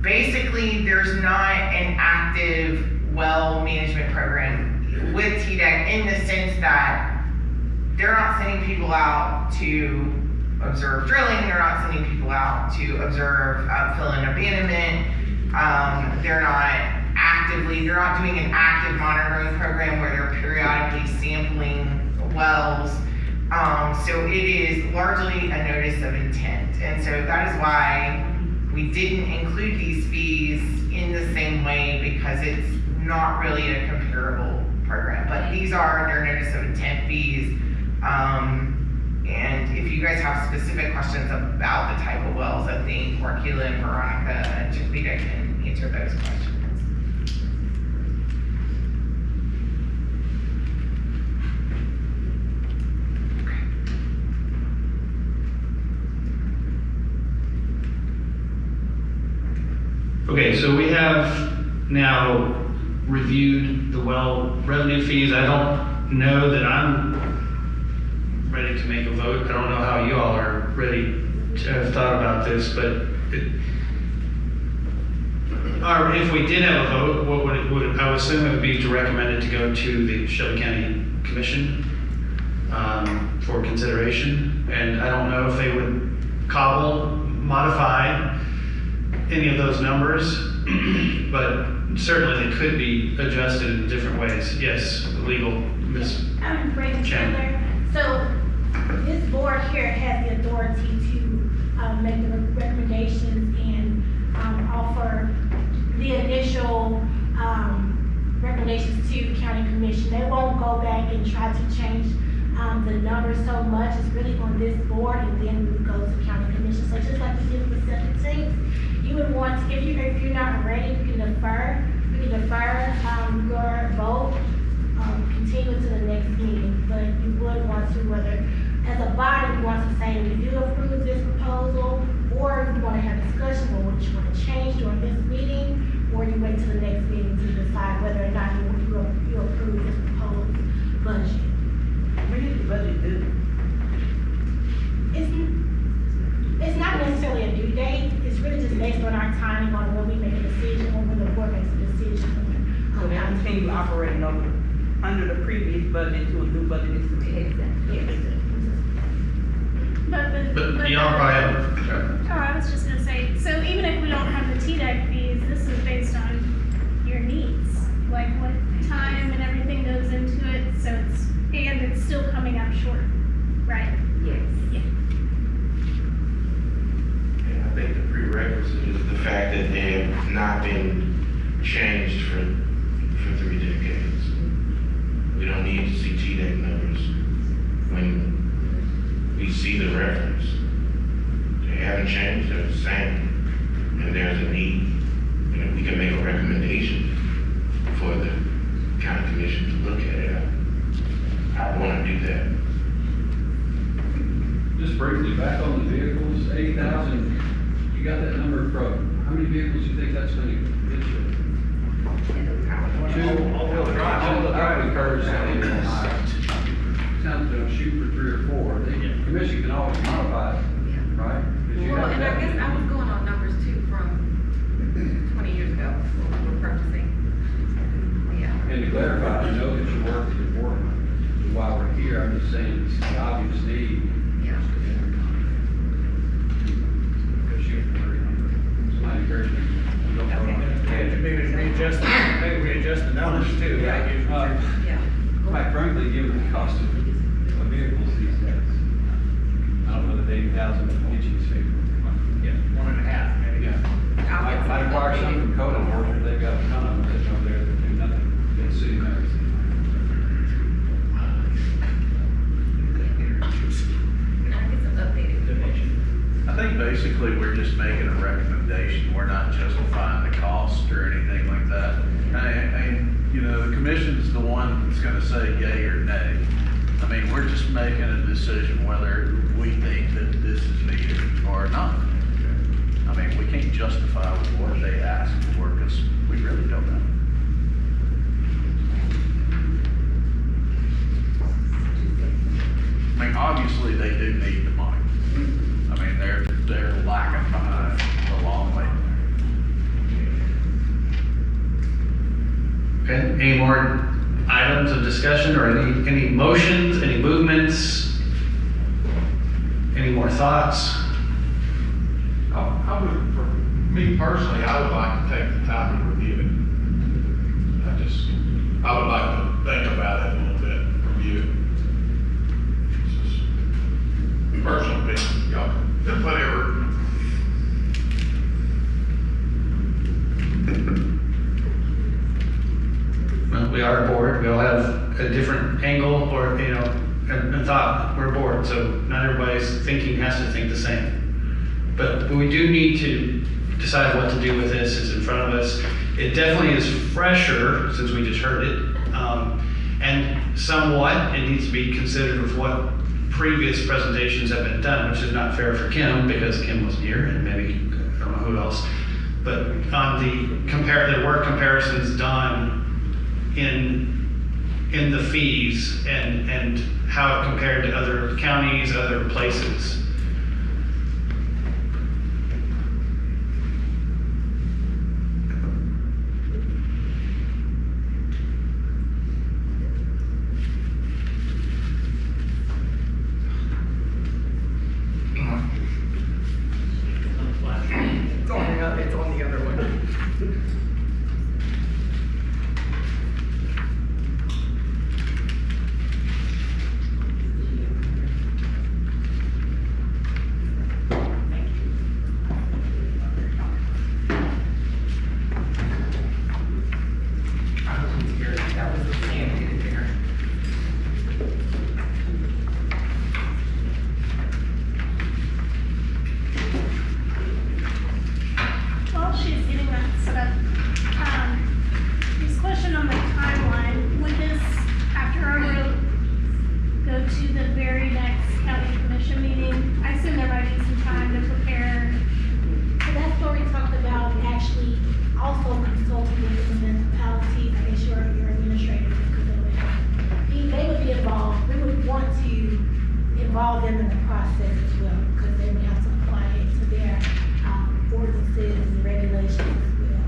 basically there's not an active well management program with TDEC, in the sense that they're not sending people out to observe drilling, they're not sending people out to observe fill and abandonment, they're not doing an active monitoring program where they're periodically sampling wells. So it is largely a notice of intent, and so that is why we didn't include these fees in the same way, because it's not really a comparable program. But these are their notice of intent fees. And if you guys have specific questions about the type of wells, I think Orkila and Veronica and Chiquita can answer those questions. Okay, so we have now reviewed the well revenue fees. I don't know that I'm ready to make a vote. I don't know how you all are ready to have thought about this, but if we did have a vote, what would it, I would assume it would be to recommend it to go to the Shelby County Commission for consideration. And I don't know if they would modify any of those numbers, but certainly they could be adjusted in different ways. Yes, legal, Ms. I'm Brandon Chen. Chandler. So this board here has the authority to make the recommendations and offer the initial recommendations to county commission. They won't go back and try to change the numbers so much. It's really on this board, and then we would go to county commission. So just like we did with the 17th, you would want to, if you're not ready, you can defer. You can defer your vote, continue to the next meeting. But you would want to, whether as a body, you want to say we do approve this proposal, or you want to have discussion on what you want to change during this meeting, or you wait till the next meeting to decide whether or not you approve this proposed budget. When is the budget due? It's not necessarily a due date. It's really just based on our timing on when we make a decision, or when the board makes a decision. So they continue operating under the previous budget to a new budget is submitted. But y'all probably have. Oh, I was just gonna say, so even if we don't have the TDEC fees, this is based on your needs, like what time and everything goes into it, so it's still coming up short, right? Yes. Yeah. And I think the prerequisite is the fact that they have not been changed for 3 decades. We don't need to see TDEC numbers when we see the reference. They haven't changed, they're the same, and there's a need. And if we can make a recommendation for the county commission to look at it, I want to do that. Just briefly, back on the vehicles, 80,000, you got that number from, how many vehicles do you think that's gonna get you? All-wheel drive. All-wheel drive occurs sounds to shoot for 3 or 4. The commission can always modify it, right? 'Cause you Well, have and I that. guess I was going on numbers too from 20 years ago, when we were purchasing. Yeah. And to clarify, I know that your work is important. While we're here, I'm just saying it's the obvious need. Yeah. Because you have 300. So I encourage you. Don't throw it on. Maybe readjust the numbers too. Yeah. Yeah. Quite frankly, given the cost of vehicles these days, I don't know that 80,000 will get you safe. Yeah, 1.5 maybe. Yeah. I acquired some from Coda, unfortunately, they've got a ton of them sitting over there that do nothing. It's city members. I think basically we're just making a recommendation. We're not justifying the cost or anything like that. And you know, the commission's the one that's gonna say yay or nay. I mean, we're just making a decision whether we think that this is needed or not. I mean, we can't justify what they asked for because we really don't know. I mean, obviously they do need the money. I mean, they're lacking behind a long way. Okay, any more items of discussion or any motions, any movements? Any more thoughts? I would, for me personally, I would like to take the time to review it. I would like to think about it a little bit, review it. This is personal opinion, y'all, whatever. Well, we are a board, we all have a different angle or, and thought, we're bored, so not everybody's thinking has to think the same. But we do need to decide what to do with this. It's in front of us. It definitely is fresher since we just heard it. And somewhat, it needs to be considered with what previous presentations have been done, which is not fair for Kim because Kim wasn't here, and maybe, I don't know who else. But on there were comparisons done in the fees and how it compared to other counties, other places. It's on the other one. That was the stamp in there. While she's getting that set up, this question on the timeline, would this, after our vote, go to the very next county commission meeting? I assume there might be some time to prepare. So that's where we talked about actually also consulting with the municipalities, making sure your administrators they would be involved. We would want to involve them in the process as well, because they would have to apply it to their ordinances and regulations as well.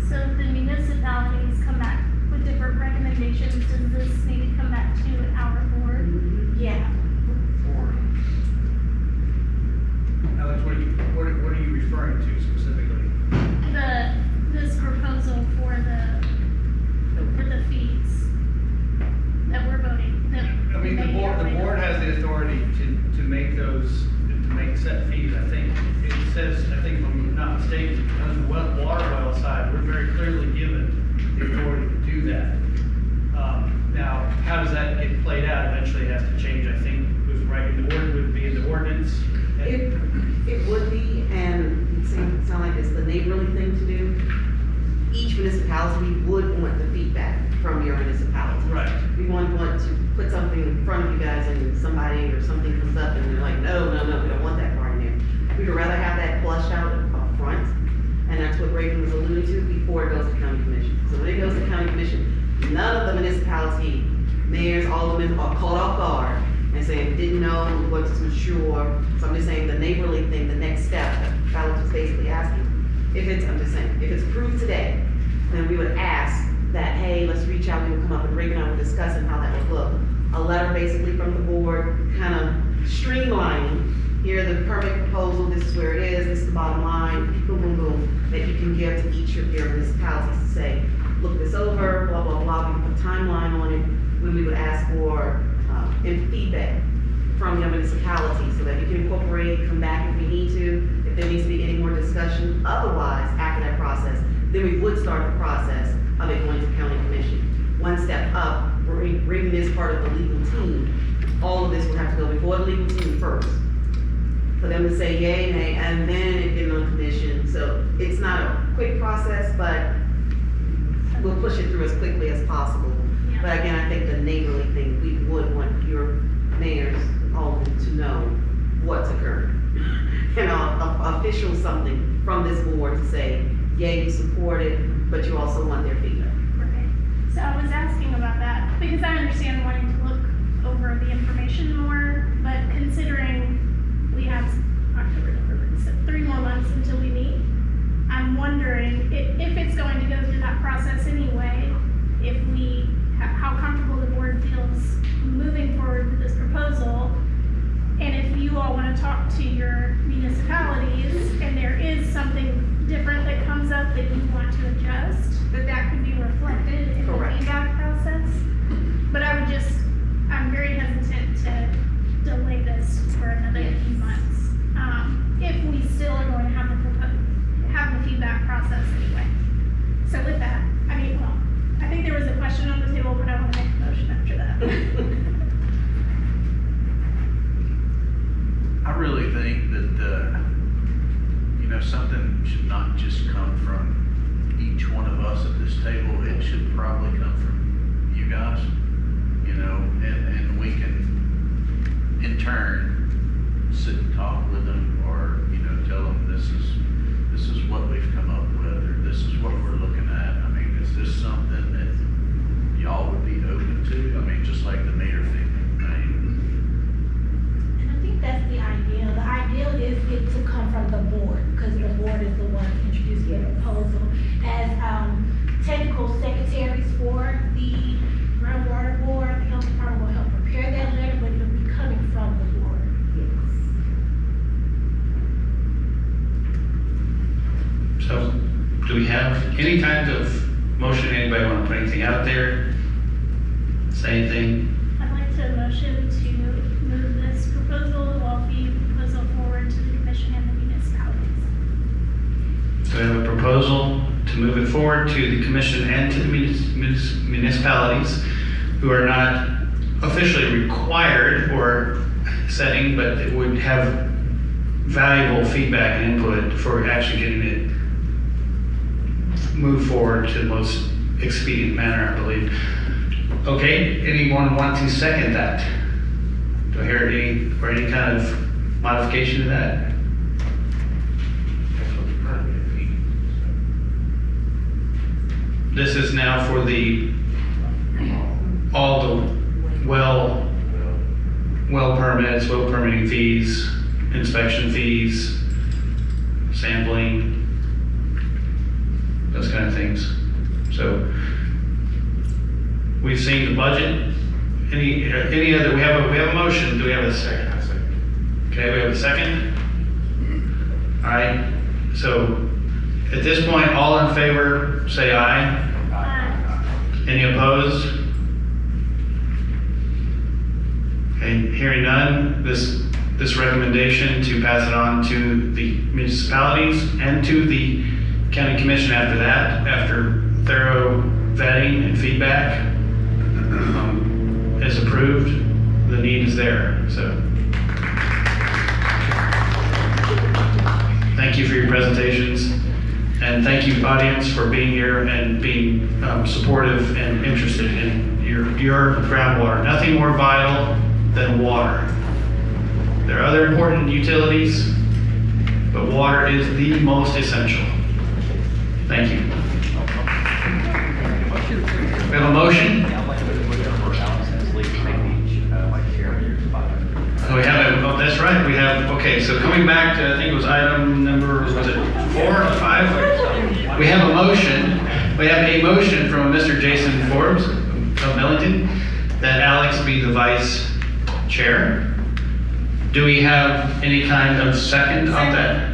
So if the municipalities come back with different recommendations, does this need to come back to our board? Yeah. Alex, what are you referring to specifically? This proposal for the fees that we're voting. I mean, the board has the authority to make set fees. I think it says, I think if I'm not mistaken, on the water well side, we're very clearly given the authority to do that. Now, how does that get played out? Eventually it has to change. I think it was right in the word would be in the ordinance. It would be, and it sound like it's the neighborly thing to do. Each municipality would want the feedback from your municipality. Right. We want to put something in front of you guys and somebody or something comes up and they're like, no, we don't want that part in there. We'd rather have that flushed out up front, and that's what Raven was alluding to before it goes to county commission. So when it goes to county commission, none of the municipality mayors, aldermen are caught off guard and saying, didn't know what's mature. So I'm just saying the neighborly thing, the next step that Alex was basically asking. If it's approved today, then we would ask that, hey, let's reach out, we would come up and Rick and I were discussing how that would look. A letter basically from the board, kind of streamlining, here the permit proposal, this is where it is, this is the bottom line, boom, boom, boom, that you can give to each of your municipalities to say, look this over, blah, blah, blah, we can put a timeline on it, when we would ask for feedback from your municipality so that you can incorporate, come back if we need to, if there needs to be any more discussion. Otherwise, after that process, then we would start the process of it going to county commission. One step up, bringing this part of the legal team. All of this would have to go before the legal team first. For them to say yay, nay, and then it get on commission. So it's not a quick process, but we'll push it through as quickly as possible. Yeah. But again, I think the neighborly thing, we would want your mayors, all to know what's occurring. Official something from this board to say, yay, you support it, but you also want their feedback. Right. So I was asking about that because I understand wanting to look over the information more, but considering we have October, November, so 3 more months until we meet, I'm wondering if it's going to go through that process anyway, how comfortable the board feels moving forward with this proposal, and if you all want to talk to your municipalities and there is something different that comes up that you want to adjust, that could be reflected in the feedback process. But I'm very hesitant to delay this for another few months. If we still are going to have the feedback process anyway. So with that, I think there was a question on the table, but I want to make a motion after that. probably come from you guys, you know, and we can, in turn, sit and talk with them, or, you know, tell them this is what we've come up with, or this is what we're looking at. I mean, is this something that y'all would be open to? I mean, just like the meter thing. And I think that's the ideal. The ideal is it to come from the board, because the board is the one introducing the proposal. As technical secretaries for the Groundwater Board, the health department will help prepare that letter, but it'll be coming from the board. Yes. So, do we have any kind of motion? Anybody want to put anything out there? Say anything? I'd like to motion to move this proposal, the well fee proposal, forward to the commission and the municipalities. So we have a proposal to move it forward to the commission and to the municipalities who are not officially required or setting, but it would have valuable feedback and input for actually getting it moved forward to the most expedient manner, I believe. Okay, anyone want to second that? Do I hear any kind of modification to that? This is now for all the well permits, well permitting fees, inspection fees, sampling, those kind of things. So we've seen the budget. Any other? We have a motion. Do we have a second? Okay, we have a second. All right. So at this point, all in favor, say aye. Any opposed? Okay, hearing none, this recommendation to pass it on to the municipalities and to the county commission after that, after thorough vetting and feedback, is approved. The need is there. So thank you for your presentations. And thank you, audience, for being here and being supportive and interested in your groundwater. Nothing more vital than water. There are other important utilities, but water is the most essential. Thank you. We have a motion. Oh, we have oh, that's right. We have, okay, so coming back to, I think it was item number, was it 4 or 5? We have a motion. We have a motion from Mr. Jason Forbes of Millington that Alex be the vice chair. Do we have any kind of second on that?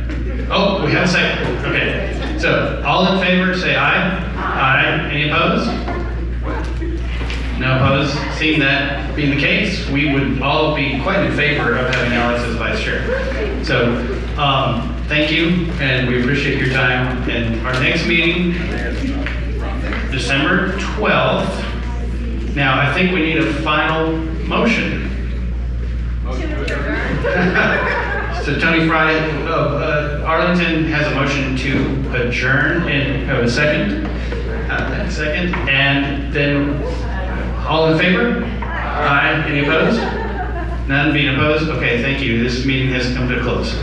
Oh, we have a second. Okay. So, all in favor, say aye. Aye. Any opposed? No opposed? Seeing that being the case, we would all be quite in favor of having Alex as vice chair. So, thank you, and we appreciate your time. And our next meeting, December 12th. Now, I think we need a final motion. So Tony Fry of Arlington has a motion to adjourn, and have a second. Second, and then all in favor? Aye. Any opposed? None being opposed? Okay, thank you. This meeting has come to a close.